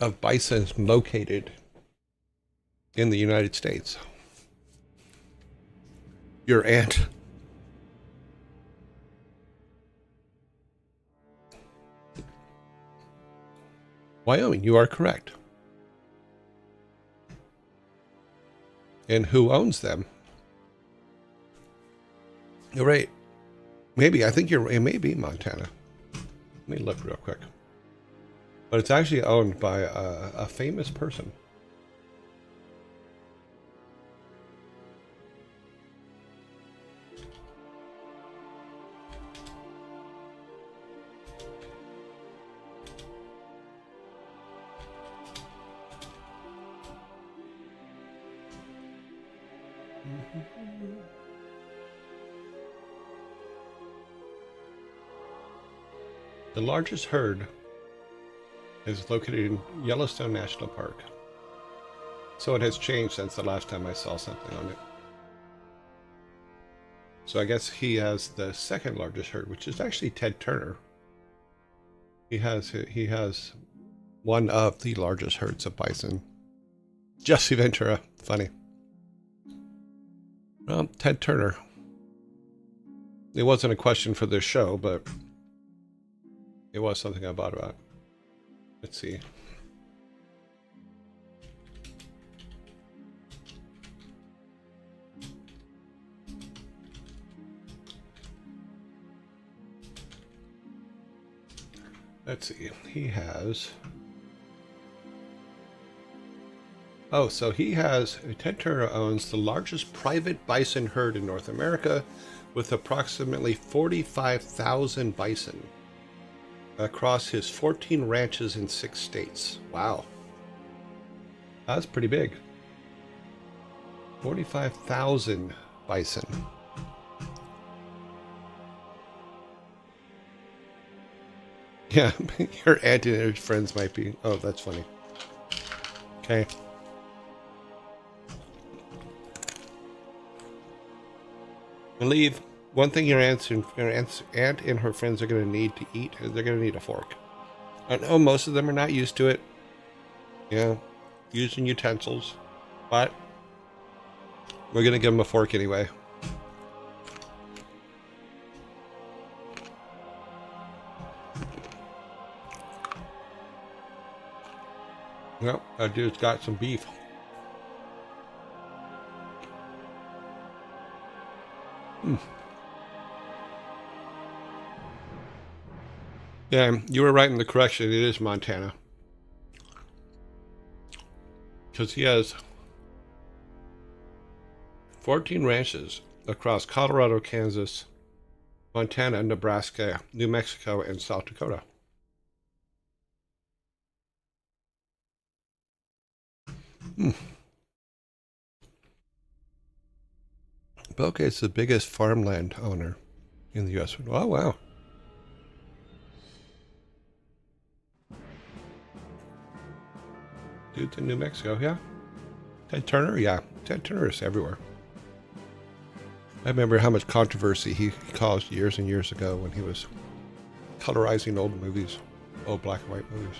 of bison located in the United States? Your aunt. Wyoming, you are correct. And who owns them? You're right. Maybe, I think it may be Montana. Let me look real quick. But it's actually owned by a famous person. The largest herd is located in Yellowstone National Park. So it has changed since the last time I saw something on it. So I guess he has the second largest herd, which is actually Ted Turner. He has one of the largest herds of bison. Jesse Ventura, funny. Well, Ted Turner. It wasn't a question for this show, but it was something I thought about. Let's see. Let's see. He has... Oh, so he has... Ted Turner owns the largest private bison herd in North America with approximately 45,000 bison across his 14 ranches in 6 states. Wow. That's pretty big. 45,000 bison. Yeah, your aunt and her friends might be. Oh, that's funny. Okay. Believe one thing your aunt and her friends are going to need to eat is they're going to need a fork. I know most of them are not used to it. Yeah, using utensils, but we're going to give them a fork anyway. Well, that dude's got some beef. Yeah, you were right in the correction. It is Montana. Because he has 14 ranches across Colorado, Kansas, Montana, Nebraska, New Mexico, and South Dakota. Bill Gates is the biggest farmland owner in the U.S. Oh, wow. Dude's in New Mexico, yeah. Ted Turner, yeah. Ted Turner is everywhere. I remember how much controversy he caused years and years ago when he was colorizing old movies, old black and white movies.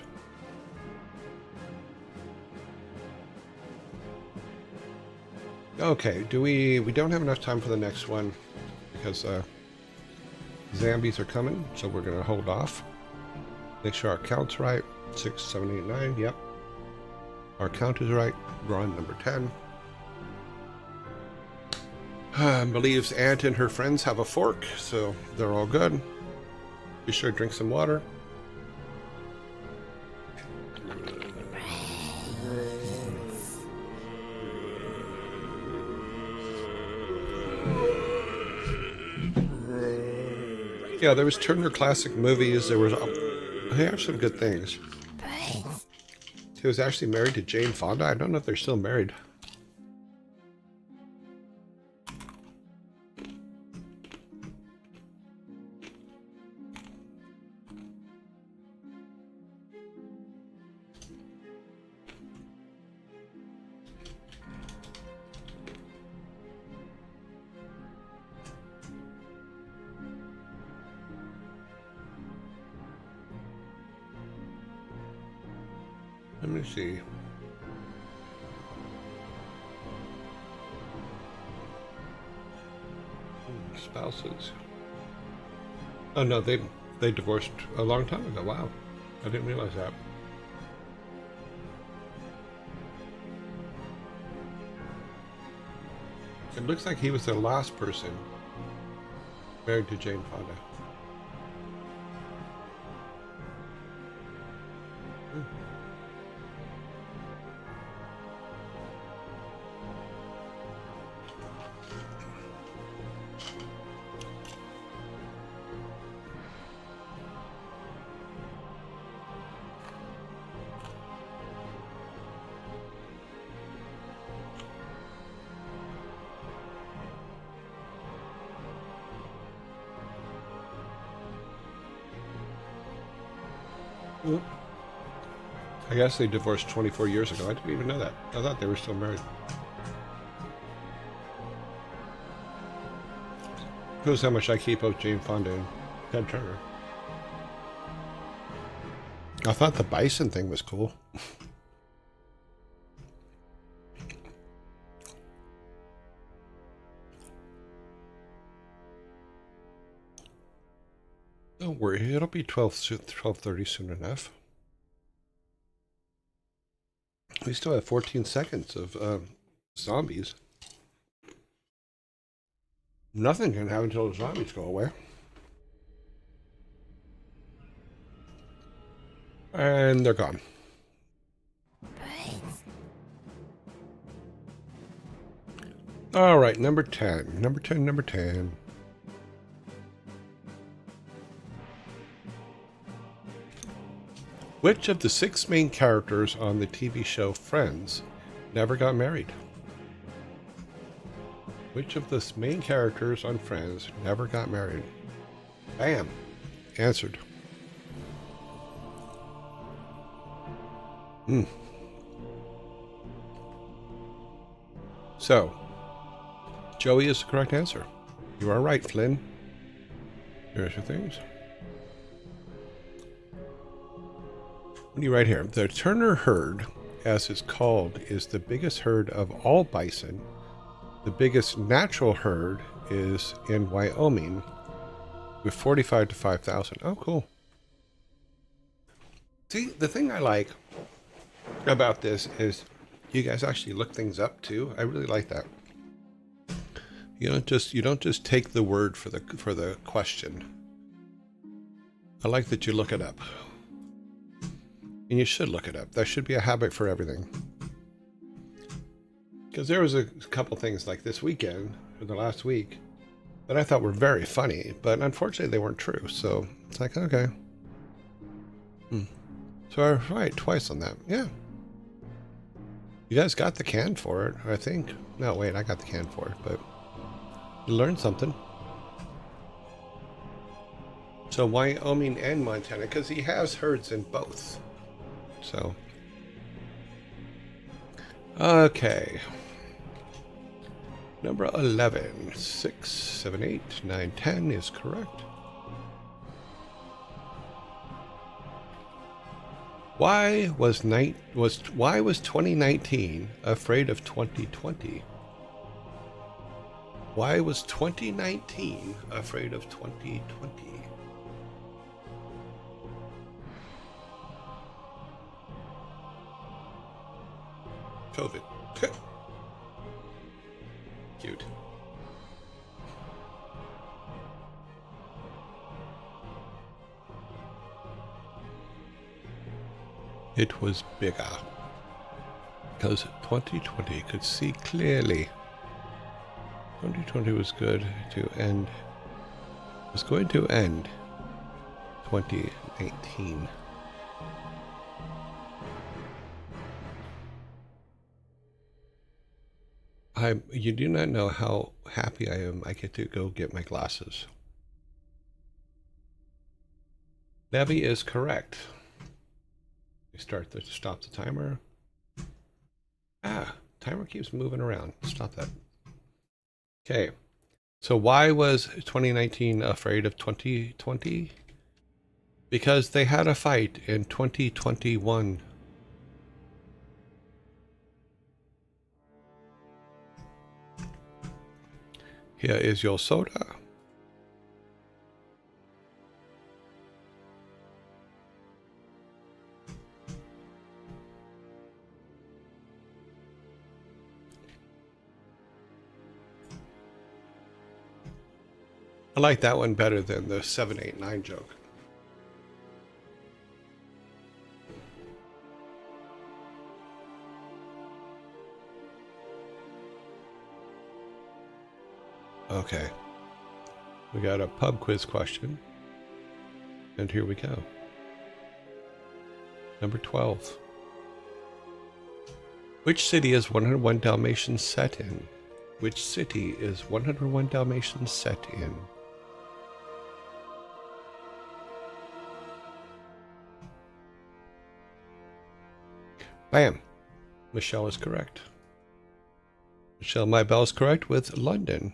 Okay, we don't have enough time for the next one because zombies are coming, so we're gonna hold off. Make sure our count's right. 6, 7, 8, 9, yep. Our count is right. We're on number 10. Believes Aunt and her friends have a fork, so they're all good. Be sure to drink some water. Yeah, there was Turner Classic Movies. There was they have some good things. He was actually married to Jane Fonda. I don't know if they're still married. Let me see. Spouses. Oh no, they divorced a long time ago. Wow, I didn't realize that. It looks like he was the last person married to Jane Fonda. I guess they divorced 24 years ago. I didn't even know that. I thought they were still married. Proves how much I keep up Jane Fonda and Ted Turner. I thought the bison thing was cool. Don't worry, it'll be 12:30 soon enough. We still have 14 seconds of zombies. Nothing can happen until the zombies go away. And they're gone. All right, number 10. Number 10, number 10. Which of the 6 main characters on the TV show Friends never got married? Which of the main characters on Friends never got married? Bam. Answered. Hmm. So, Joey is the correct answer. You are right, Flynn. Here's your things. What do you write here? The Turner herd, as it's called, is the biggest herd of all bison. The biggest natural herd is in Wyoming with 45 to 5,000. Oh, cool. See, the thing I like about this is you guys actually look things up too. I really like that. You don't just take the word for the question. I like that you look it up. And you should look it up. That should be a habit for everything. Because there was a couple things like this weekend, or the last week, that I thought were very funny, but unfortunately they weren't true. So it's like, okay. So I was right twice on that. Yeah. You guys got the can for it, I think. No, wait, I got the can for it, but you learned something. So Wyoming and Montana, because he has herds in both. So, okay. Number 11, 6, 7, 8, 9, 10 is correct. Why was 2019 afraid of 2020? Why was 2019 afraid of 2020? COVID. Cute. It was bigger because 2020 could see clearly. 2020 was good to end. Was going to end 2019. You do not know how happy I am. I get to go get my glasses. Debbie is correct. Stop the timer. Timer keeps moving around. Stop that. Okay. So why was 2019 afraid of 2020? Because they had a fight in 2021. Here is your soda. I like that one better than the 789 joke. Okay. We got a pub quiz question. And here we go. Number 12. Which city is 101 Dalmatians set in? Which city is 101 Dalmatians set in? Bam. Michelle is correct. Michelle Maybell is correct with London.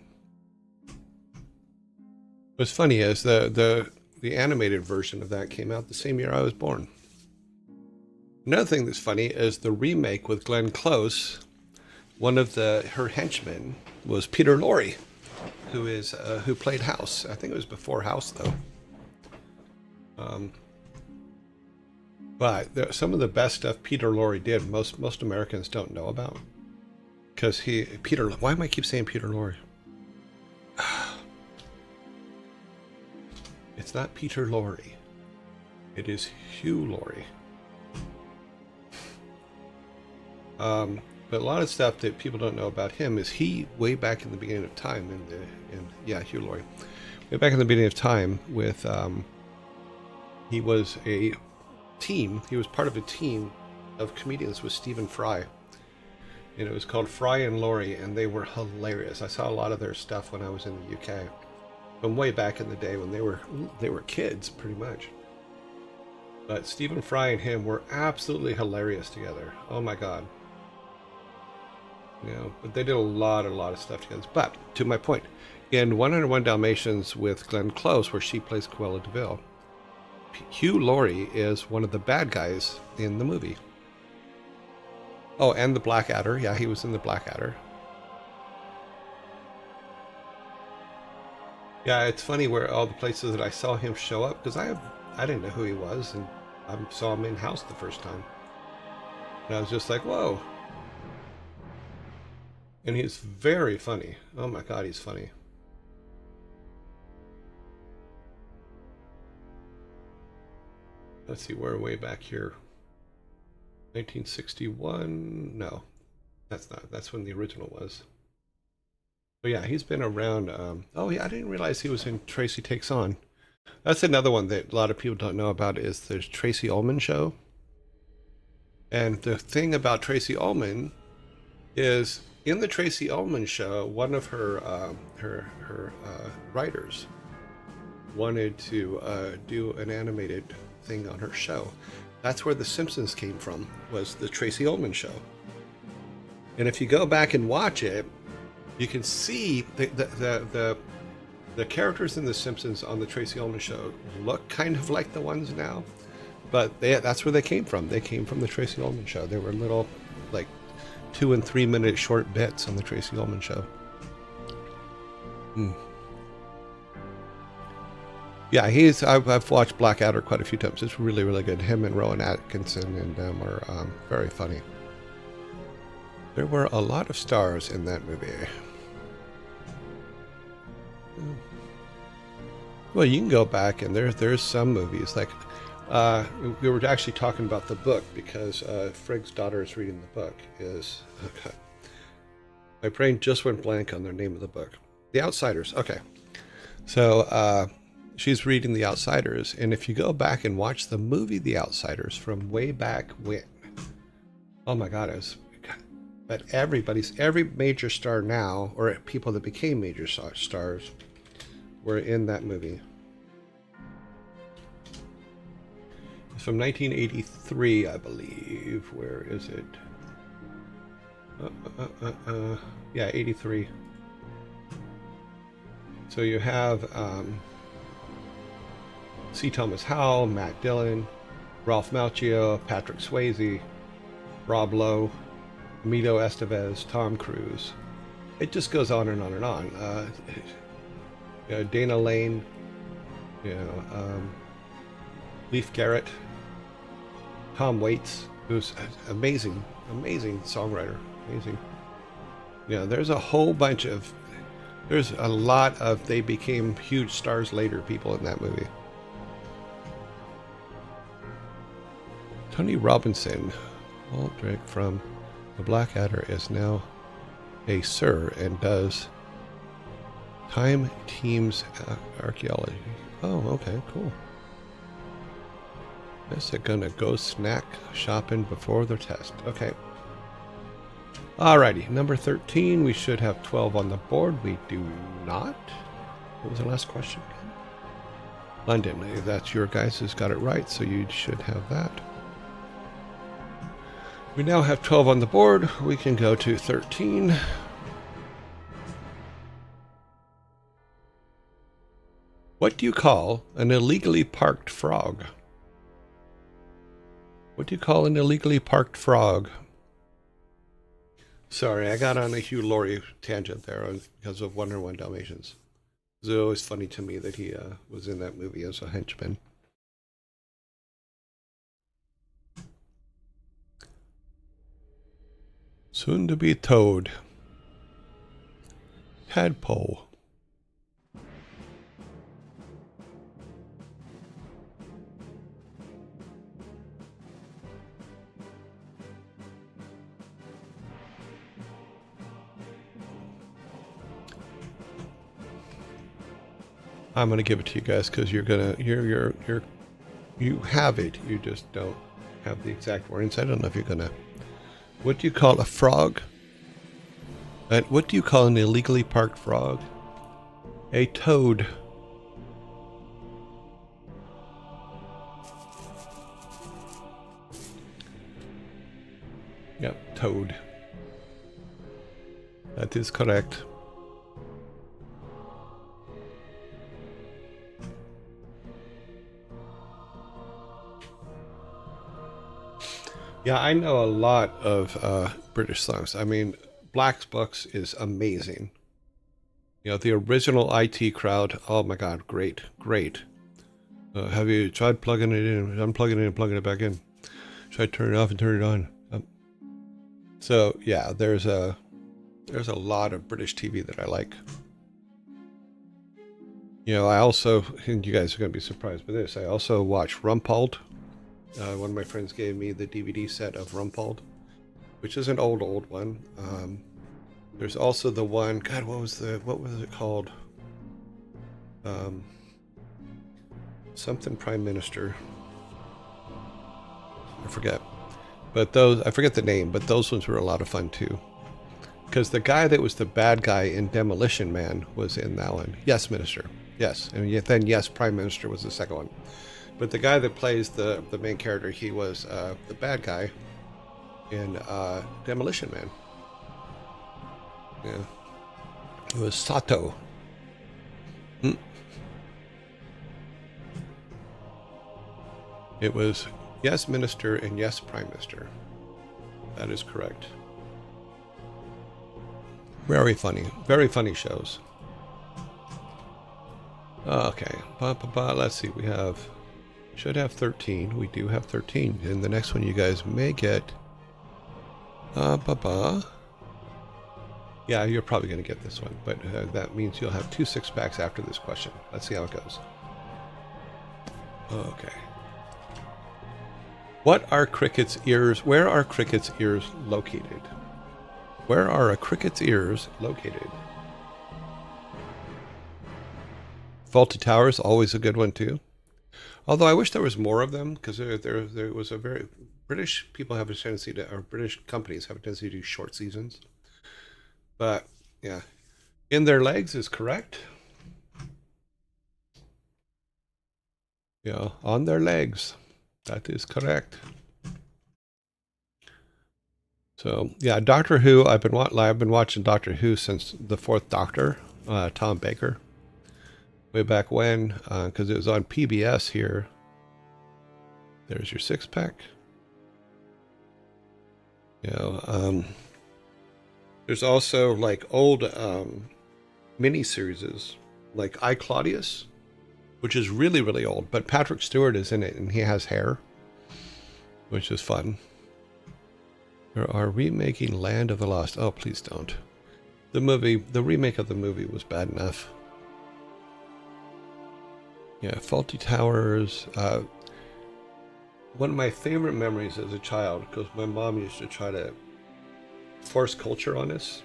What's funny is the animated version of that came out the same year I was born. Another thing that's funny is the remake with Glenn Close. One of her henchmen was Peter Lorre, who played House. I think it was before House though. But some of the best stuff Peter Lorre did, most Americans don't know about. Because why am I keep saying Peter Lorre? It's not Peter Lorre. It is Hugh Laurie. But a lot of stuff that people don't know about him is he, way back in the beginning of time, Hugh Laurie, way back in the beginning of time with, he was part of a team of comedians with Stephen Fry. And it was called Fry and Laurie, and they were hilarious. I saw a lot of their stuff when I was in the UK. From way back in the day when they were kids, pretty much. But Stephen Fry and him were absolutely hilarious together. Oh my god. You know, but they did a lot of stuff together. But to my point, in 101 Dalmatians with Glenn Close, where she plays Cruella de Vil, Hugh Laurie is one of the bad guys in the movie. Oh, and the Blackadder. Yeah, he was in the Blackadder. Yeah, it's funny where all the places that I saw him show up, because I didn't know who he was, and I saw him in house the first time. And I was just like, whoa. And he's very funny. Oh my god, he's funny. Let's see, we're way back here. 1961? No, that's not. That's when the original was. But yeah, he's been around. Oh yeah, I didn't realize he was in Tracy Takes On. That's another one that a lot of people don't know about is the Tracy Ullman show. And the thing about Tracy Ullman is in the Tracy Ullman show, one of her writers wanted to do an animated thing on her show. That's where The Simpsons came from, was the Tracy Ullman show. And if you go back and watch it, you can see the characters in The Simpsons on the Tracy Ullman show look kind of like the ones now, but that's where they came from. They came from the Tracy Ullman show. They were little, like, 2 and 3 minute short bits on the Tracy Ullman show. Yeah, I've watched Blackadder quite a few times. It's really, really good. Him and Rowan Atkinson and them are very funny. There were a lot of stars in that movie. Well, you can go back and there's some movies like we were actually talking about the book because Frigg's daughter is reading the book. Okay. My brain just went blank on the name of the book. The Outsiders. Okay, so she's reading The Outsiders, and if you go back and watch the movie The Outsiders from way back when, oh my God, but every major star now, or people that became major stars, were in that movie. It's from 1983, I believe. Where is it? Yeah, 83. So you have C. Thomas Howell, Matt Dillon, Ralph Macchio, Patrick Swayze, Rob Lowe, Emilio Estevez, Tom Cruise. It just goes on and on and on. Dana Lane, Leif Garrett, Tom Waits, who's an amazing songwriter. Amazing. There's a whole bunch of, there's a lot of they became huge stars later people in that movie. Tony Robinson, Aldrich from The Blackadder, is now a Sir and does Time Teams Archaeology. Oh, okay, cool. Guess they're gonna go snack shopping before their test. Okay. Alrighty, number 13. We should have 12 on the board. We do not. What was the last question? London. That's your guys who's got it right, so you should have that. We now have 12 on the board. We can go to 13. What do you call an illegally parked frog? What do you call an illegally parked frog? Sorry, I got on a Hugh Laurie tangent there because of 101 Dalmatians. It's always funny to me that he was in that movie as a henchman. Soon to be Toad. Tadpole. I'm gonna give it to you guys because you have it. You just don't have the exact words. I don't know if you're gonna. What do you call a frog? And what do you call an illegally parked frog? A toad. Yep, Toad. That is correct. Yeah, I know a lot of British songs. I mean, Black's Books is amazing. You know, the original IT crowd. Oh my God, great, great. Have you tried plugging it in, unplugging it, and plugging it back in? Try to turn it off and turn it on. So yeah, there's a lot of British TV that I like. You know, I also, and you guys are going to be surprised by this, I also watch Rumpald. One of my friends gave me the DVD set of Rumpald, which is an old one. There's also the one, God, what was it called? Something Prime Minister. I forget. But those, I forget the name, but those ones were a lot of fun too. Because the guy that was the bad guy in Demolition Man was in that one. Yes, Minister. Yes. And then, yes, Prime Minister was the second one. But the guy that plays the main character, he was the bad guy in Demolition Man. Yeah. It was Sato. It was yes, Minister, and yes, Prime Minister. That is correct. Very funny shows. Okay, let's see. We should have 13. We do have 13, and the next one you guys may get. Yeah, you're probably going to get this one, but that means you'll have 2 6-packs after this question. Let's see how it goes. Okay. What are cricket's ears? Where are cricket's ears located? Where are a cricket's ears located? Faulty Towers, always a good one too. Although I wish there was more of them, because there was a very British people have a tendency to, or British companies have a tendency to do short seasons. But yeah, in their legs is correct. Yeah, on their legs. That is correct. So yeah, Doctor Who. I've been watching Doctor Who since the 4th Doctor, Tom Baker, way back when, because it was on PBS here. There's your 6-pack. You know, there's also like old mini-series like I, Claudius, which is really, really old, but Patrick Stewart is in it and he has hair, which is fun. There are remaking Land of the Lost. Oh, please don't. The remake of the movie was bad enough. Yeah, Faulty Towers. One of my favorite memories as a child, because my mom used to try to force culture on us,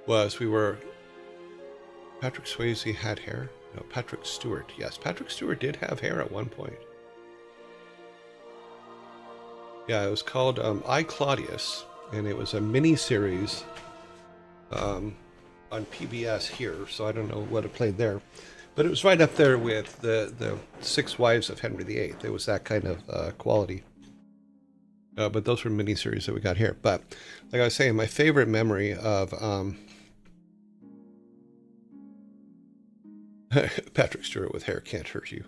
was Patrick Swayze had hair. No, Patrick Stewart. Yes, Patrick Stewart did have hair at one point. Yeah, it was called I, Claudius, and it was a mini-series on PBS here, so I don't know what it played there. But it was right up there with the 6 Wives of Henry VIII. It was that kind of quality. But those were mini-series that we got here. But like I was saying, my favorite memory of Patrick Stewart with hair can't hurt you.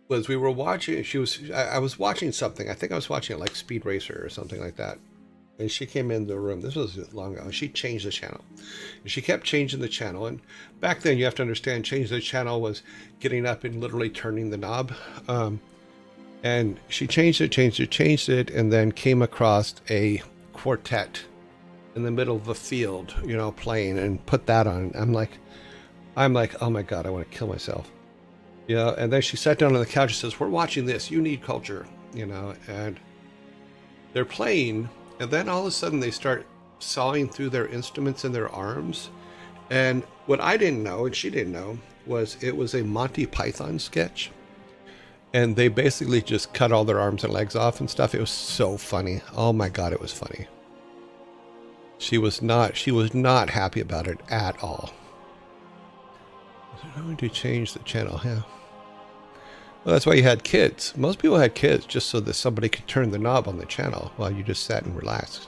Was we were watching, I was watching something. I think I was watching like Speed Racer or something like that. And she came in the room. This was long ago. And she changed the channel. And she kept changing the channel. And back then, you have to understand, changing the channel was getting up and literally turning the knob. And she changed it, and then came across a quartet in the middle of the field, you know, playing, and put that on. I'm like, oh my God, I want to kill myself. Yeah, and then she sat down on the couch and says, "We're watching this. You need culture," you know, and they're playing, and then all of a sudden they start sawing through their instruments in their arms. And what I didn't know, and she didn't know, was it was a Monty Python sketch. And they basically just cut all their arms and legs off and stuff. It was so funny. Oh my God, it was funny. She was not happy about it at all. They're going to change the channel, yeah. Well, that's why you had kids. Most people had kids just so that somebody could turn the knob on the channel while you just sat and relaxed.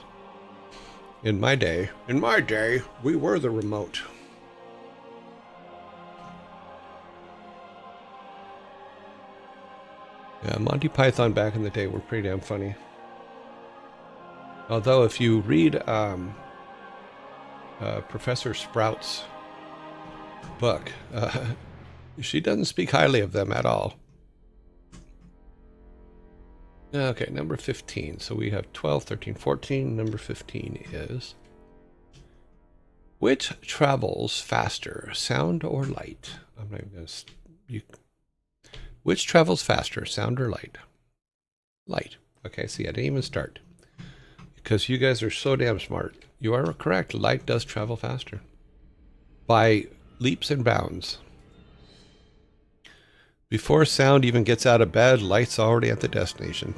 In my day, we were the remote. Yeah, Monty Python back in the day were pretty damn funny. Although if you read Professor Sprout's book, she doesn't speak highly of them at all. Okay, number 15. So we have 12, 13, 14. Number 15 is... Which travels faster, sound or light? I'm not even going to... Which travels faster, sound or light? Light. Okay, see, I didn't even start. Because you guys are so damn smart. You are correct. Light does travel faster. By leaps and bounds. Before sound even gets out of bed, light's already at the destination.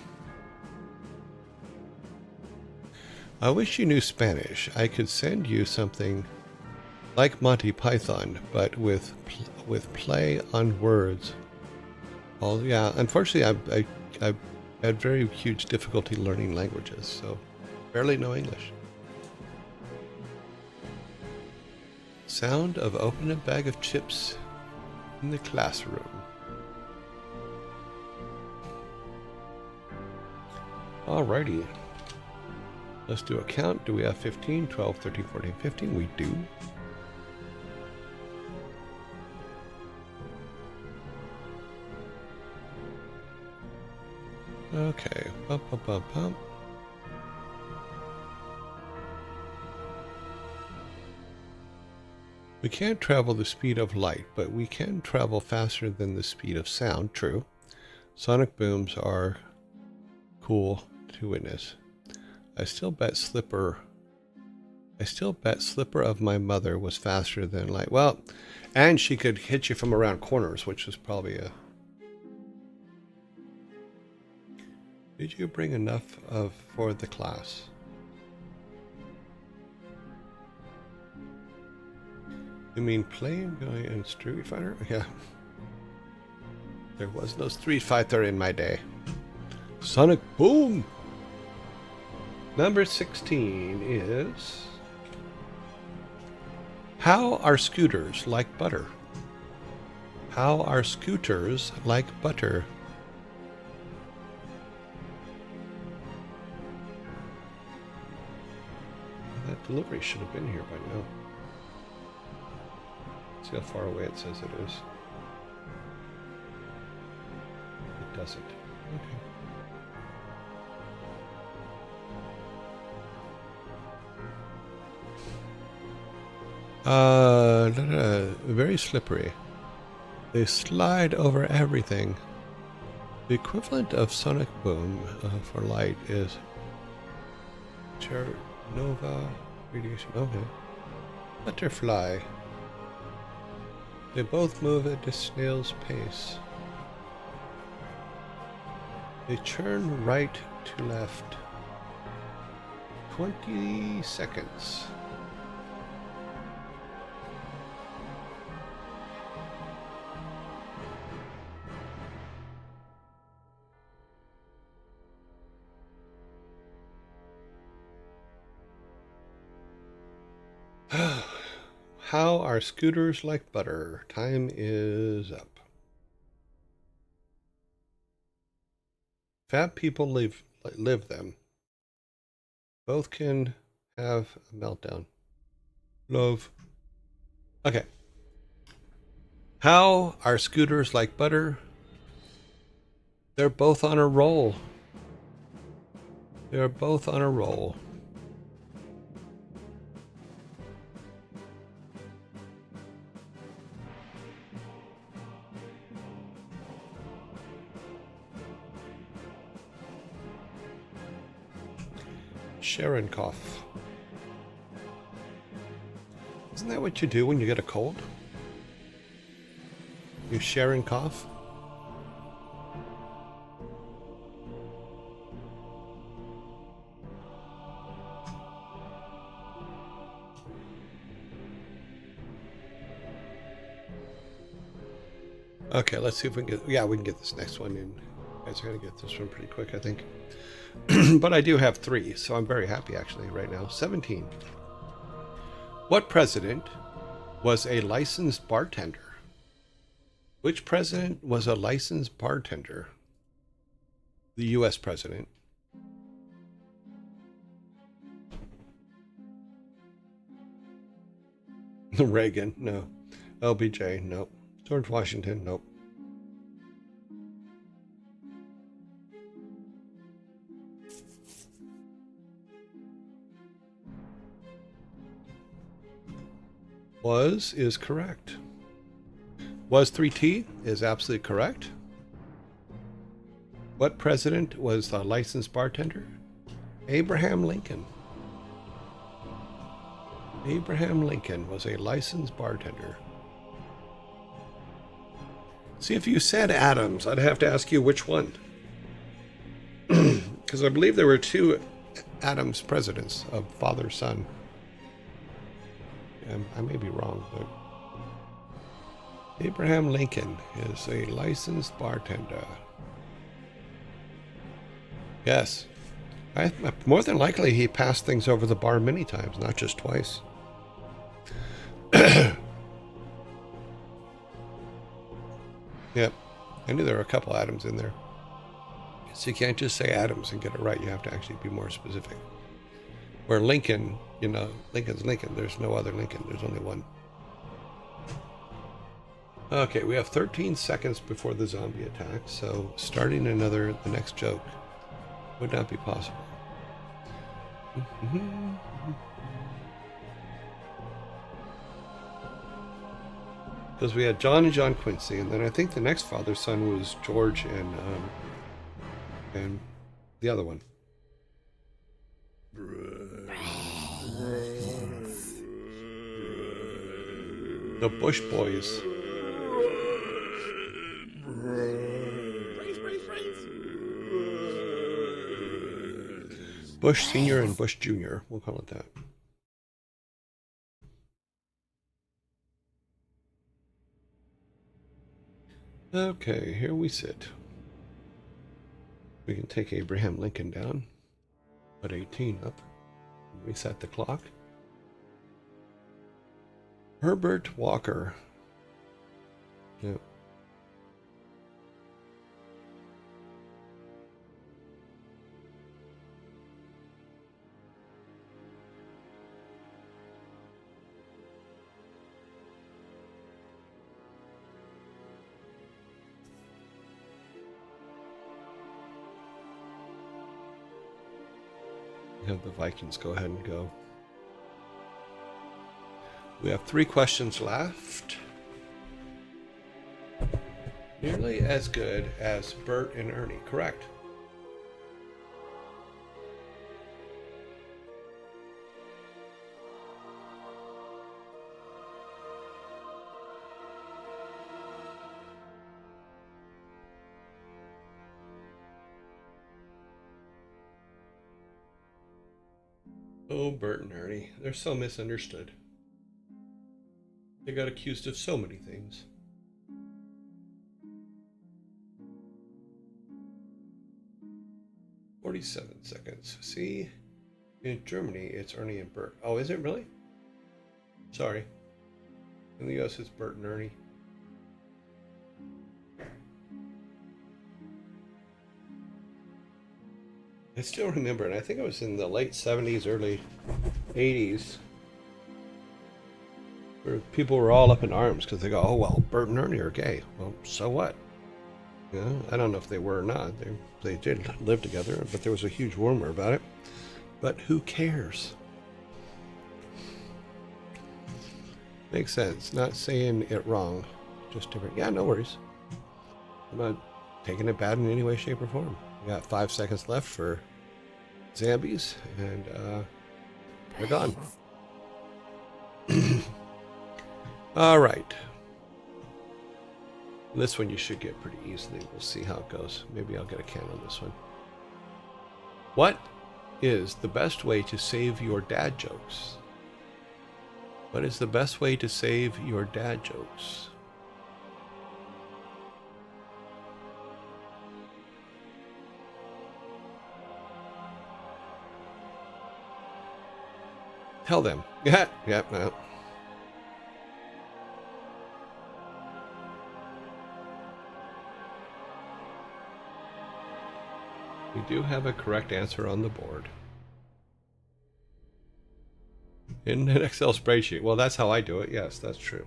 I wish you knew Spanish. I could send you something like Monty Python, but with play on words. Well, yeah, unfortunately, I've had very huge difficulty learning languages, so barely know English. Sound of opening a bag of chips in the classroom. Alrighty. Let's do a count. Do we have 15, 12, 13, 14, 15? We do. Okay. Bump, bump, bump, bump. We can't travel the speed of light, but we can travel faster than the speed of sound. True. Sonic booms are cool to witness. I still bet Slipper of my mother was faster than light. Well, and she could hit you from around corners, which is probably a... Did you bring enough for the class? You mean playing guy in Street Fighter? Yeah. There was no Street Fighter in my day. Sonic Boom! Number 16 is... How are scooters like butter? How are scooters like butter? That delivery should have been here by now. Let's see how far away it says it is. It doesn't. Okay. Very slippery. They slide over everything. The equivalent of Sonic Boom for light is Nova radiation. Okay. Butterfly. They both move at a snail's pace. They churn right to left. 20 seconds. How are scooters like butter? Time is up. Fat people live them. Both can have a meltdown. Love. Okay. How are scooters like butter? They're both on a roll. They're both on a roll. Sharon cough. Isn't that what you do when you get a cold? You Sharon cough? Okay, let's see if we can get... Yeah, we can get this next one in. You guys are going to get this one pretty quick, I think. But I do have 3, so I'm very happy, actually, right now. 17. What president was a licensed bartender? Which president was a licensed bartender? The U.S. president. Reagan, no. LBJ, nope. George Washington, nope. Was is correct. Was 3T is absolutely correct. What president was a licensed bartender? Abraham Lincoln. Abraham Lincoln was a licensed bartender. See, if you said Adams, I'd have to ask you which one. Because I believe there were 2 Adams presidents of father-son. I may be wrong, but Abraham Lincoln is a licensed bartender. Yes. More than likely, he passed things over the bar many times, not just twice. Yep. I knew there were a couple Adams in there. So you can't just say Adams and get it right. You have to actually be more specific. Where Lincoln, you know, Lincoln's Lincoln. There's no other Lincoln. There's only one. Okay, we have 13 seconds before the zombie attack, so starting the next joke would not be possible. Because we had John and John Quincy, and then I think the next father-son was George and the other one. The Bush Boys. Bush Senior and Bush Junior. We'll call it that. Okay, here we sit. We can take Abraham Lincoln down. Put 18 up. Reset the clock. Herbert Walker. Yep. Have the Vikings go ahead and go. We have 3 questions left. Nearly as good as Bert and Ernie, correct? Oh, Bert and Ernie, they're so misunderstood. They got accused of so many things. "47 seconds. See, in Germany, it's Ernie and Bert. Oh, is it really? Sorry. In the US, it's Bert and Ernie. I still remember, and I think it was in the late 70s, early 80s, where people were all up in arms because they go, oh, well, Bert and Ernie are gay. Well, so what? You know, I don't know if they were or not. They did live together, but there was a huge rumor about it. But who cares? Makes sense. Not saying it wrong. Just different. Yeah, no worries. I'm not taking it bad in any way, shape, or form. We got 5 seconds left for zombies, and they're gone. All right. This one you should get pretty easily. We'll see how it goes. Maybe I'll get a can on this one. What is the best way to save your dad jokes? What is the best way to save your dad jokes? Tell them. Yeah, yeah, no. We do have a correct answer on the board. In an Excel spreadsheet. Well, that's how I do it. Yes, that's true.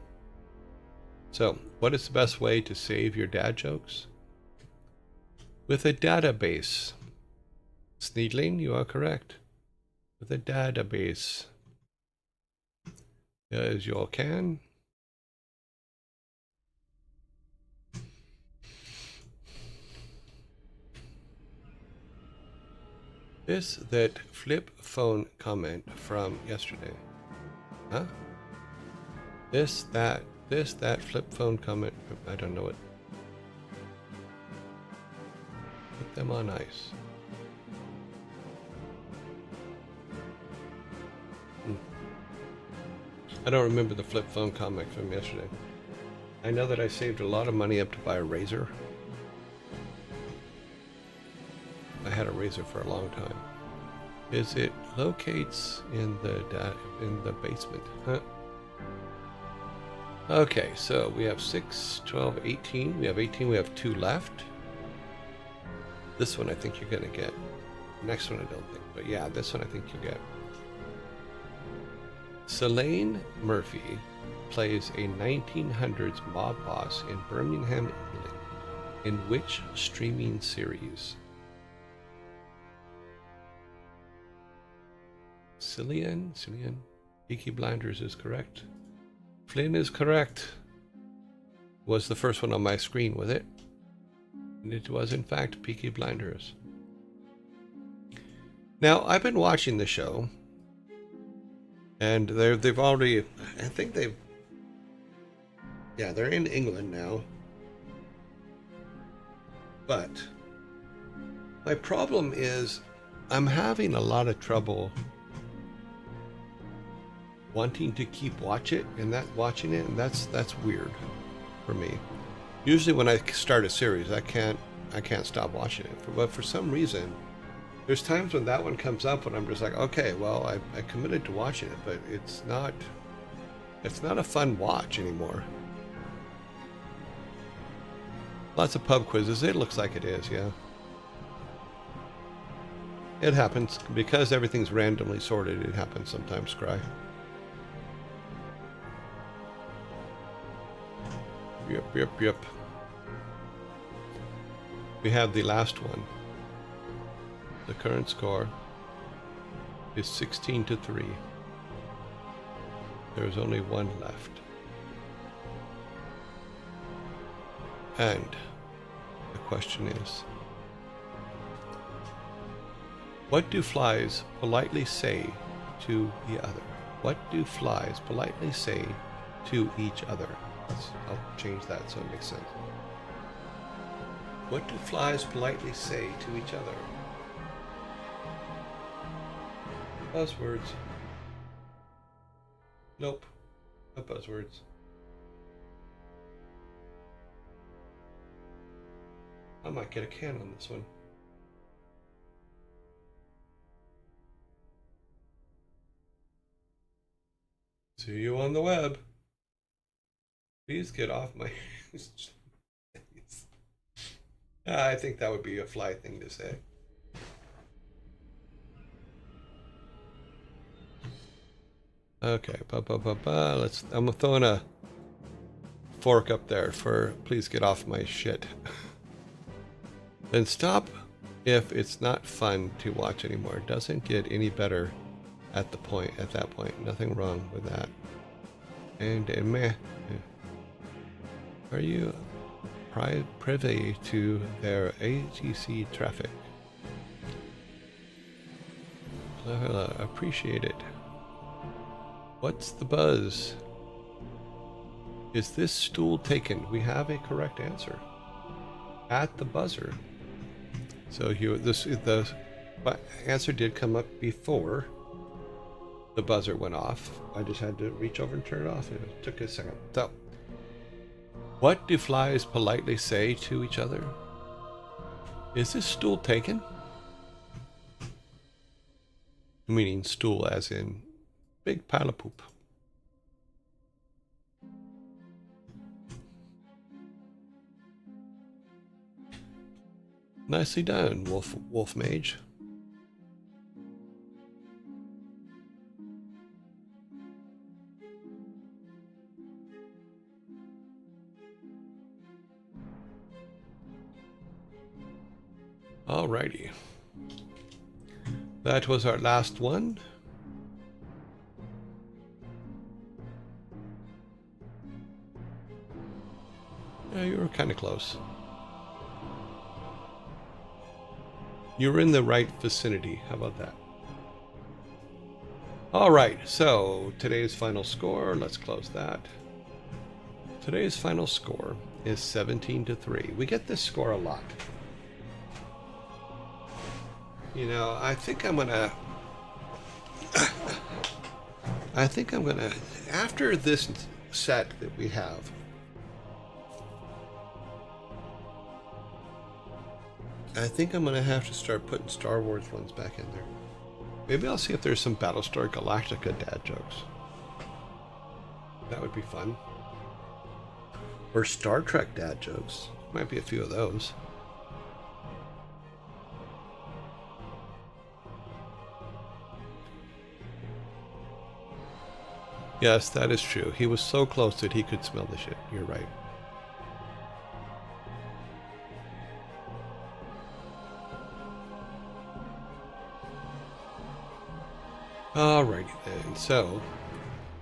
So, what is the best way to save your dad jokes? With a database. Sneedling, you are correct. With a database. As you all can. This that flip phone comment from yesterday. Huh? This that flip phone comment. I don't know it. Put them on ice. I don't remember the flip phone comic from yesterday. I know that I saved a lot of money up to buy a razor. I had a razor for a long time. Is it locates in the basement? Huh? Okay, so we have 6, 12, 18. We have 18. We have 2 left. This one I think you're gonna get. Next one I don't think, but yeah, this one I think you'll get. Selene Murphy plays a 1900s mob boss in Birmingham, England. In which streaming series? Cillian? Peaky Blinders is correct. Flynn is correct. Was the first one on my screen with it. And it was in fact Peaky Blinders. Now, I've been watching the show. And they've already, I think they've, yeah, they're in England now. But my problem is I'm having a lot of trouble wanting to keep watching it, and that's weird for me. Usually when I start a series, I can't stop watching it. But for some reason, there's times when that one comes up and I'm just like, okay, well, I committed to watching it, but it's not a fun watch anymore. Lots of pub quizzes. It looks like it is, yeah. It happens. Because everything's randomly sorted, it happens sometimes, Scry. Yep. We have the last one. The current score is 16-3. There's only one left. And the question is, what do flies politely say to the other? What do flies politely say to each other? I'll change that so it makes sense. What do flies politely say to each other? Buzzwords. Nope. Not buzzwords. I might get a can on this one. See you on the web. Please get off my... I think that would be a fly thing to say. Okay, let's... I'm throwing a fork up there for please get off my shit. Then stop if it's not fun to watch anymore. It doesn't get any better at that point. Nothing wrong with that. And meh. Are you privy to their ATC traffic? Appreciate it. What's the buzz? Is this stool taken? We have a correct answer at the buzzer. So the answer did come up before the buzzer went off. I just had to reach over and turn it off, and it took a second. So, what do flies politely say to each other? Is this stool taken? Meaning stool as in Big pile of poop. Nicely done, Wolf Mage. Alrighty. That was our last one. Yeah, you were kind of close. You were in the right vicinity. How about that? Alright, so today's final score, let's close that. Today's final score is 17-3. We get this score a lot. You know, I think I'm gonna after this set that we have, I think I'm gonna have to start putting Star Wars ones back in there. Maybe I'll see if there's some Battlestar Galactica dad jokes. That would be fun. Or Star Trek dad jokes. Might be a few of those. Yes, that is true. He was so close that he could smell the shit. You're right. Alrighty then. So,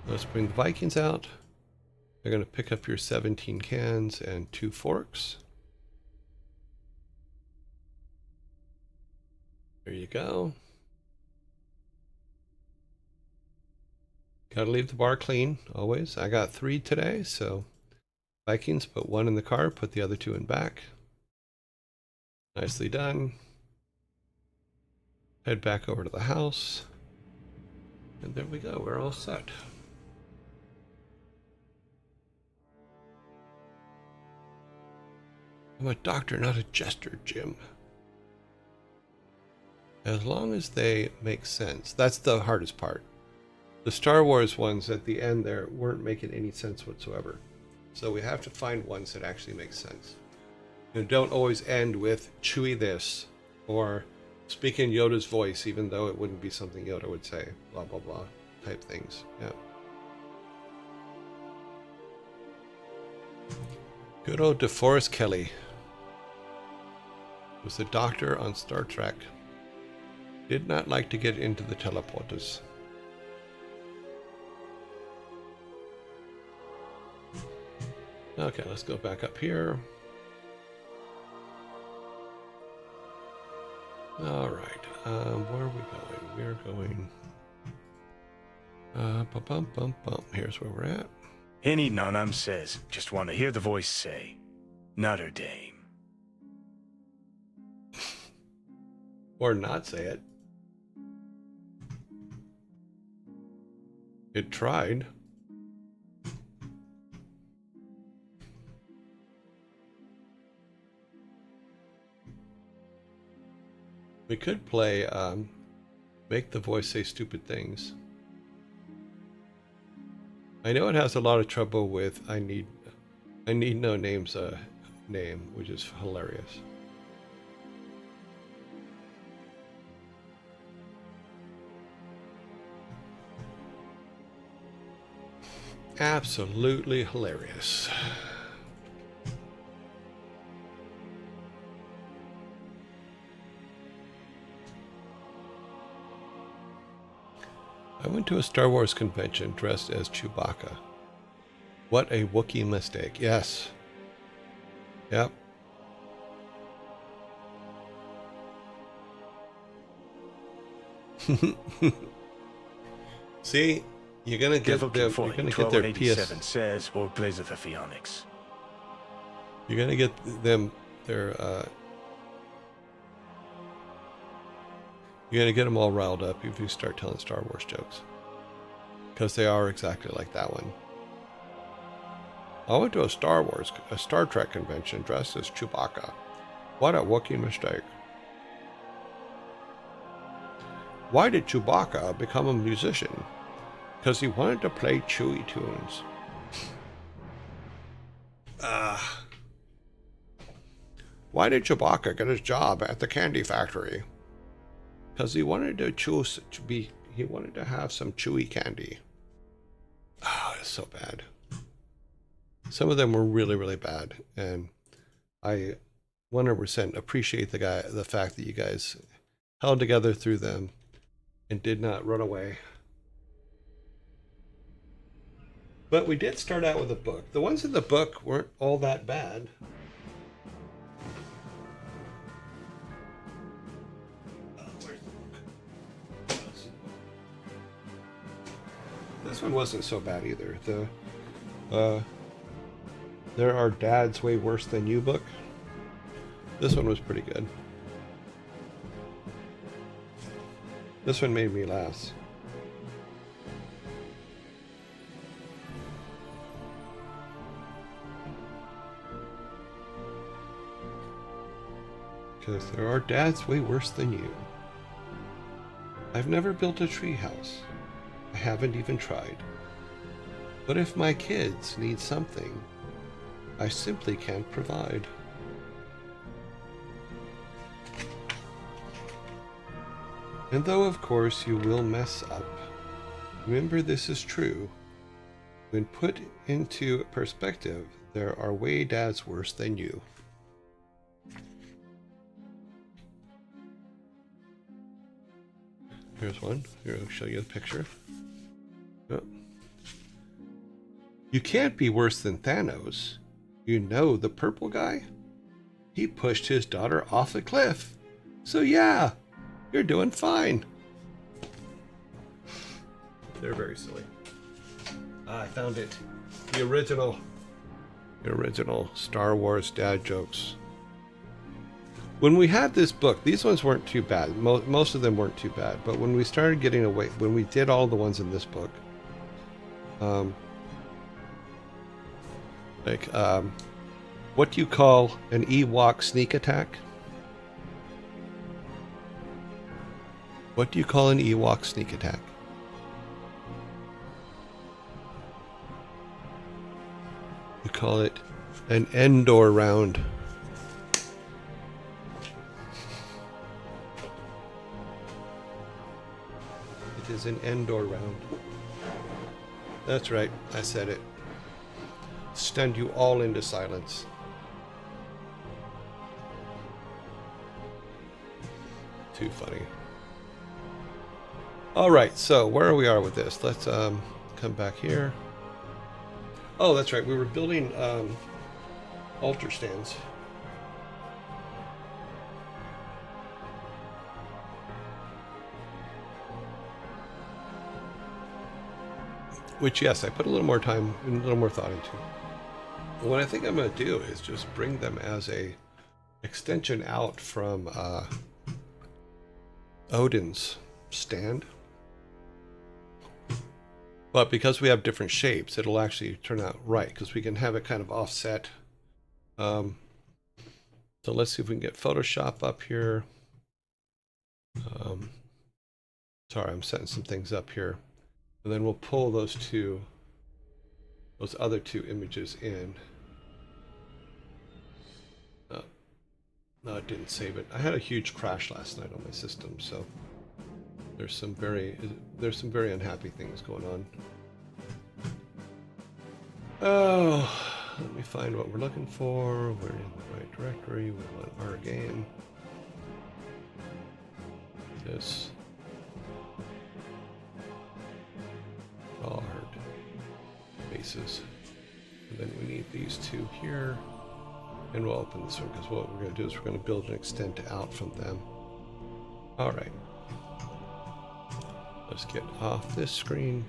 let's bring the Vikings out. They're going to pick up your 17 cans and 2 forks. There you go. Gotta leave the bar clean, always. I got 3 today, so Vikings, put 1 in the car, put the other 2 in back. Nicely done. Head back over to the house. And there we go, we're all set. I'm a doctor, not a jester, Jim. As long as they make sense. That's the hardest part. The Star Wars ones at the end there weren't making any sense whatsoever. So we have to find ones that actually make sense. And don't always end with Chewie this or speak in Yoda's voice, even though it wouldn't be something Yoda would say. Blah, blah, blah type things. Yeah. Good old DeForest Kelly was the doctor on Star Trek. Did not like to get into the teleporters. Okay, let's go back up here. All right, where are we going? We're going. Here's where we're at. Any nonum says, just want to hear the voice say, Notre Dame. Or not say it. It tried. We could play, make the voice say stupid things. I know it has a lot of trouble with I need no name's name, which is hilarious. Absolutely hilarious. I went to a Star Wars convention dressed as Chewbacca. What a Wookiee mistake. Yes. Yep. See, you're gonna get their PS. Says or Blaze of the Phoenix. You're gonna get them their. You're gonna get them all riled up if you start telling Star Wars jokes, because they are exactly like that one. I went to a Star Trek convention dressed as Chewbacca. What a Wookiee mistake. Why did Chewbacca become a musician? Because he wanted to play Chewy tunes. Why did Chewbacca get his job at the candy factory? Because he wanted he wanted to have some Chewy candy. Oh, it's so bad. Some of them were really, really bad, and I 100% appreciate the fact that you guys held together through them and did not run away. But we did start out with a book. The ones in the book weren't all that bad. This one wasn't so bad either. There Are Dads Way Worse Than You book. This one was pretty good. This one made me laugh. Because there are dads way worse than you. I've never built a treehouse. I haven't even tried. But if my kids need something, I simply can't provide. And though of course you will mess up, remember this is true. When put into perspective, there are way dads worse than you. Here's one. Here, I'll show you a picture. Oh. You can't be worse than Thanos. You know the purple guy? He pushed his daughter off a cliff. So yeah, you're doing fine. They're very silly. I found it. The original Star Wars dad jokes. When we had this book, these ones weren't too bad. Most of them weren't too bad. But when we started getting away, when we did all the ones in this book, what do you call an Ewok sneak attack? What do you call an Ewok sneak attack? You call it an Endor round. It is an Endor round. That's right, I said it. Stunned you all into silence. Too funny. All right, so where we are with this? Let's come back here. Oh, that's right. We were building altar stands. Which, yes, I put a little more time and a little more thought into. What I think I'm going to do is just bring them as a extension out from Odin's stand. But because we have different shapes, it'll actually turn out right, because we can have it kind of offset. So let's see if we can get Photoshop up here. Sorry, I'm setting some things up here. And then we'll pull those other two images in. No, it didn't save it. I had a huge crash last night on my system, so there's some very unhappy things going on. Oh, let me find what we're looking for. We're in the right directory. We want our game. This. All hard bases. And then we need these two here. And we'll open this one because what we're going to do is we're going to build an extent out from them. All right. Let's get off this screen.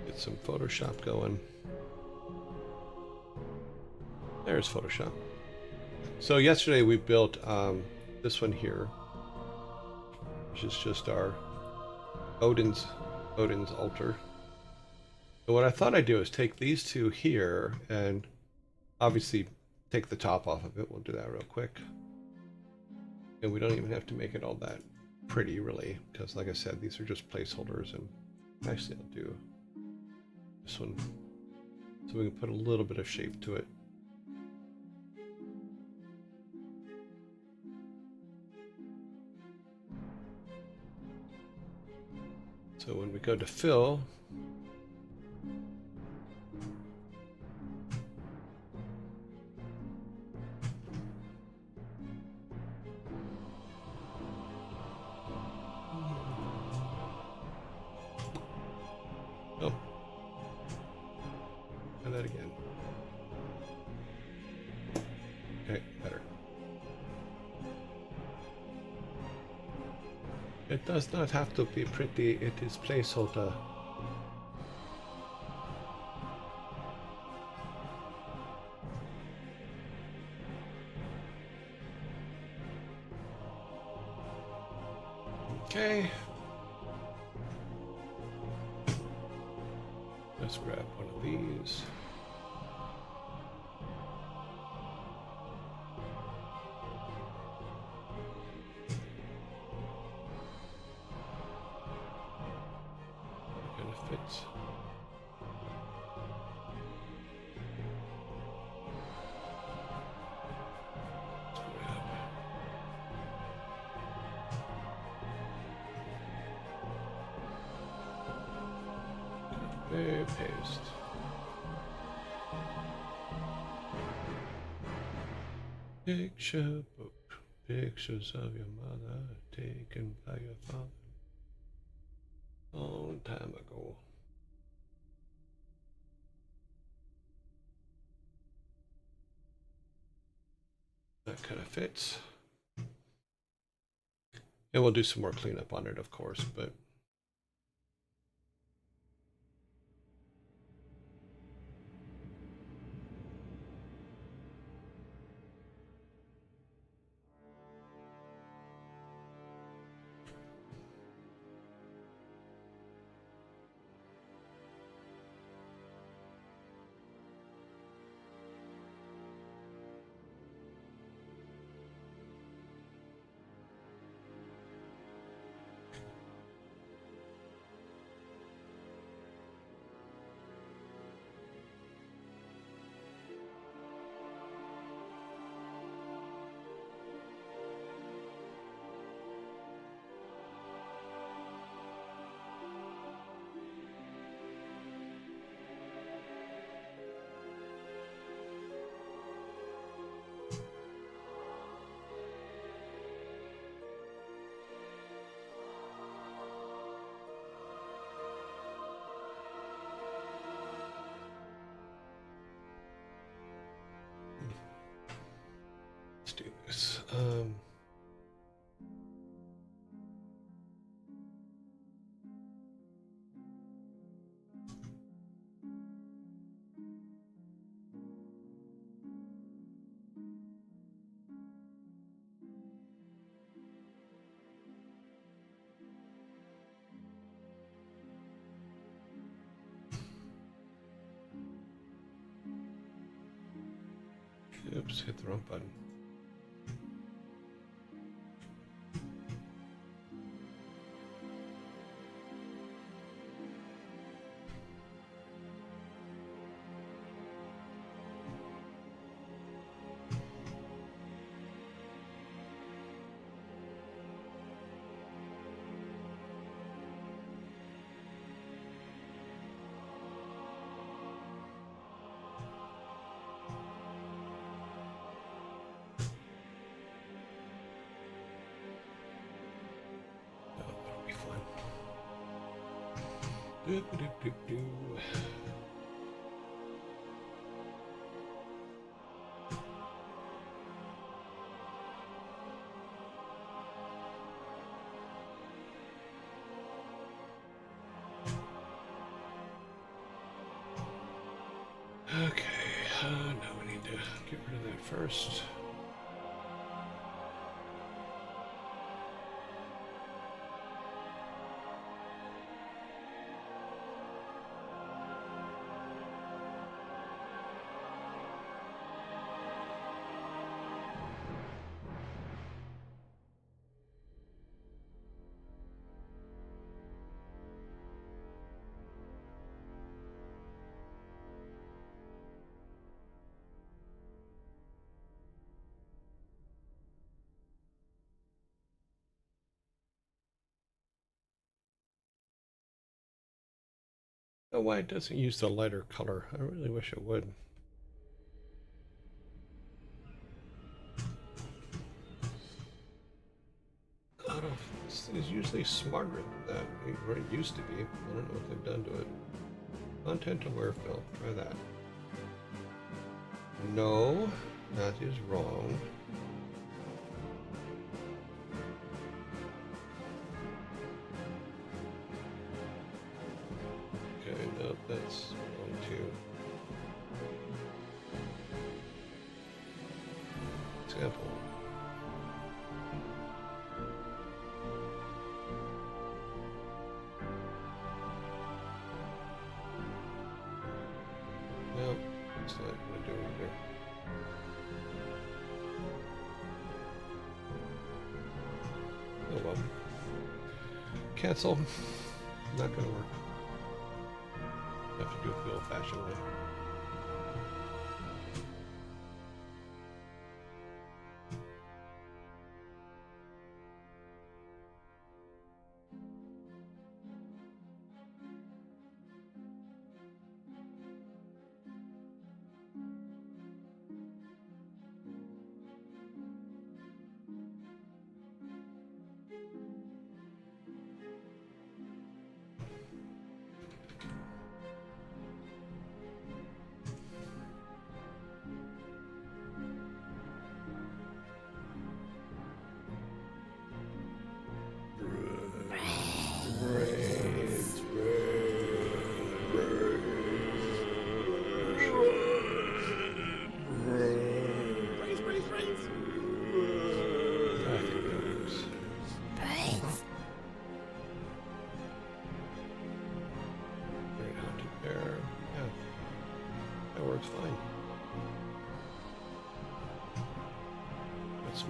Get some Photoshop going. There's Photoshop. So yesterday we built this one here, which is just our Odin's altar. So what I thought I'd do is take these two here and obviously take the top off of it. We'll do that real quick. And we don't even have to make it all that pretty, really, because like I said, these are just placeholders. And actually, I'll do this one so we can put a little bit of shape to it. So when we go to fill, oh, try that again. Okay, better. It does not have to be pretty, it is placeholder. Okay. Let's grab one of these. Kind of fits. Paste. Picture book. Pictures of your mother taken by your father a long time ago. That kind of fits. And we'll do some more cleanup on it, of course, but let's do this. Oops, hit the wrong button. Doop, doop, doop, doop. Okay, now we need to get rid of that first. know why it doesn't use the lighter color. I really wish it would. This is usually smarter than that, or it used to be. I don't know what they've done to it. Content aware fill. Try that. No, that is wrong. Okay, no, that's wrong too. Example. No, it's not going to do it either. Oh well. Cancel. Not going to work. Have to do it the old-fashioned way.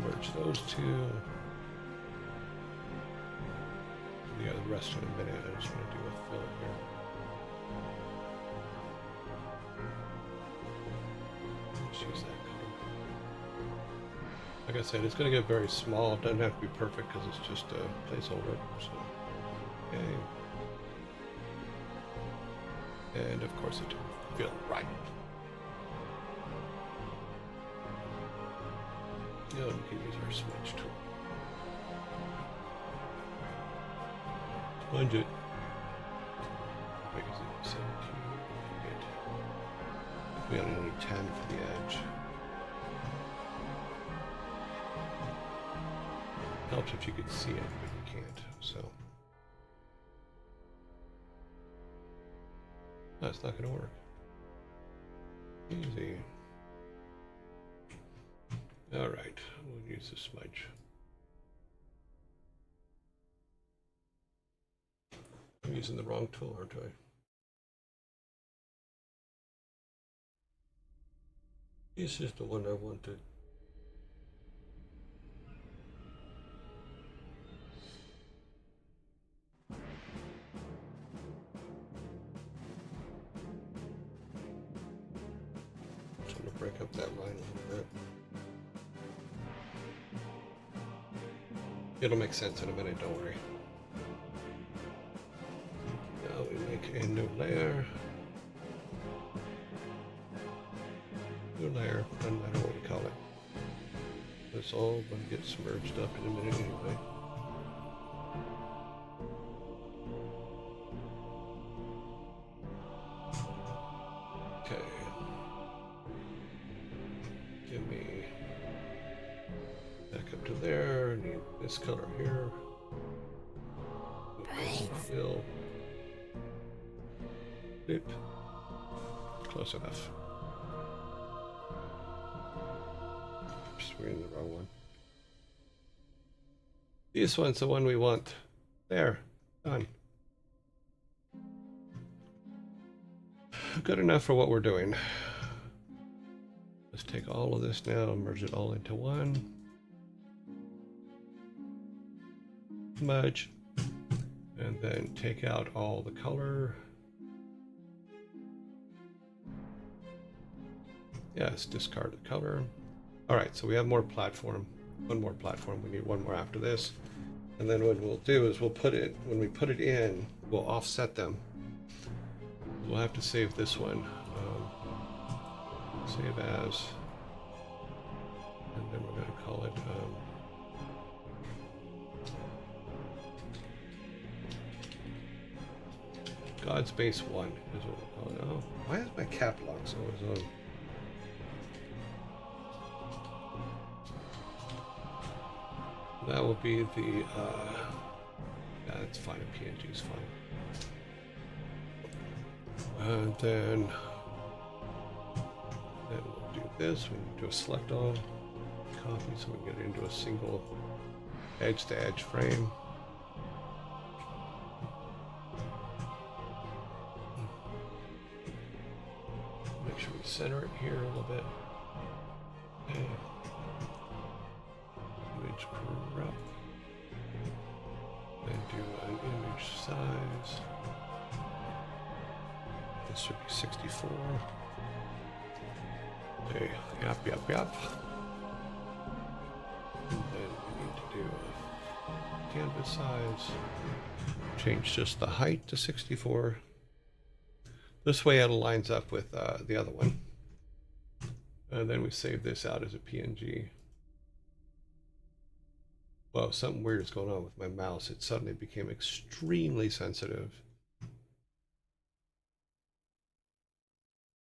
Merge those two. Yeah, the rest in a minute. I just want to do a fill here. Let's use that color. Like I said, it's going to get very small. It doesn't have to be perfect because it's just a placeholder. So, okay. And of course, it didn't feel right. Yeah, we can use our smudge tool. Sponge it. How big is it? 17. We only need 10 for the edge. Helps if you could see it, but you can't, so. That's not going to work. Easy. All right, we'll use the smudge. I'm using the wrong tool, aren't I? This is the one I wanted. I'm trying to break up that line a little bit. It'll make sense in a minute, don't worry. Now we make a new layer. New layer, doesn't matter what we call it. It's all going to get submerged up in a minute anyway. Okay. Give me back up to there. Need this color here. Fill. Boop. Close enough. Oops, we're in the wrong one. This one's the one we want. There. Done. Good enough for what we're doing. Let's take all of this now and merge it all into one. Smudge. And then take out all the color. Yes, discard the color. All right, so we have more platform. One more platform. We need one more after this. And then what we'll do is we'll put it, when we put it in, we'll offset them. We'll have to save this one. Save as, and then we're going to call it God's Base 1 is what we'll call it. Oh, why is my cap lock so on? That will be the, yeah, it's fine, PNG is fine. And then we'll do this, we can do a select all, copy so we can get it into a single edge-to-edge frame. Make sure we center it here a little bit. Okay. Image crop. Then do an image size. This should be 64. Okay, yep. And then we need to do a canvas size. Change just the height to 64. This way it aligns up with the other one. And then we save this out as a PNG. Whoa, something weird is going on with my mouse. It suddenly became extremely sensitive.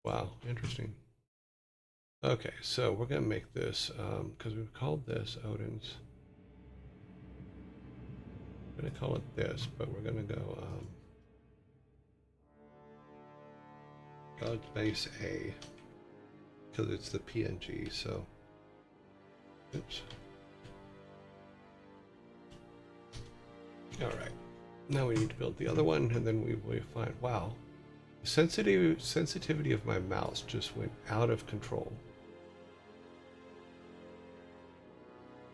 Wow, interesting. Okay, so we're going to make this, because we've called this Odin's. I'm going to call it this, but we're going to go God's Base A, because it's the PNG, so, oops. All right, now we need to build the other one, and then we find, wow, the sensitivity of my mouse just went out of control.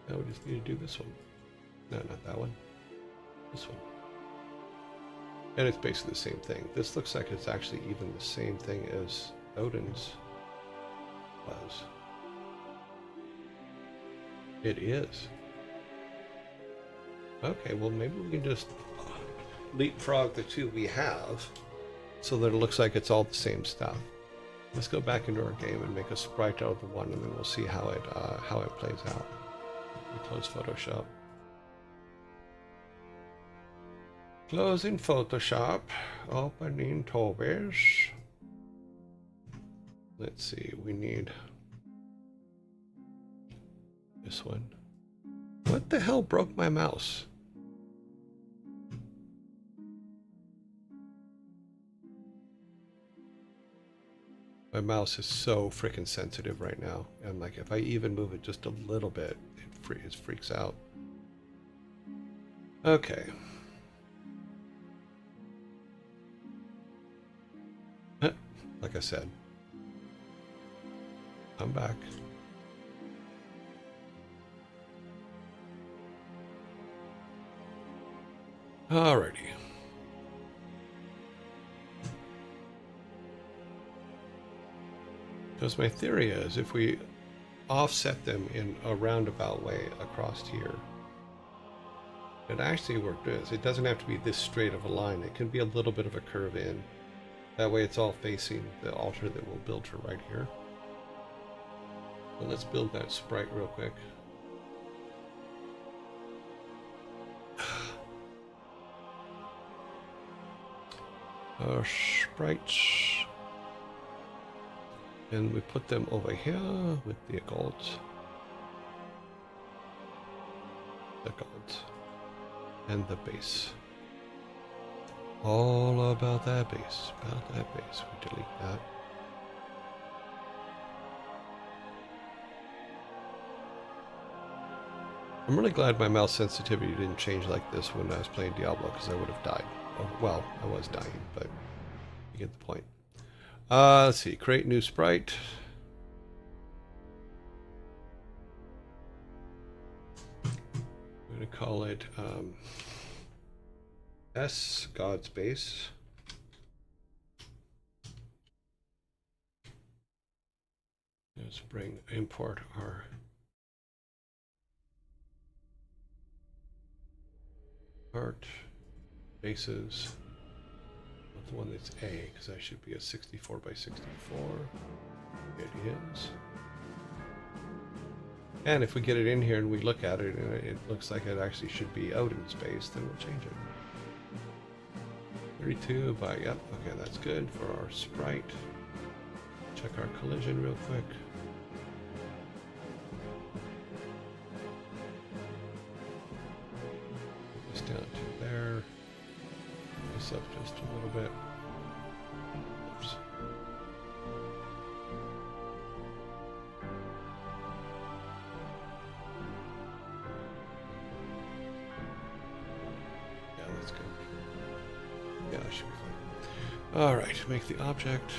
Now we just need to do this one. No, not that one. This one. And it's basically the same thing. This looks like it's actually even the same thing as Odin's was. It is. Okay, well maybe we can just leapfrog the two we have so that it looks like it's all the same stuff. Let's go back into our game and make a sprite out of the one, and then we'll see how it plays out. We close Photoshop. Closing Photoshop, opening Tobias. Let's see, we need this one. What the hell broke my mouse? My mouse is so freaking sensitive right now. And like, if I even move it just a little bit, it freaks out. Okay. Like I said, I'm back. Alrighty. Because my theory is, if we offset them in a roundabout way across here, it actually worked. It doesn't have to be this straight of a line. It can be a little bit of a curve in. That way it's all facing the altar that we'll build for right here. So let's build that sprite real quick. Our sprites. And we put them over here with the gold. The gold. And the base. All about that base. About that base. We delete that. I'm really glad my mouse sensitivity didn't change like this when I was playing Diablo, because I would have died. Oh, well, I was dying, but you get the point. Let's see. Create new sprite. I'm going to call it S, God's Base. Let's import our art bases. We'll the one that's A, because that should be a 64 by 64. It is. And if we get it in here and we look at it and it looks like it actually should be out in space, then we'll change it. 32 by, yep, okay, that's good for our sprite. Check our collision real quick. Put this down to there. Put this up just a little bit. Oops. Yeah, that's good. Yeah, that should be fine. All right, make the object.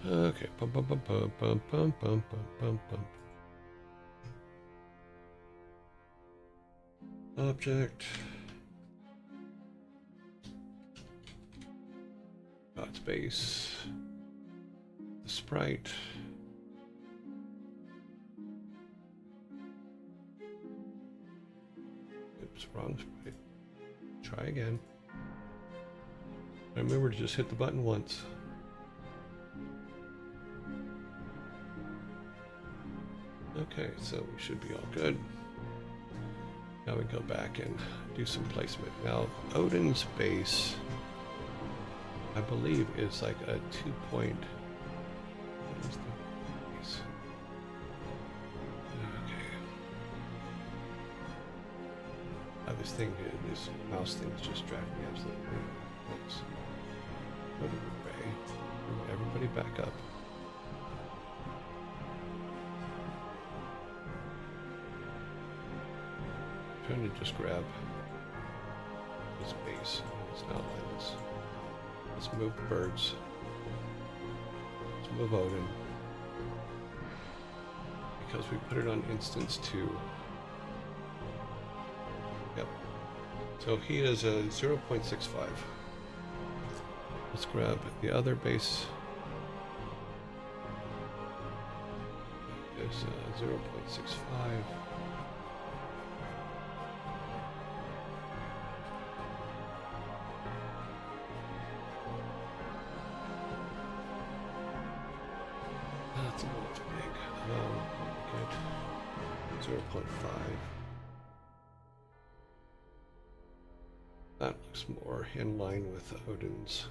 Okay, bum bum bum bum bum bum bum bum bum. Object. Dot space. The sprite. Oops, wrong sprite. Try again. Remember to just hit the button once. Okay, so we should be all good. Now we go back and do some placement. Now, Odin's base, I believe, is like a 2-point. What is the base? Okay. This thing, this mouse thing is just driving me absolutely nuts. Everybody back up. Trying to just grab this base. Let's not like this. Let's move the birds. Let's move Odin. Because we put it on instance 2. Yep. So he is a 0.65. Let's grab the other base. This 0.65. That's a little too big. Good. 0.5. That looks more in line with Odin's.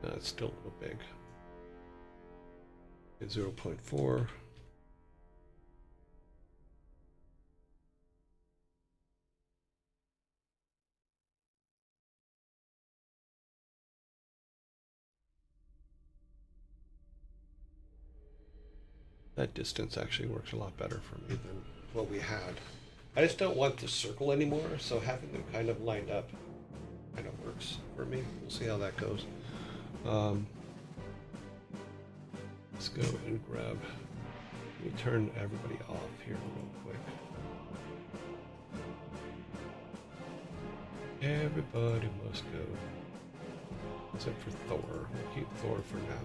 No, it's still a little big. At 0.4. That distance actually works a lot better for me than what we had. I just don't want the circle anymore, so having them kind of lined up kind of works for me. We'll see how that goes. Let's go and grab, let me turn everybody off here real quick. Everybody must go. Except for Thor. We'll keep Thor for now.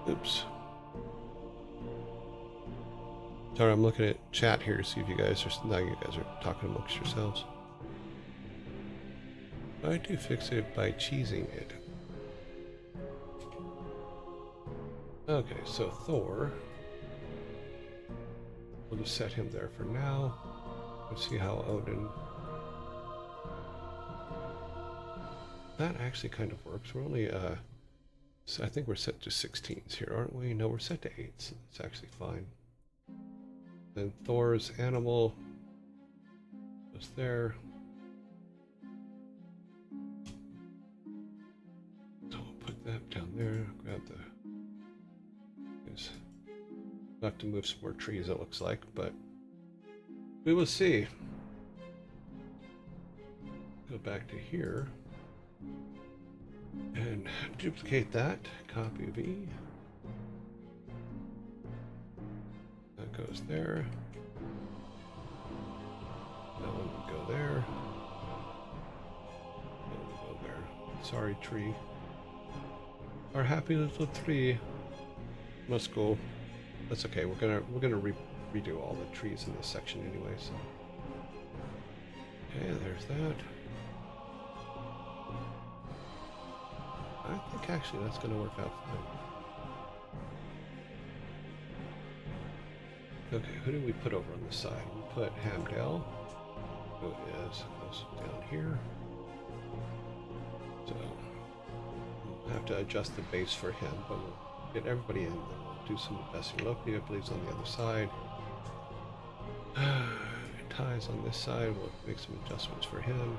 Oops. Sorry, I'm looking at chat here to see if you guys are, now you guys are talking amongst yourselves. I do fix it by cheesing it. Okay, so Thor. We'll just set him there for now. Let's see how Odin. That actually kind of works. We're only, so I think we're set to 16s here, aren't we? No, we're set to 8s. It's actually fine. Then Thor's animal was there. So we'll put that down there. Grab the. We'll have to move some more trees, it looks like, but we will see. Go back to here and duplicate that. Copy V. That goes there. That one would go there. That one would go there. Sorry, tree. Our happy little tree must go. That's okay. We're gonna redo all the trees in this section anyway. So okay, there's that. I think actually that's gonna work out fine. Okay, who did we put over on this side? We put Hamdale, who goes down here. So we'll have to adjust the base for him, but we'll get everybody in. Then we'll do some investing. Loki, I believe, is on the other side. Ties on this side. We'll make some adjustments for him.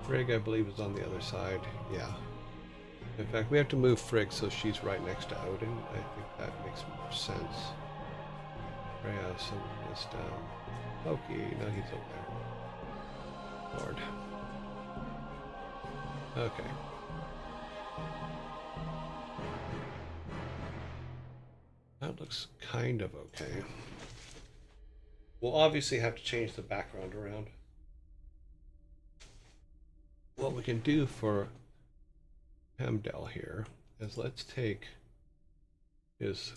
Frigg, I believe, is on the other side. Yeah. In fact, we have to move Frigg so she's right next to Odin. I think that makes more sense. Freya, so is down. Loki, no, he's over there. Lord. Okay. That looks kind of okay. We'll obviously have to change the background around. What we can do for Hamdell here is let's take his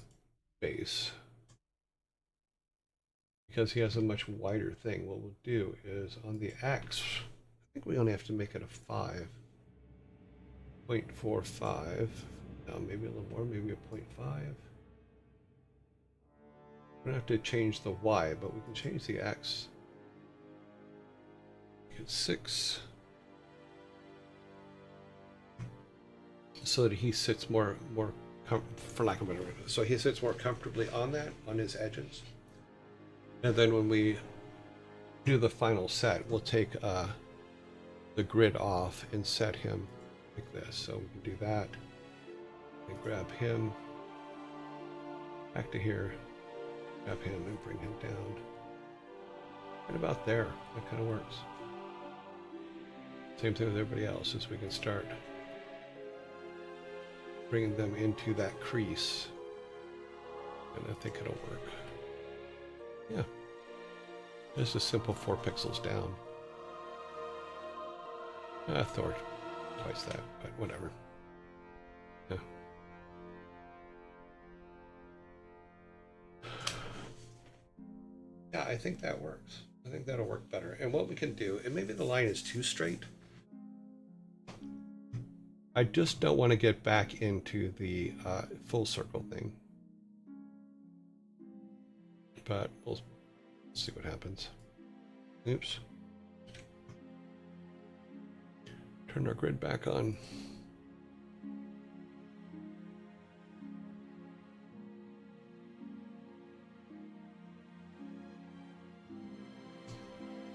base, because he has a much wider thing. What we'll do is on the X, I think we only have to make it a 5.45. No, maybe a little more, maybe a 0.5. We don't have to change the Y, but we can change the X. Get 6. So that he sits more for lack of a better word. So he sits more comfortably on that, on his edges. And then when we do the final set, we'll take the grid off and set him like this. So we can do that. And grab him back to here, grab him and bring him down. Right about there. That kind of works. Same thing with everybody else, as we can start bringing them into that crease, and I think it'll work. Yeah, just a simple 4 pixels down. Thor, twice that, but whatever. Yeah. Yeah, I think that works. I think that'll work better. And what we can do, and maybe the line is too straight. I just don't want to get back into the full circle thing. But we'll see what happens. Oops. Turn our grid back on.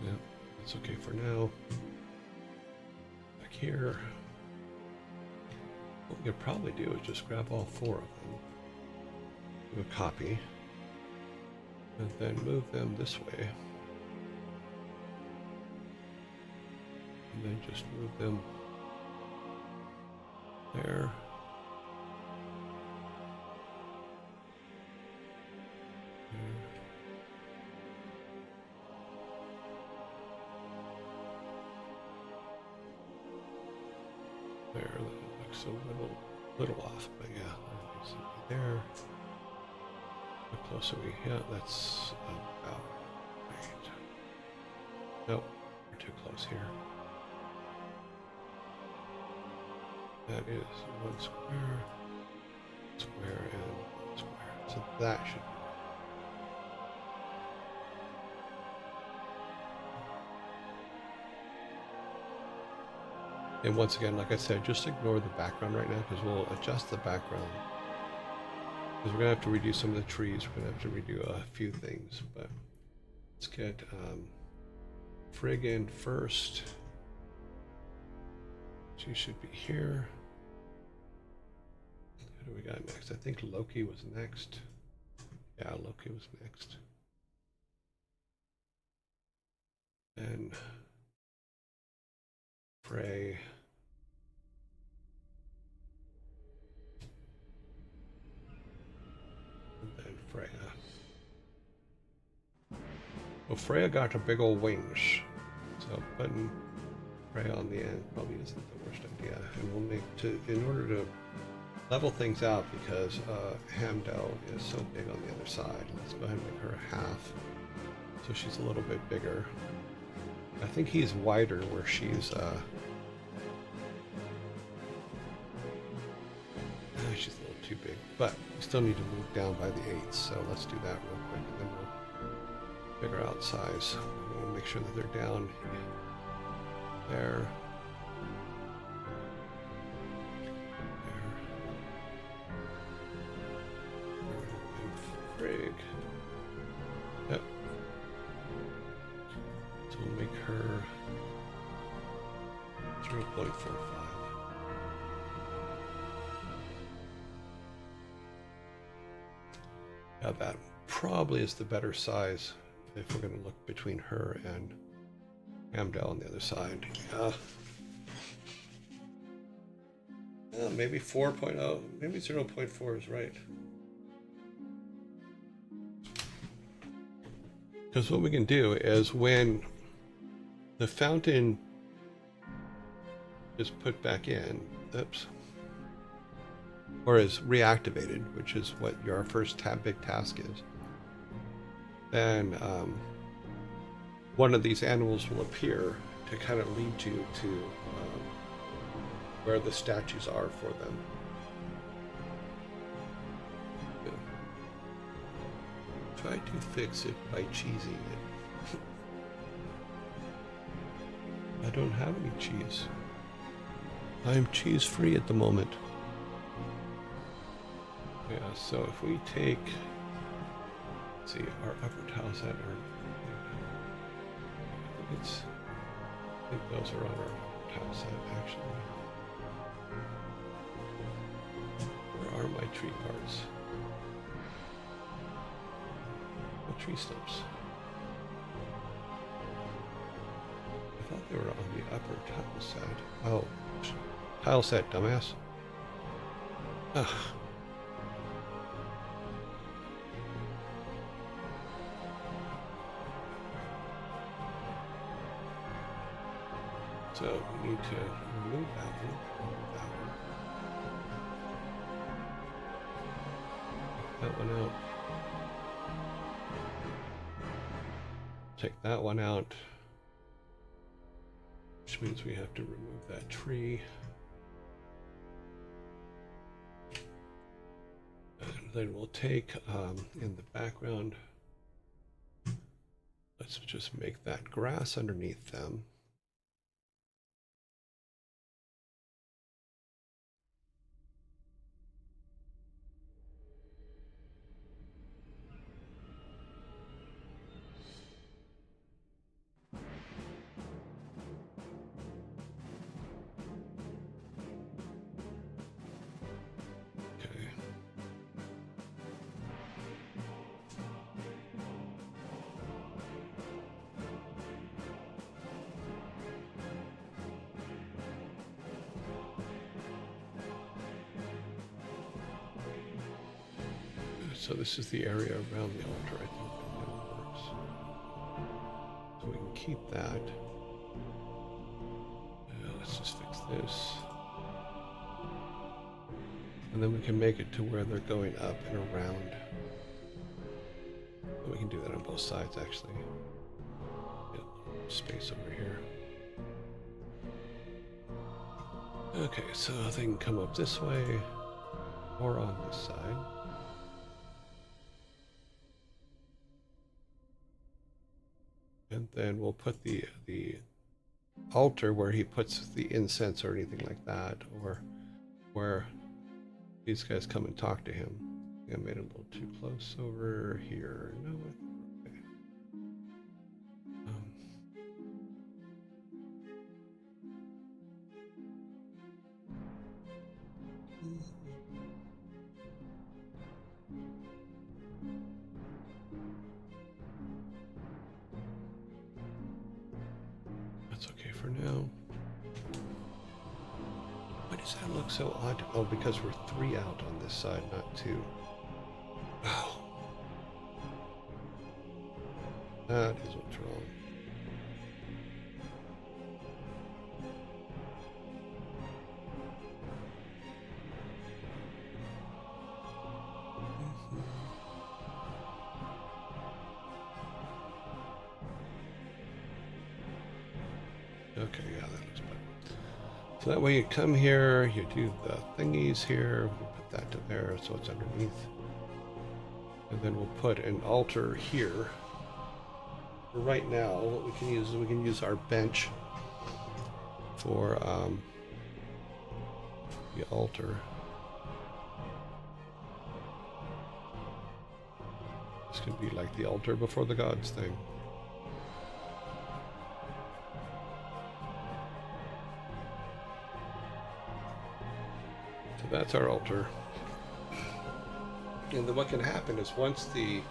Yeah, that's okay for now. Back here. What we could probably do is just grab all 4 of them, do a copy, and then move them this way. And then just move them there. There, that looks a little off, but yeah, there. How close are we? Yeah, that's about right. Nope, we're too close here. That is 1 square, square, and 1 square. So that should be. And once again, like I said, just ignore the background right now, because we'll adjust the background. Because we're going to have to redo some of the trees. We're going to have to redo a few things. But let's get Frigg in first. She should be here. Who do we got next? I think Loki was next. Yeah, Loki was next. And Frey. And then Freya. Well, Freya got her big old wings. So button Spray on the end probably isn't the worst idea. And we'll make in order to level things out, because Hamdell is so big on the other side. Let's go ahead and make her a half, so she's a little bit bigger. I think he's wider where she's she's a little too big, but we still need to move down by the 8s, so let's do that real quick, and then we'll figure out size. We'll make sure that they're down there. Frig. Yep. So we'll make her 0.45. Now that probably is the better size if we're going to look between her and Hamdell on the other side. Maybe 4.0, maybe 0.4 is right. Because what we can do is when the fountain is put back in, oops, or is reactivated, which is what your first big task is, then one of these animals will appear to kind of lead you to where the statues are for them. Try to fix it by cheesing it. I don't have any cheese. I am cheese free at the moment. Yeah, so if we take, let's see, our upper tile set, I think those are on our tile set actually. Where are my tree parts? Tree stumps. I thought they were on the upper tile set. Oh, tile set, dumbass. Ugh. So we need to remove that one. That one out. Take that one out, which means we have to remove that tree. And then we'll take, in the background, let's just make that grass underneath them. So this is the area around the altar, I think that works. So we can keep that. Let's just fix this. And then we can make it to where they're going up and around. And we can do that on both sides, actually. Get space over here. Okay, so they can come up this way or on this side. And then we'll put the altar where he puts the incense or anything like that, or where these guys come and talk to him. I made it a little too close over here. No, I think we're okay. That's okay for now. Why does that look so odd? Oh, because we're 3 out on this side, not 2. Oh. That is what's wrong. Okay, yeah, that looks better. So that way you come here, you do the thingies here, we'll put that to there so it's underneath. And then we'll put an altar here. For right now, what we can use is we can use our bench for the altar. This could be like the altar before the gods thing. So that's our altar. And then what can happen is once the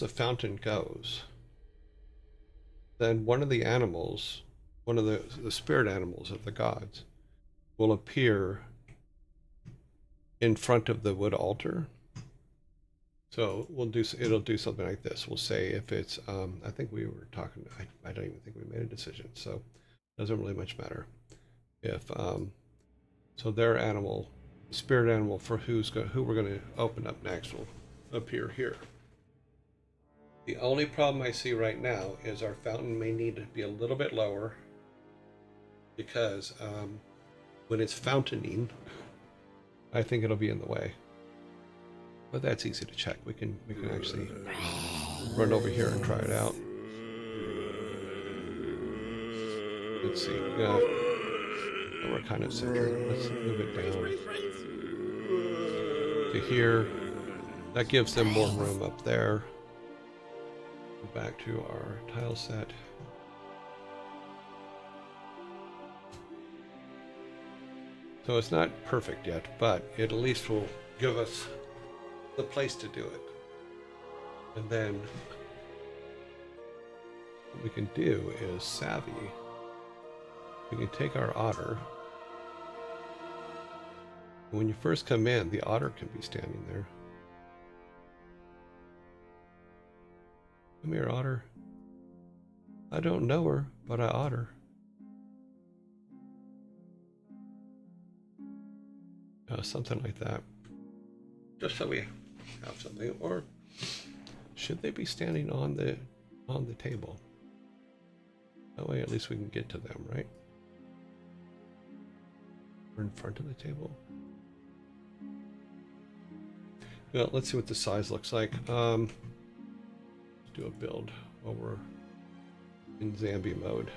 fountain goes, then one of the animals, one of the spirit animals of the gods, will appear in front of the wood altar. So it'll do something like this. We'll say if it's, I think we were talking, I don't even think we made a decision, so it doesn't really much matter. If, so their animal, spirit animal for who we're going to open up next will appear here. The only problem I see right now is our fountain may need to be a little bit lower because when it's fountaining, I think it'll be in the way. But that's easy to check. We can actually run over here and try it out. Let's see. We're kind of centered. Let's move it down to here. That gives them more room up there. Back to our tile set. So it's not perfect yet, but it at least will give us the place to do it. And then what we can do is savvy. We can take our otter. When you first come in, the otter can be standing there. Come here, otter. I don't know her, but I ought her. Something like that. Just so we have something. Or should they be standing on the table? That way at least we can get to them, right? Or in front of the table. Well, let's see what the size looks like. Let's do a build while we're in Zambi mode.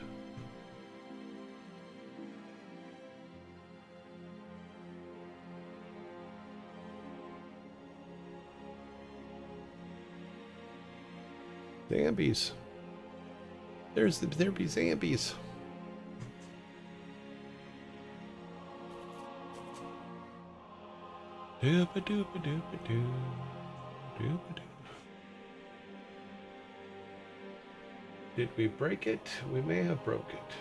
Zambies. There be Zambies. Doopa doopa doopa doo. Doopa doo. Did we break it? We may have broke it.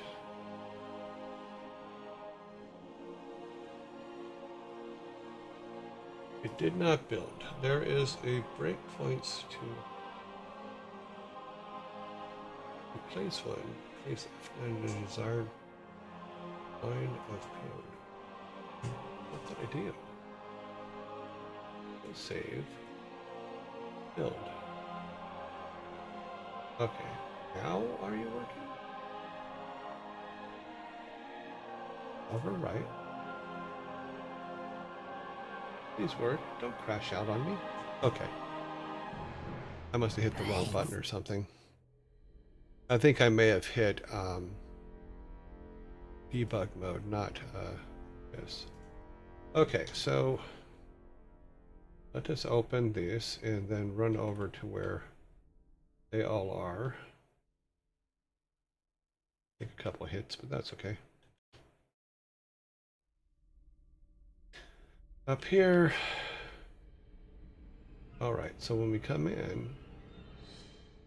It did not build. There is a breakpoints to replace one. Place F9 in a desired line of code. What did I do? Save. Build. Okay. Now are you working? Overwrite. Please work. Don't crash out on me. Okay. I must have hit the wrong button or something. I think I may have hit debug mode, not this. Okay, so let us open this and then run over to where they all are. Take a couple of hits, but that's okay. Up here. All right, so when we come in,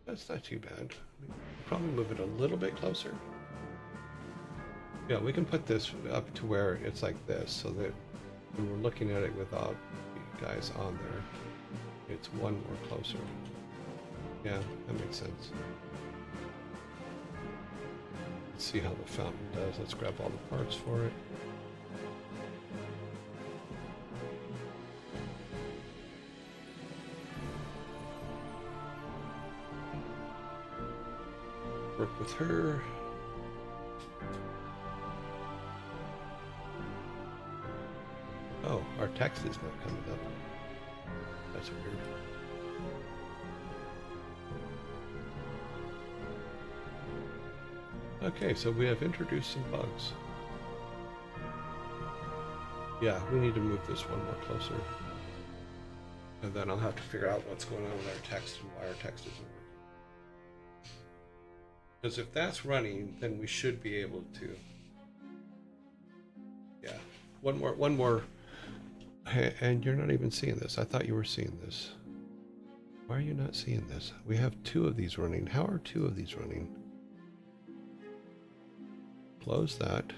that's not too bad. Probably move it a little bit closer. Yeah, we can put this up to where it's like this, so that when we're looking at it without the guys on there, it's one more closer. Yeah, that makes sense. Let's see how the fountain does. Let's grab all the parts for it. Work with her. Oh, our text is not coming up. That's weird. Okay, so we have introduced some bugs. Yeah, we need to move this one more closer. And then I'll have to figure out what's going on with our text and why our text isn't working. Because if that's running, then we should be able to. Yeah, one more. Hey, and you're not even seeing this. I thought you were seeing this. Why are you not seeing this? We have 2 of these running. How are 2 of these running? Close that.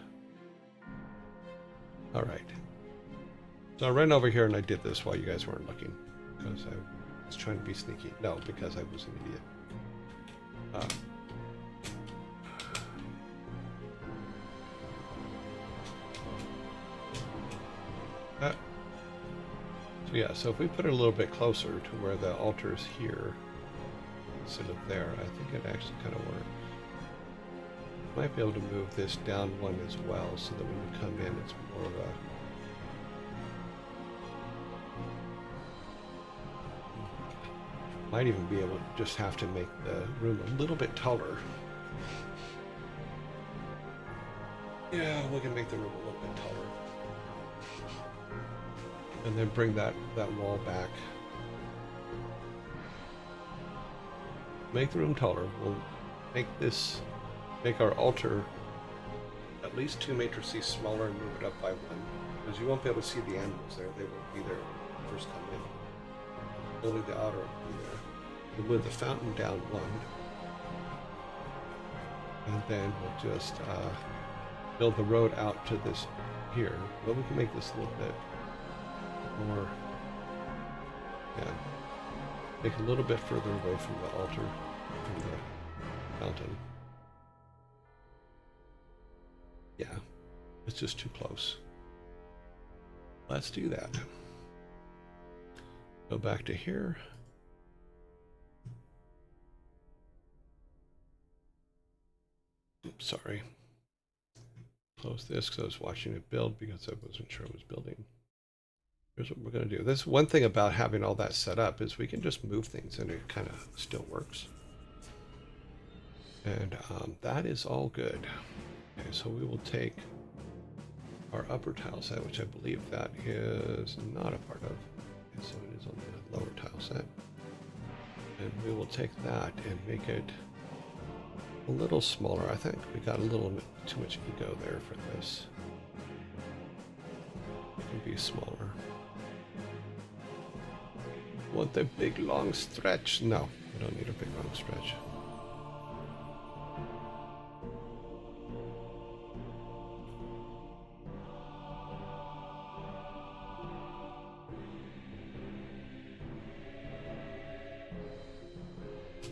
All right. So I ran over here and I did this while you guys weren't looking because I was trying to be sneaky. No, because I was an idiot. So yeah, so if we put it a little bit closer to where the altar is here instead of there, I think it actually kind of works. Might be able to move this down 1 as well, so that when you come in, it's more of a... Might even be able to just have to make the room a little bit taller. Yeah, we can make the room a little bit taller. And then bring that wall back. Make the room taller. We'll make our altar at least 2 matrices smaller and move it up by 1. Because you won't be able to see the animals there. They won't be there when you first come in. Only the otter will be there. We'll move the fountain down 1. And then we'll just build the road out to this here. But we can make this a little bit more, yeah, make a little bit further away from the altar, from the fountain. Yeah, it's just too close. Let's do that. Go back to here. Oops, sorry. Close this because I was watching it build because I wasn't sure it was building. Here's what we're going to do. This one thing about having all that set up is we can just move things and it kind of still works. And that is all good. Okay, so we will take our upper tile set, which I believe that is not a part of. Okay, so it is on the lower tile set. And we will take that and make it a little smaller. I think we got a little bit too much ego there for this. It can be smaller. Want a big long stretch? No, we don't need a big long stretch.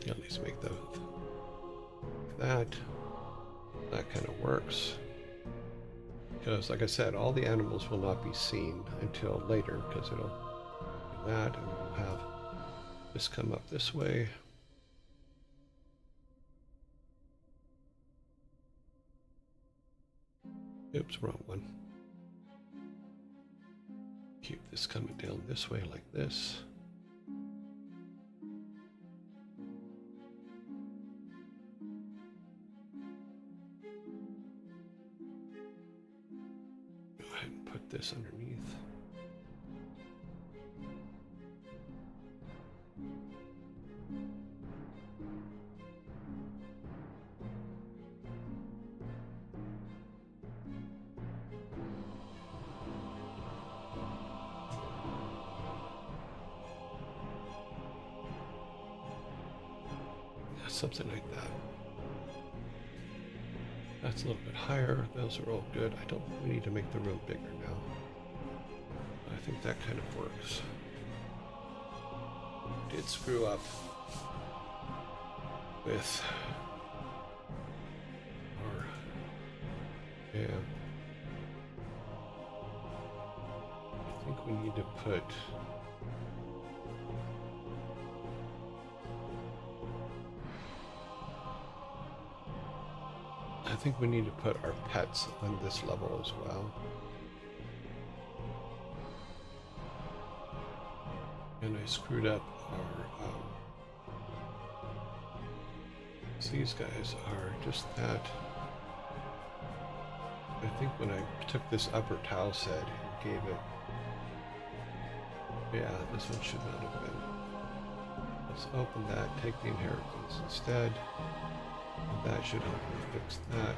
At least make that kind of works. Because like I said, all the animals will not be seen until later because it'll do that and we'll have this come up this way. Oops, wrong one. Keep this coming down this way like this. Go ahead and put this underneath. Something like that. That's a little bit higher. Those are all good. I don't think we need to make the room bigger now. I think that kind of works. Did screw up with our, yeah. I think we need to put I think we need to put our pets on this level as well. And I screwed up our, these guys are just that. I think when I took this upper tile set and gave it, yeah, this one should not have been. Let's open that, take the inheritance instead. And that should hopefully fix that.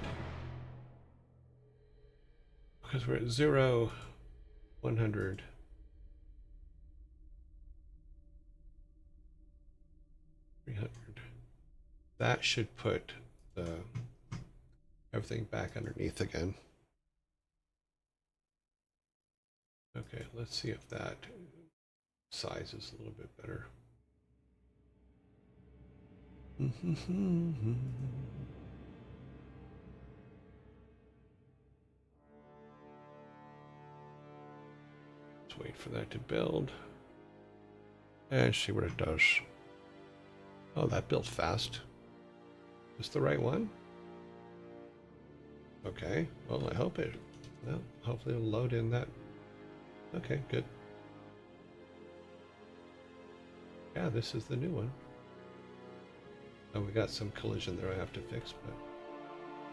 Because we're at 0, 100. 300. That should put the everything back underneath again. Okay, let's see if that size is a little bit better. Let's wait for that to build and see what it does. Oh, that built fast. Is the right one? Okay, well, I hope it, well, hopefully it'll load in that. Okay, good. Yeah, this is the new one. Oh, we got some collision there I have to fix, but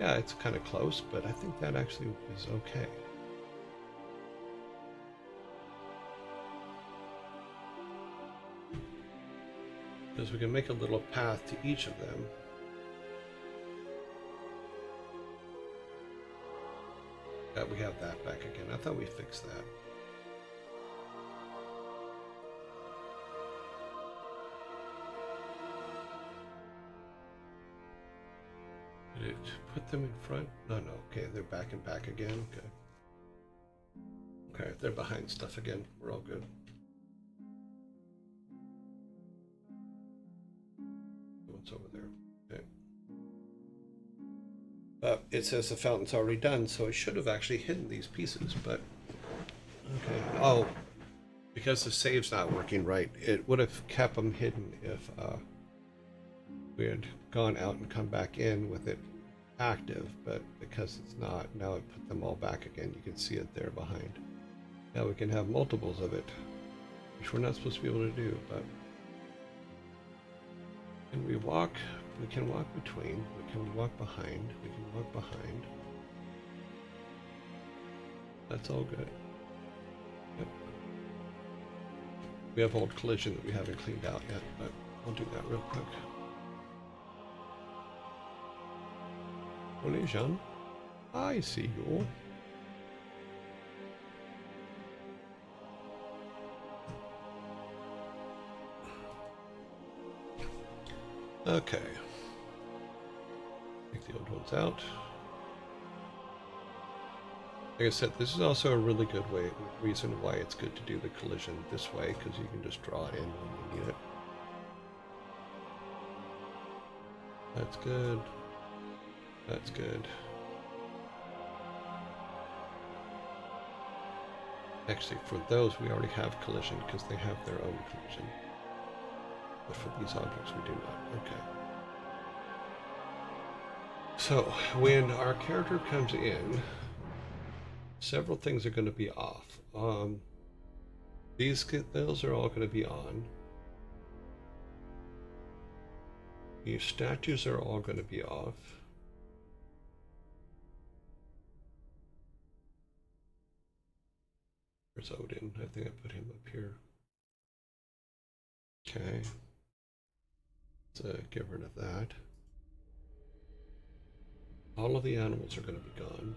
yeah, it's kind of close, but I think that actually is okay. Because we can make a little path to each of them. Yeah, we have that back again. I thought we fixed that. Did it put them in front? No, no. Okay, they're back and back again. Okay. Okay, they're behind stuff again. We're all good. What's over there? Okay. It says the fountain's already done, so it should have actually hidden these pieces, but okay. Oh, because the save's not working right, it would have kept them hidden if we had gone out and come back in with it active, but because it's not, now I put them all back again. You can see it there behind. Now we can have multiples of it, which we're not supposed to be able to do, but can we walk? We can walk between, we can walk behind, we can walk behind. That's all good. Yep. We have old collision that we haven't cleaned out yet, but I'll do that real quick. Only Jean, I see you. Okay. Take the old ones out. Like I said, this is also a really good reason why it's good to do the collision this way, because you can just draw it in when you need it. That's good. That's good. Actually, for those, we already have collision because they have their own collision. But for these objects, we do not. Okay. So, when our character comes in, several things are going to be off. Those are all going to be on. These statues are all going to be off. Where's Odin? I think I put him up here. Okay. Let's get rid of that. All of the animals are going to be gone.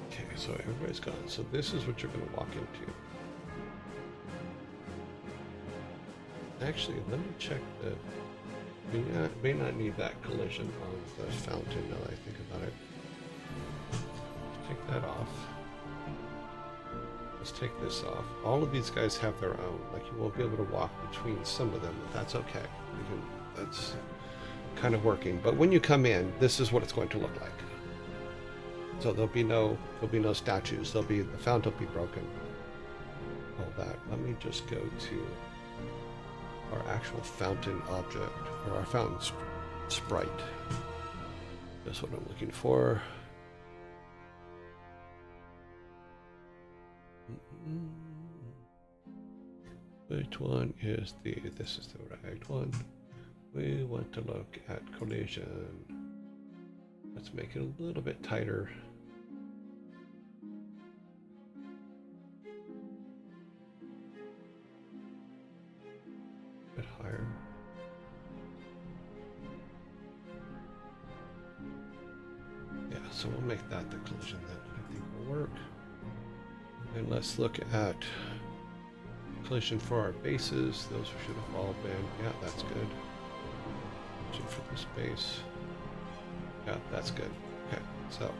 Okay, so everybody's gone. So this is what you're going to walk into. Actually, let me check the... We may not need that collision on the fountain now that I think about it. Take that off. Let's take this off. All of these guys have their own. Like, you won't be able to walk between some of them, but that's okay. That's kind of working. But when you come in, this is what it's going to look like. So there'll be no statues. The fountain will be broken. All that. Let me just go to our actual fountain object, or our fountain sprite. That's what I'm looking for. Which one is this is the right one. We want to look at collision. Let's make it a little bit tighter. A bit higher. Yeah, so we'll make that the collision that I think will work. And let's look at collision for our bases. Those should have all been, yeah, that's good. Collision for this base. Yeah, that's good. Okay, so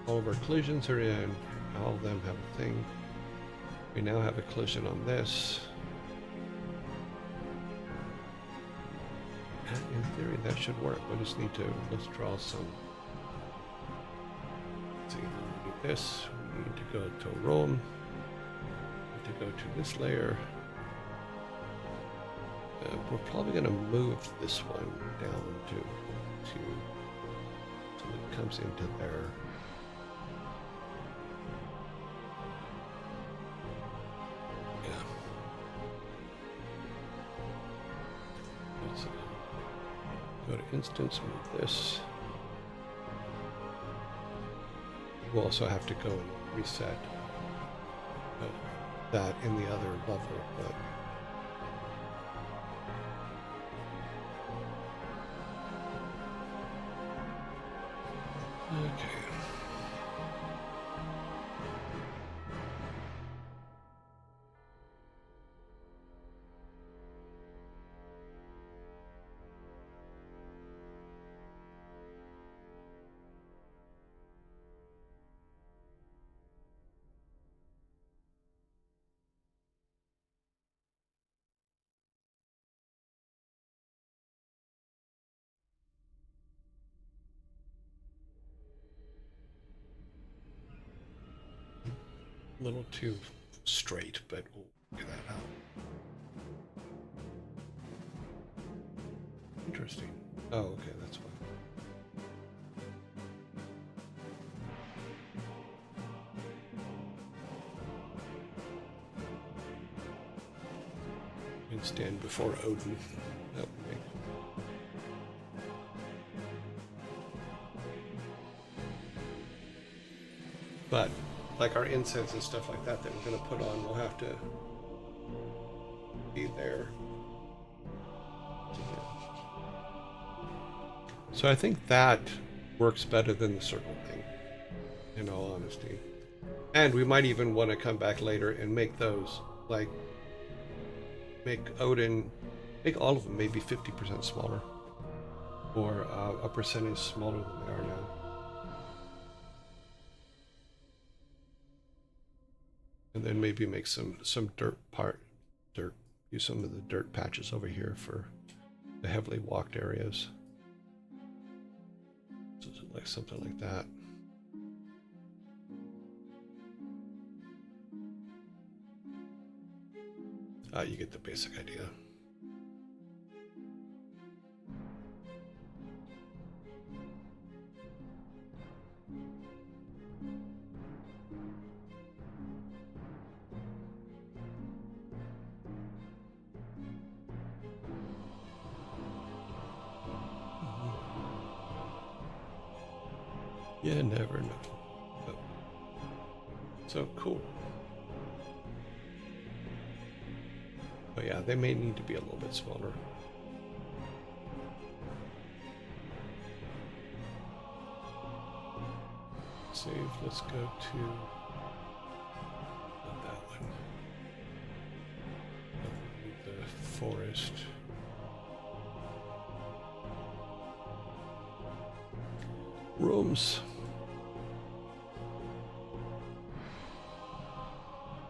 all of our collisions are in. All of them have a thing. We now have a collision on this. And in theory, that should work. We just need to, let's draw some. Let's see, we need this. We need to go to Rome. We need to go to this layer. We're probably going to move this one down to so it comes into there. Yeah. Let's go to instance, move this. We'll also have to go and reset that in the other level, but okay. A little too straight, but we'll get that out. Interesting. Oh, okay, that's fine. You can stand before Odin. That would make. But like our incense and stuff like that we're going to put on, we'll have to be there. So I think that works better than the circle thing, in all honesty. And we might even want to come back later and make those, like, make Odin, make all of them maybe 50% smaller, or a percentage smaller than they are now. And then maybe make some dirt, use some of the dirt patches over here for the heavily walked areas. So like something like that. You get the basic idea. You never know. But, so cool. But yeah, they may need to be a little bit smaller. Save, let's go to not that one. The forest. Rooms.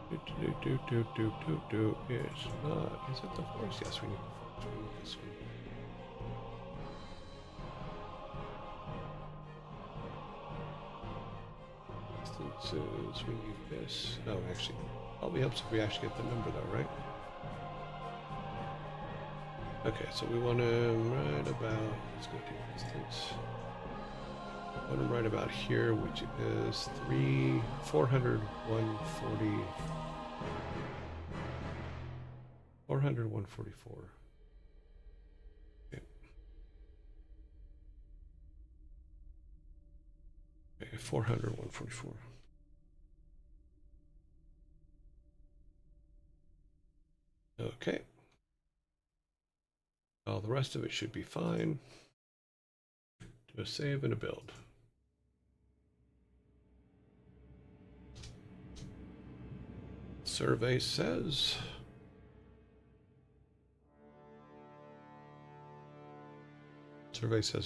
It's not. Is it the forest? Yes, we need the forest. We need this one. pieces. We need this. No, actually, probably helps if we actually get the number though, right? Okay, so we want him right about, let's go to distance. I want him right about here, which is 400, 140, 400, 144. Okay. Okay, 400, 144. Okay. All the rest of it should be fine. Do a save and a build. Survey says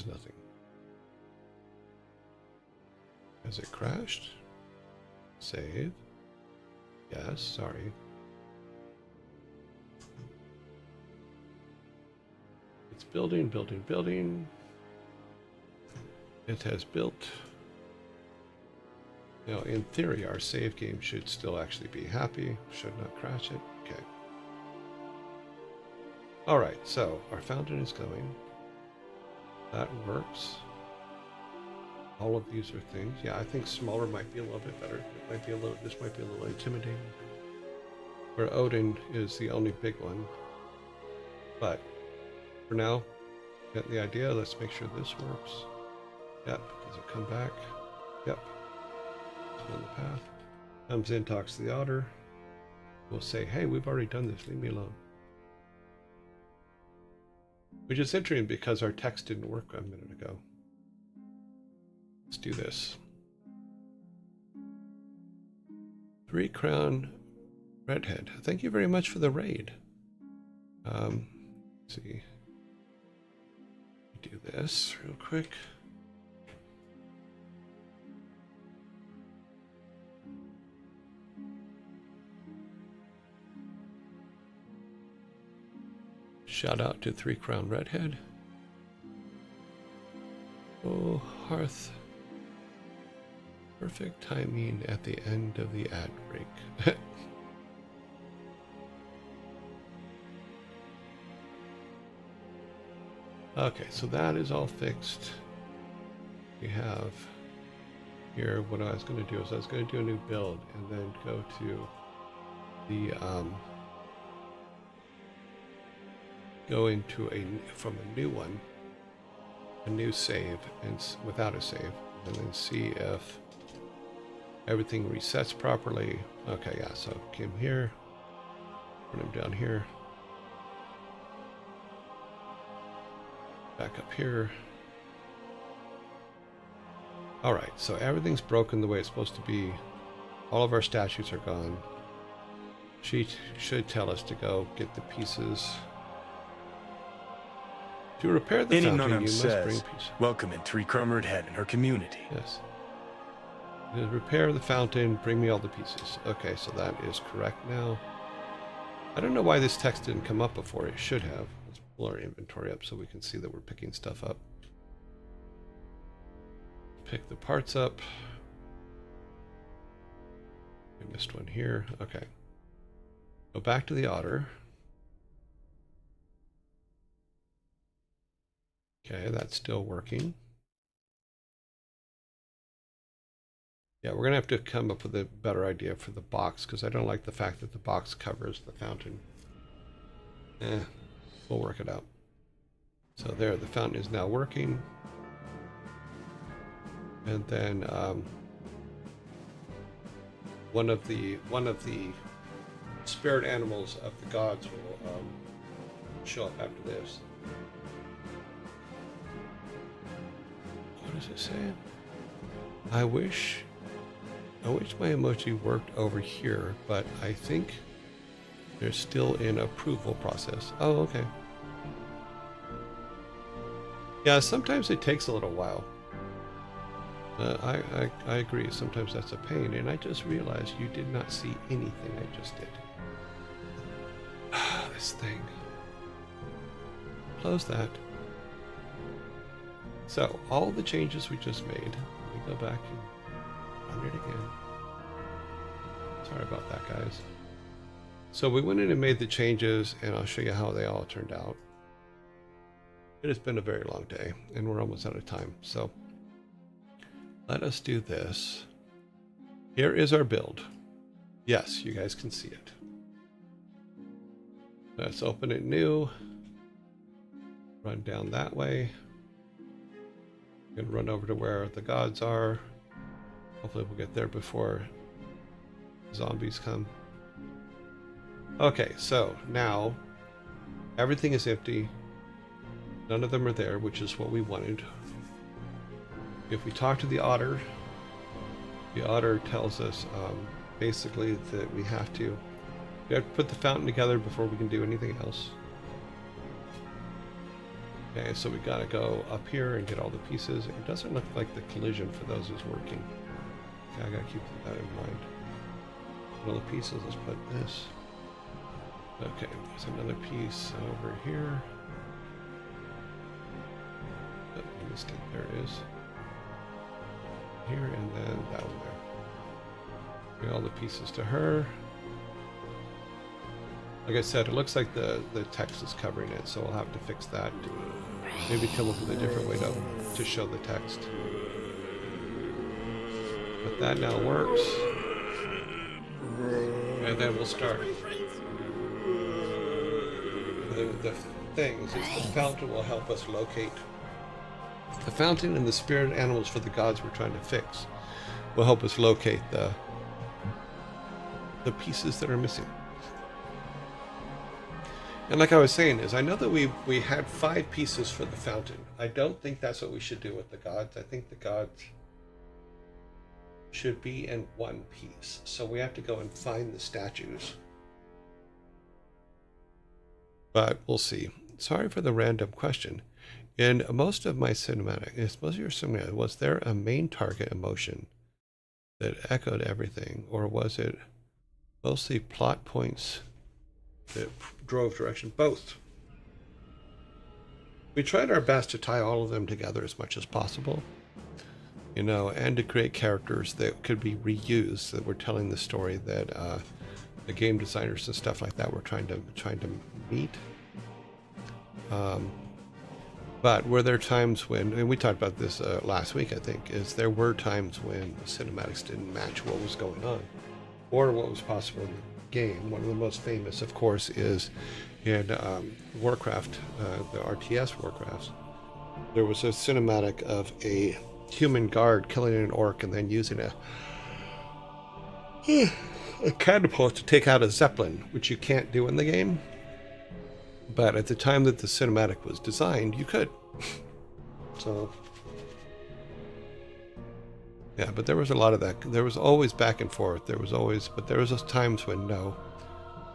nothing. Has it crashed? Save. Yes, sorry. It's building, building, building. It has built. Now, in theory, our save game should still actually be happy. Should not crash it. Okay. All right, so our fountain is going. That works. All of these are things. Yeah, I think smaller might be a little bit better. It might be a little. This might be a little intimidating. Where Odin is the only big one. But for now, get the idea. Let's make sure this works. Yep. Does it come back? Yep. It's on the path. Comes in, talks to the otter. We'll say, hey, we've already done this. Leave me alone. Which is interesting because our text didn't work a minute ago. Let's do this. 3 Crown Redhead. Thank you very much for the raid. Let's see. Do this real quick. Shout out to 3 Crown Redhead. Oh, Hearth. Perfect timing at the end of the ad break. Okay, so that is all fixed. We have here, what I was going to do is I was going to do a new build and then go to the, go into from a new one, a new save, and without a save, and then see if everything resets properly. Okay, yeah, so came here, put him down here, back up here. All right, so everything's broken the way it's supposed to be. All of our statues are gone. She should tell us to go get the pieces. To repair the fountain, you must bring pieces. Welcome in 3 Crown Redhead and her community. Yes. To repair the fountain, bring me all the pieces. Okay, so that is correct now. I don't know why this text didn't come up before. It should have. Let's pull our inventory up so we can see that we're picking stuff up. Pick the parts up. I missed one here. Okay. Go back to the otter. Okay, that's still working. Yeah, we're going to have to come up with a better idea for the box, because I don't like the fact that the box covers the fountain. We'll work it out. So there, the fountain is now working. And then one of the spirit animals of the gods will show up after this. What does it say? I wish my emoji worked over here, but I think they're still in approval process. Oh, okay. Yeah, sometimes it takes a little while. I agree. Sometimes that's a pain, and I just realized you did not see anything I just did. This thing. Close that. So, all the changes we just made, let me go back and run it again. Sorry about that, guys. So we went in and made the changes, and I'll show you how they all turned out. It has been a very long day, and we're almost out of time. So let us do this. Here is our build. Yes, you guys can see it. Let's open it new. Run down that way. Gonna run over to where the gods are. Hopefully we'll get there before zombies come. Okay, so now everything is empty. None of them are there, which is what we wanted. If we talk to the otter tells us basically that we have to put the fountain together before we can do anything else. Okay, so we gotta go up here and get all the pieces. It doesn't look like the collision for those is working. Okay, I gotta keep that in mind. All the pieces, let's put this. Okay, there's another piece over here. Oh, I missed it. There it is. Here and then that one there. Bring all the pieces to her. Like I said, it looks like the text is covering it, so we'll have to fix that. Maybe come up with a different way to show the text. But that now works. And then we'll start. The things is the fountain will help us locate. The fountain and the spirit animals for the gods we're trying to fix will help us locate the pieces that are missing. And like I was saying, is I know that we had 5 pieces for the fountain. I don't think that's what we should do with the gods. I think the gods should be in 1 piece. So we have to go and find the statues. But we'll see. Sorry for the random question. In most of my cinematic, was there a main target emotion that echoed everything? Or was it mostly plot points that drove direction? Both. We tried our best to tie all of them together as much as possible, you know, and to create characters that could be reused, that were telling the story that the game designers and stuff like that were trying to meet. But were there times when, and we talked about this last week, I think, is there were times when the cinematics didn't match what was going on or what was possible in the game. One of the most famous, of course, is in Warcraft, the RTS Warcrafts. There was a cinematic of a human guard killing an orc and then using a catapult to take out a zeppelin, which you can't do in the game. But at the time that the cinematic was designed, you could. So, yeah, but there was a lot of that. There was always back and forth. There was always, but there was those times when no,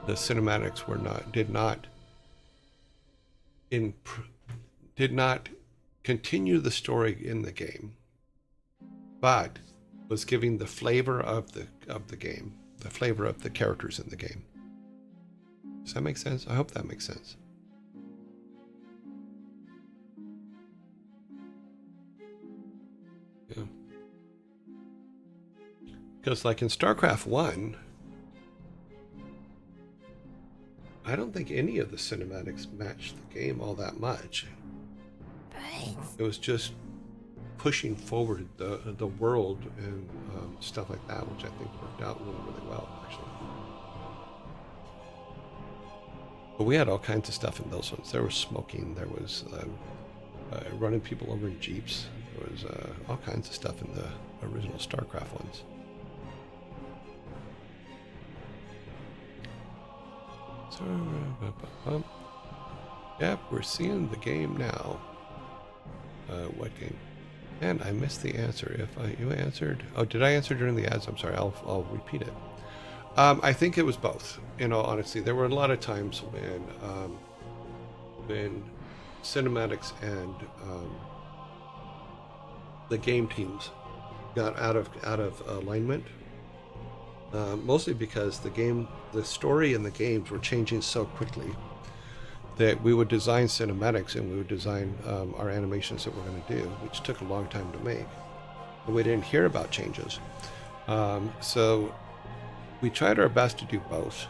the cinematics did not continue the story in the game, but was giving the flavor of the game, the flavor of the characters in the game. Does that make sense? I hope that makes sense. Yeah. Because like in StarCraft 1, I don't think any of the cinematics matched the game all that much. It was just pushing forward the world and stuff like that, which I think worked out really, really well, actually. But we had all kinds of stuff in those ones. There was smoking, there was running people over in jeeps, there was all kinds of stuff in the original StarCraft ones. So, yep, we're seeing the game now. What game? And I missed the answer. If you answered, oh, did I answer during the ads? I'm sorry. I'll repeat it. I think it was both. In all honesty, there were a lot of times when cinematics and the game teams got out of alignment. Mostly because the story and the games were changing so quickly that we would design cinematics and we would design our animations that we're going to do, which took a long time to make. And we didn't hear about changes. So we tried our best to do both,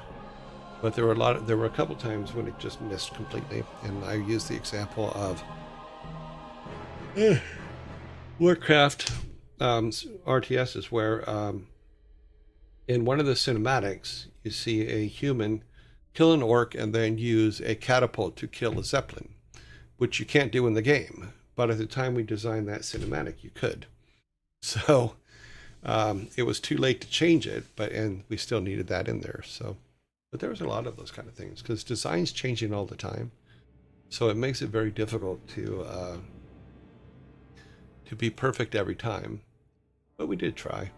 but there were a couple times when it just missed completely. And I used the example of Warcraft RTSs, where in one of the cinematics you see a human kill an orc and then use a catapult to kill a zeppelin, which you can't do in the game. But at the time we designed that cinematic, you could. So it was too late to change it, and we still needed that in there. So, but there was a lot of those kind of things because design's changing all the time. So it makes it very difficult to be perfect every time. But we did try.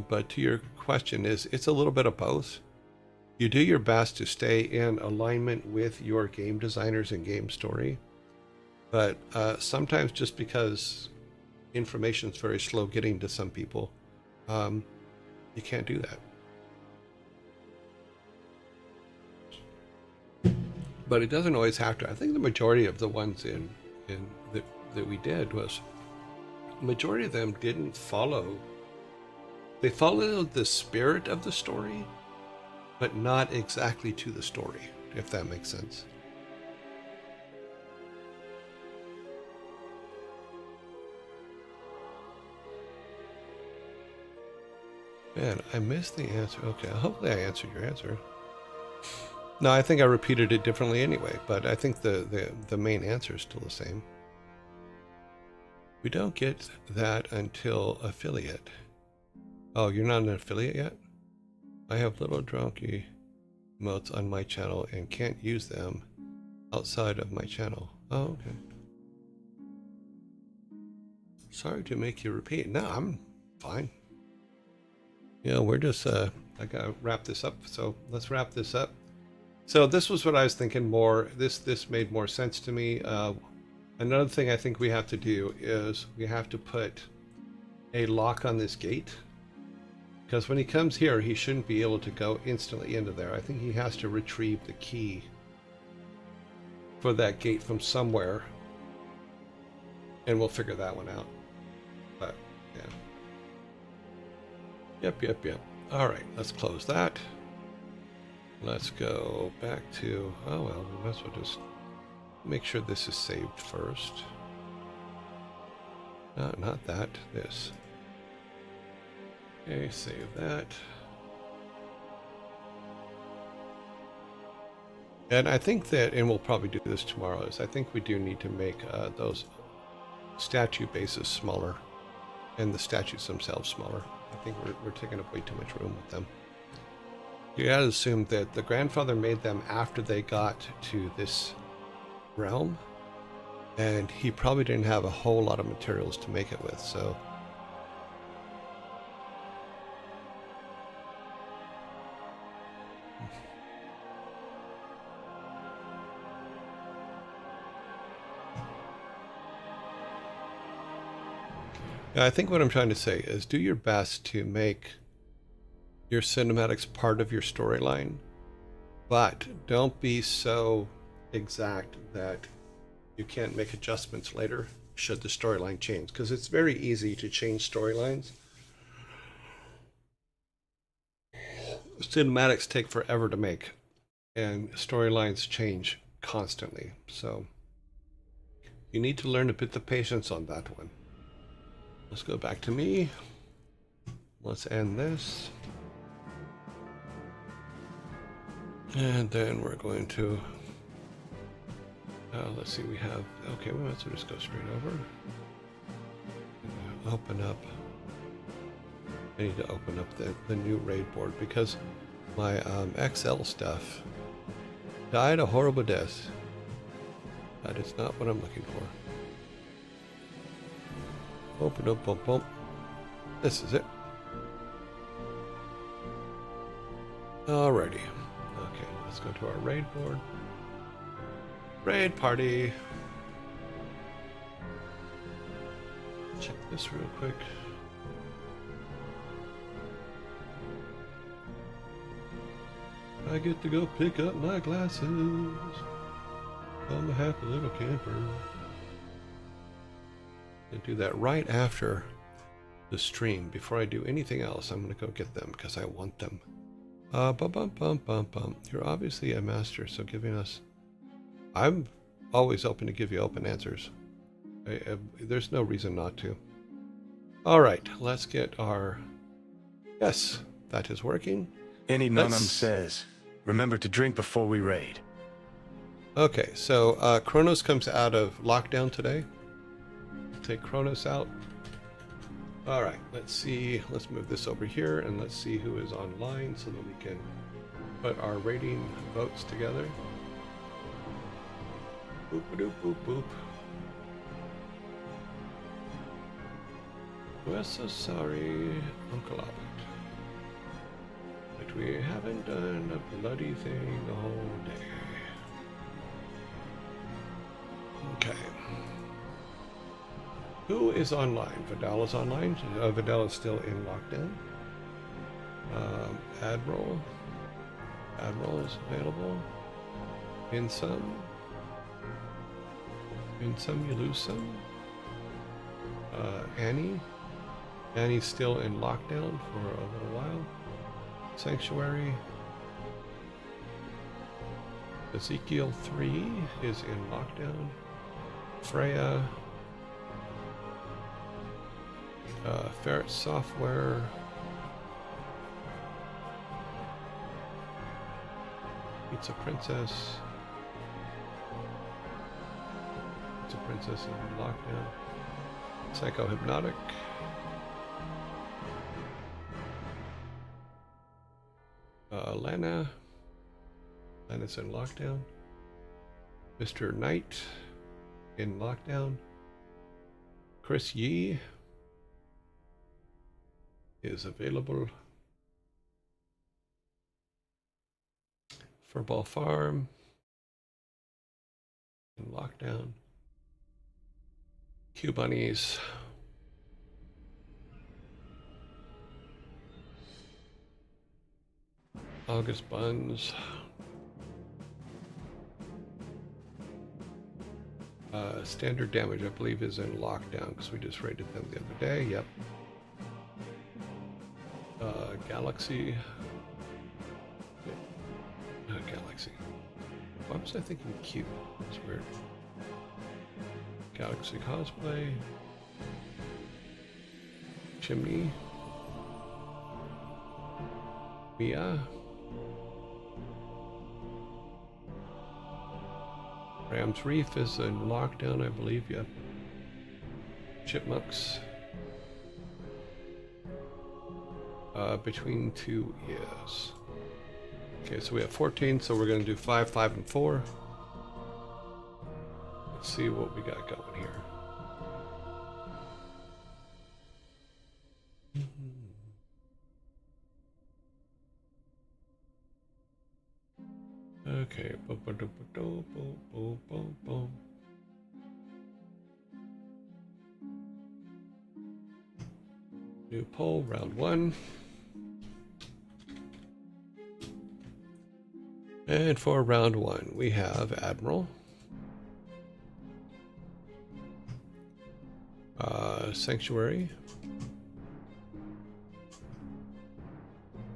But to your question, it's a little bit of both. You do your best to stay in alignment with your game designers and game story. But sometimes just because information is very slow getting to some people, you can't do that. But it doesn't always have to. I think the majority of the ones that we did was, the majority of them didn't follow. They followed the spirit of the story, but not exactly to the story, if that makes sense. Man, I missed the answer. Okay, hopefully I answered your answer. No, I think I repeated it differently anyway, but I think the main answer is still the same. We don't get that until affiliate. Oh, you're not an affiliate yet? I have little donkey emotes on my channel and can't use them outside of my channel. Oh, okay. Sorry to make you repeat. No, I'm fine. We're just, I gotta wrap this up. So let's wrap this up. So this was what I was thinking more. This made more sense to me. Another thing I think we have to do is we have to put a lock on this gate. Because when he comes here, he shouldn't be able to go instantly into there. I think he has to retrieve the key for that gate from somewhere. And we'll figure that one out. But, yeah. Yep. All right, let's close that. Let's go back to, oh well, we might as well just make sure this is saved first. No, not that, this. Okay, save that. And I think that, and we'll probably do this tomorrow, is I think we do need to make those statue bases smaller and the statues themselves smaller. I think we're taking up way too much room with them. You gotta assume that the grandfather made them after they got to this realm, and he probably didn't have a whole lot of materials to make it with, so. I think what I'm trying to say is do your best to make your cinematics part of your storyline, but don't be so exact that you can't make adjustments later should the storyline change, because it's very easy to change storylines. Cinematics take forever to make, and storylines change constantly, so you need to learn a bit of patience on that one. Let's go back to me. Let's end this. And then we're going to, let's see, we have, okay, we might as well just go straight over. Open up. I need to open up the new raid board because my XL stuff died a horrible death. That is not what I'm looking for. Open up, bump, bump. This is it. Alrighty. Okay, let's go to our raid board. Raid party. Check this real quick. I get to go pick up my glasses. I'm a happy little camper. And do that right after the stream. Before I do anything else, I'm going to go get them because I want them. Bum, bum, bum, bum, bum. You're obviously a master, so giving us... I'm always open to give you open answers. There's no reason not to. All right, let's get our... Yes, that is working. Any Nunum says, remember to drink before we raid. Okay, so Kronos comes out of lockdown today. Take Kronos out. All right, let's see. Let's move this over here and let's see who is online so that we can put our rating votes together. Boop, boop, boop, boop. We're so sorry, Uncle Albert. But we haven't done a bloody thing the whole day. Okay. Who is online? Vidal is online. Vidal is still in lockdown. Admiral. Admiral is available. In some. In some, you lose some. Annie. Annie's still in lockdown for a little while. Sanctuary. Ezekiel 3 is in lockdown. Freya. Ferret Software. Pizza Princess. Pizza Princess is in lockdown. Psycho Hypnotic. Lana. Lana's in lockdown. Mr. Knight in lockdown. Chris Yee is available. Furball Farm in lockdown. Q Bunnies. August Buns. Standard Damage, I believe, is in lockdown because we just raided them the other day. Yep. Galaxy. Galaxy. Why was I thinking Q? That's weird. Galaxy Cosplay. Chimney. Mia. Ram's Reef is in lockdown, I believe, yep. Chipmunks. Between two is. Okay, so we have 14, so we're going to do 5, 5, and 4. Let's see what we got going here. Okay. New poll, round 1. And for round 1, we have Admiral. Sanctuary.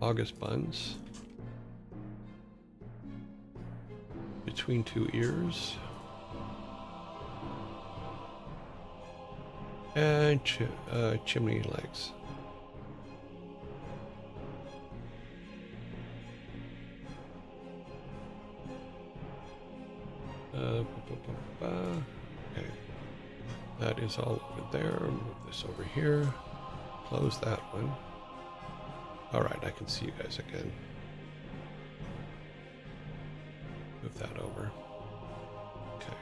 August Buns. Between Two Ears. And Chimney Legs. Okay. That is all over there. Move this over here. Close that one. Alright, I can see you guys again. Move that over. Okay.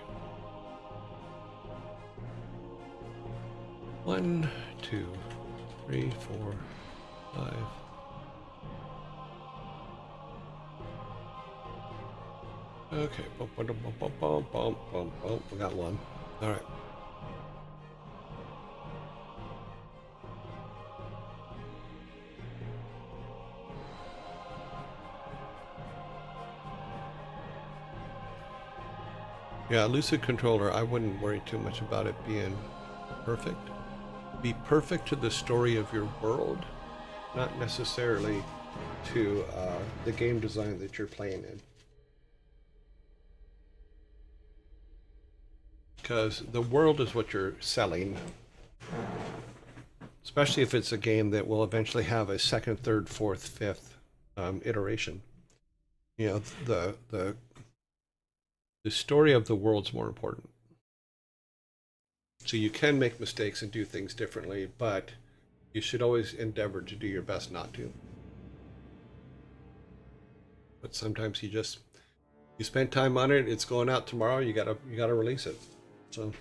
1, 2, 3, 4, 5. Okay. We got one. All right. Yeah, Lucid Controller, I wouldn't worry too much about it being perfect. be perfect to the story of your world, not necessarily to the game design that you're playing in. Because the world is what you're selling, especially if it's a game that will eventually have a second, third, fourth, fifth iteration. You know, the story of the world's more important. So you can make mistakes and do things differently, but you should always endeavor to do your best not to. But sometimes you spend time on it, it's going out tomorrow, you gotta release it. So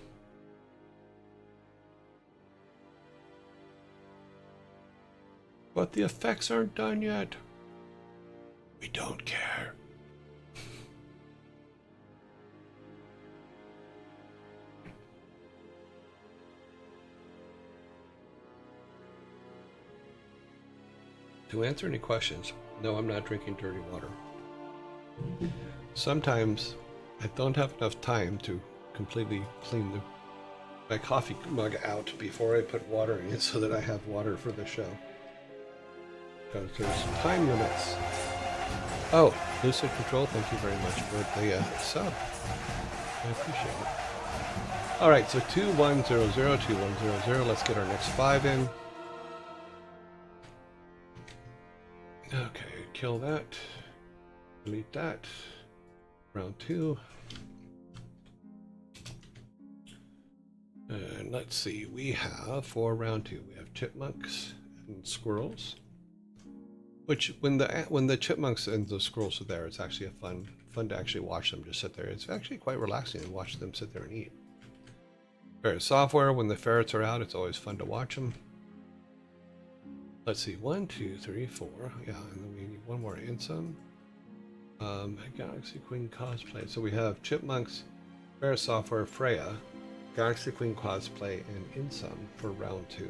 but the effects aren't done yet. We don't care. To answer any questions, no, I'm not drinking dirty water. Sometimes I don't have enough time to completely clean my coffee mug out before I put water in it so that I have water for the show. Because there's time limits. Oh, Lucid Control, thank you very much for the sub. I appreciate it. All right, so 2100, 2100. Let's get our next 5 in. Okay, kill that. Delete that. Round 2. And let's see, we have for round 2, we have chipmunks and squirrels. Which when the chipmunks and the squirrels are there, it's actually fun to actually watch them just sit there. It's actually quite relaxing to watch them sit there and eat. Ferret software, when the ferrets are out, it's always fun to watch them. Let's see, 1, 2, 3, 4. Yeah, and then we need one more Insum. Galaxy Queen cosplay. So we have chipmunks, Ferret software, Freya, Galaxy Queen cosplay, and Insum for round 2.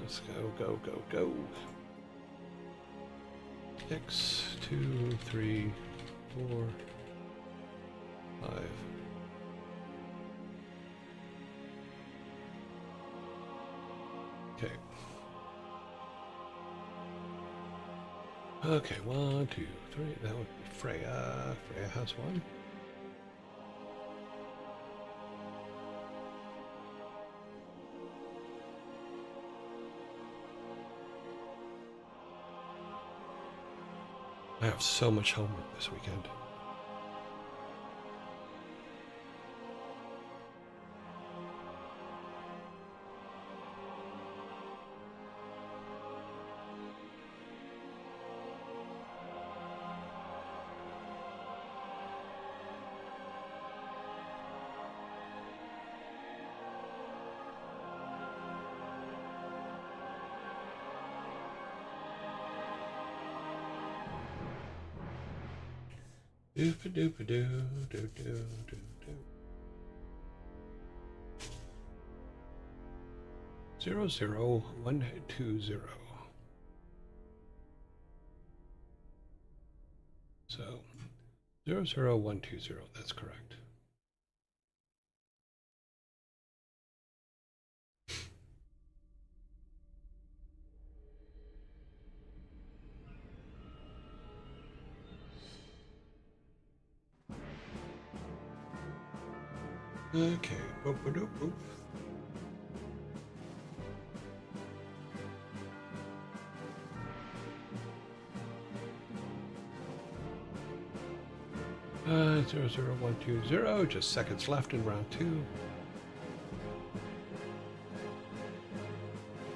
Let's go. X, 2, 3, 4, 5. Okay. Okay, 1, 2, 3. That would be Freya. Freya has one. I have so much homework this weekend. Doo-ba-doo-ba-doo. 00120. So 00120, that's correct. Okay, boop-a-doop-boop. Uh, 00120, just seconds left in round 2.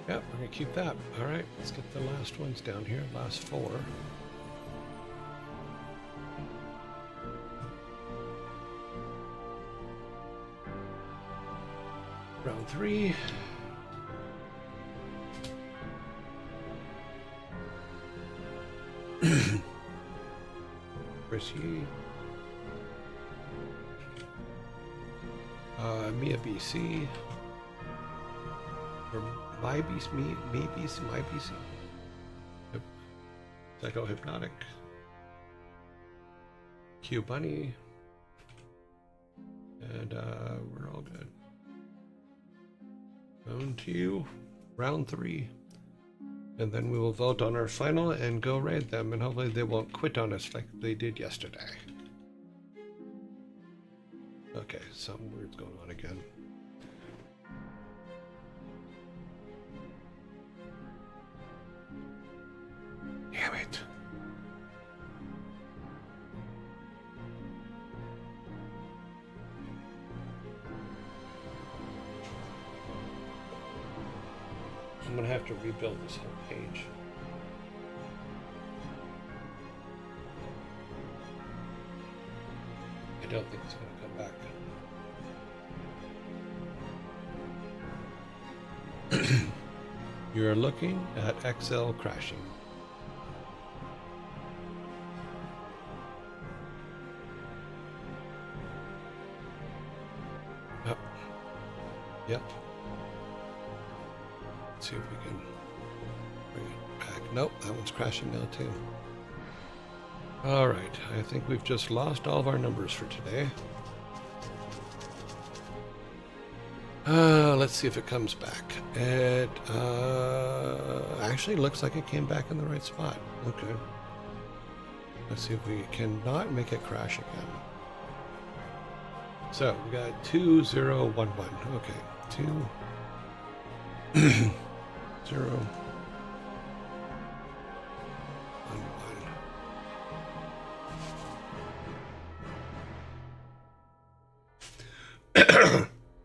Yep, we're gonna keep that. All right, let's get the last ones down here, last 4. Round 3. Chrissy. Mia BC. Or my BC, me BC, my BC. Yep. Psycho Hypnotic. Q Bunny. And we're all good. On to round 3. And then we will vote on our final and go raid them, and hopefully they won't quit on us like they did yesterday. Okay, something weird's going on again. Damn it. I'm gonna have to rebuild this whole page. I don't think it's gonna come back. You're looking at XL crashing. Oh. Yep. Let's see if we can bring it back. Nope, that one's crashing now too. All right, I think we've just lost all of our numbers for today. Let's see if it comes back. It actually looks like it came back in the right spot. Okay. Let's see if we cannot make it crash again. So we got 2011. Okay, 2 0 1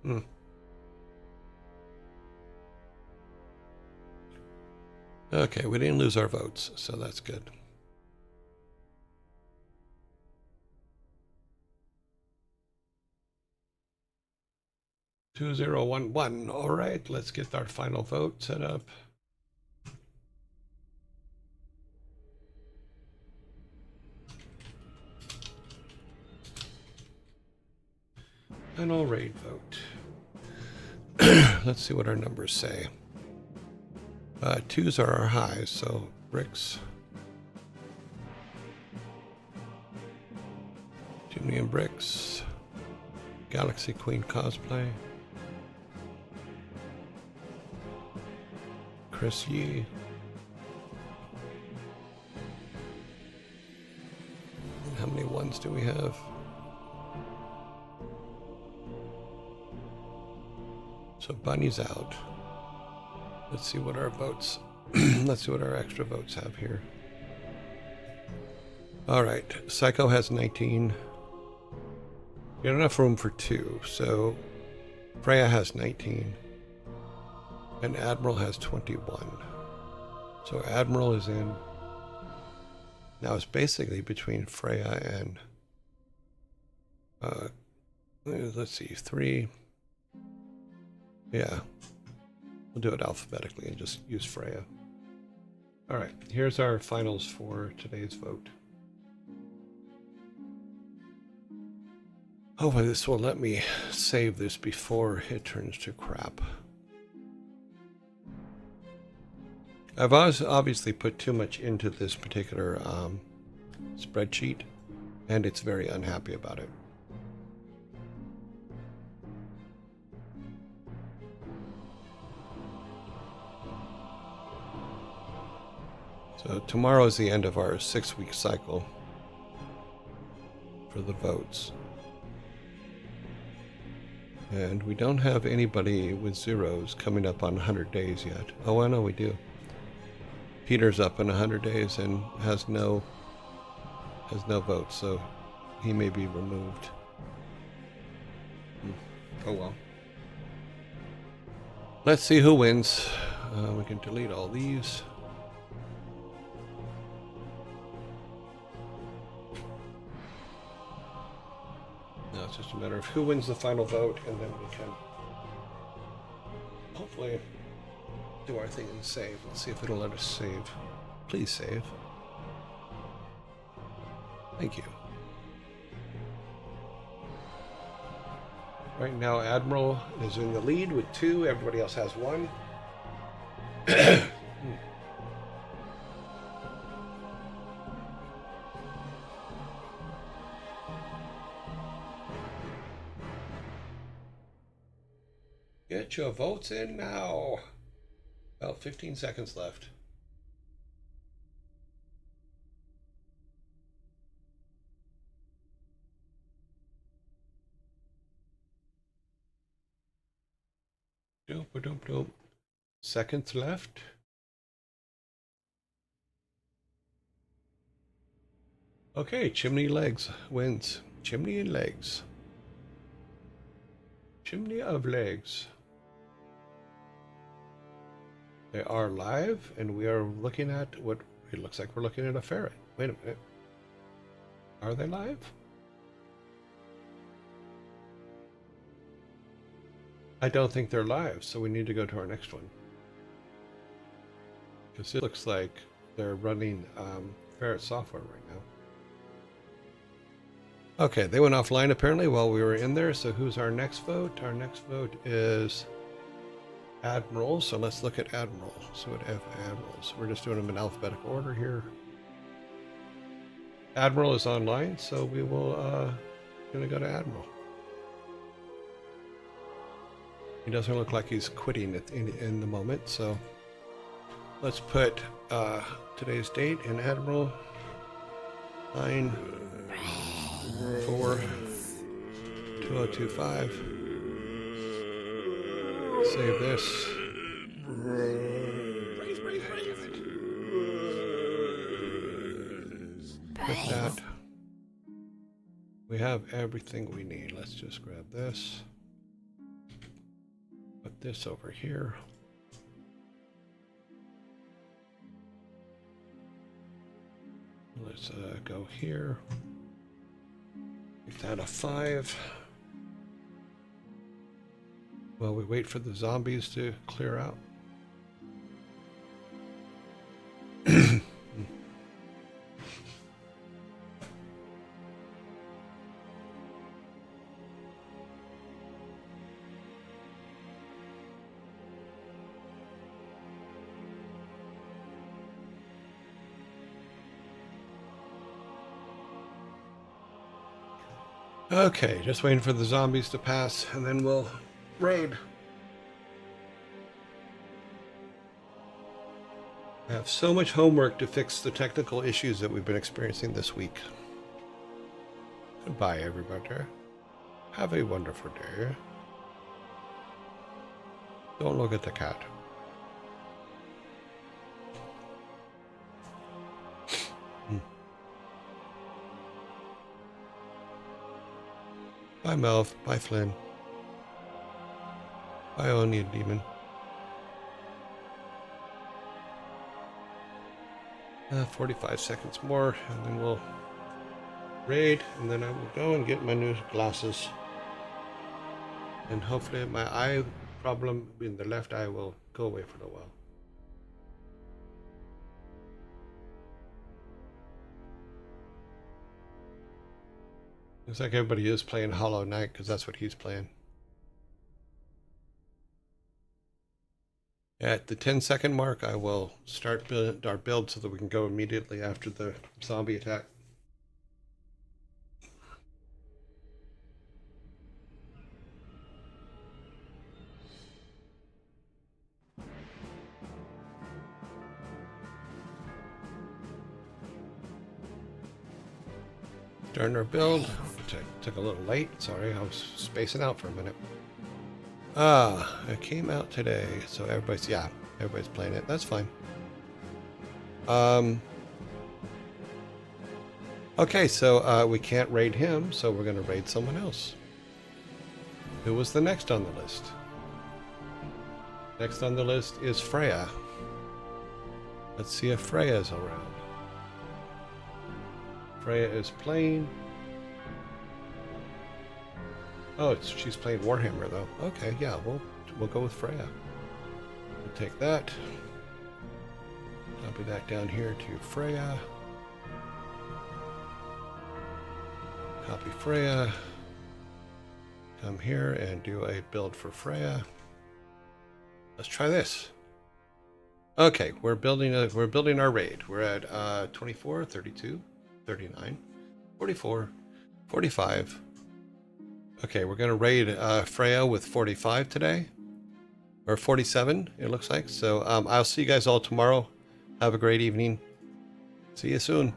1. Okay, we didn't lose our votes, so that's good. $2011. All right, let's get our final vote set up. Final raid vote. Let's see what our numbers say. 2s are our highs, so bricks. 2 million bricks. Galaxy Queen cosplay. Chris Yee. How many ones do we have? So Bunny's out. Let's see what our votes, let's see what our extra votes have here. All right, Psycho has 19. We got enough room for 2, so Freya has 19. And Admiral has 21. So Admiral is in. Now it's basically between Freya and, let's see, 3. Yeah. We'll do it alphabetically and just use Freya. All right, here's our finals for today's vote. Hopefully this will let me save this before it turns to crap. I've obviously put too much into this particular spreadsheet, and it's very unhappy about it. So tomorrow is the end of our 6-week cycle for the votes. And we don't have anybody with zeros coming up on 100 days yet. Oh, I know we do. Peter's up in 100 days and has no votes, so he may be removed. Oh well. Let's see who wins. We can delete all these. Now it's just a matter of who wins the final vote, and then we can hopefully do our thing and save. Let's see if it'll let us save. Please save. Thank you. Right now, Admiral is in the lead with 2. Everybody else has 1. Get your votes in now. About 15 seconds left. Doop, doop, doop. Seconds left. Okay, Chimney Legs wins. Chimney and Legs. Chimney of Legs. They are live, and we are looking at what it looks like. We're looking at a ferret. Wait a minute. Are they live? I don't think they're live, so we need to go to our next one. Because it looks like they're running ferret software right now. Okay, they went offline apparently while we were in there, so who's our next vote? Our next vote is Admiral, so let's look at Admiral. So what F Admirals? We're just doing them in alphabetical order here. Admiral is online, so we will gonna go to Admiral. He doesn't look like he's quitting in the moment, so let's put today's date in Admiral 9/4/2025. Save this. With that, we have everything we need. Let's just grab this. Put this over here. Let's go here. Make that a 5. While we wait for the zombies to clear out. Okay, just waiting for the zombies to pass, and then we'll raid. I have so much homework to fix the technical issues that we've been experiencing this week. Goodbye, everybody. Have a wonderful day. Don't look at the cat. Bye, Melv. Bye, Flynn. Bye, Onion Demon. 45 seconds more, and then we'll raid, and then I will go and get my new glasses. And hopefully my eye problem in the left eye will go away for a while. Looks like everybody is playing Hollow Knight because that's what he's playing. At the 10-second mark, I will start our build so that we can go immediately after the zombie attack. Starting our build, which I took a little late. Sorry, I was spacing out for a minute. It came out today, so everybody's playing it. That's fine. Okay, so we can't raid him, so we're gonna raid someone else. Who was the next on the list? Next on the list is Freya. Let's see if Freya's around. Freya is playing. Oh, she's playing Warhammer though. Okay, yeah, we'll go with Freya. We'll take that. Copy that down here to Freya. Copy Freya. Come here and do a build for Freya. Let's try this. Okay, we're building our raid. We're at 24, 32, 39, 44, 45. Okay, we're going to raid Freya with 45 today. or 47, it looks like. So I'll see you guys all tomorrow. Have a great evening. See you soon.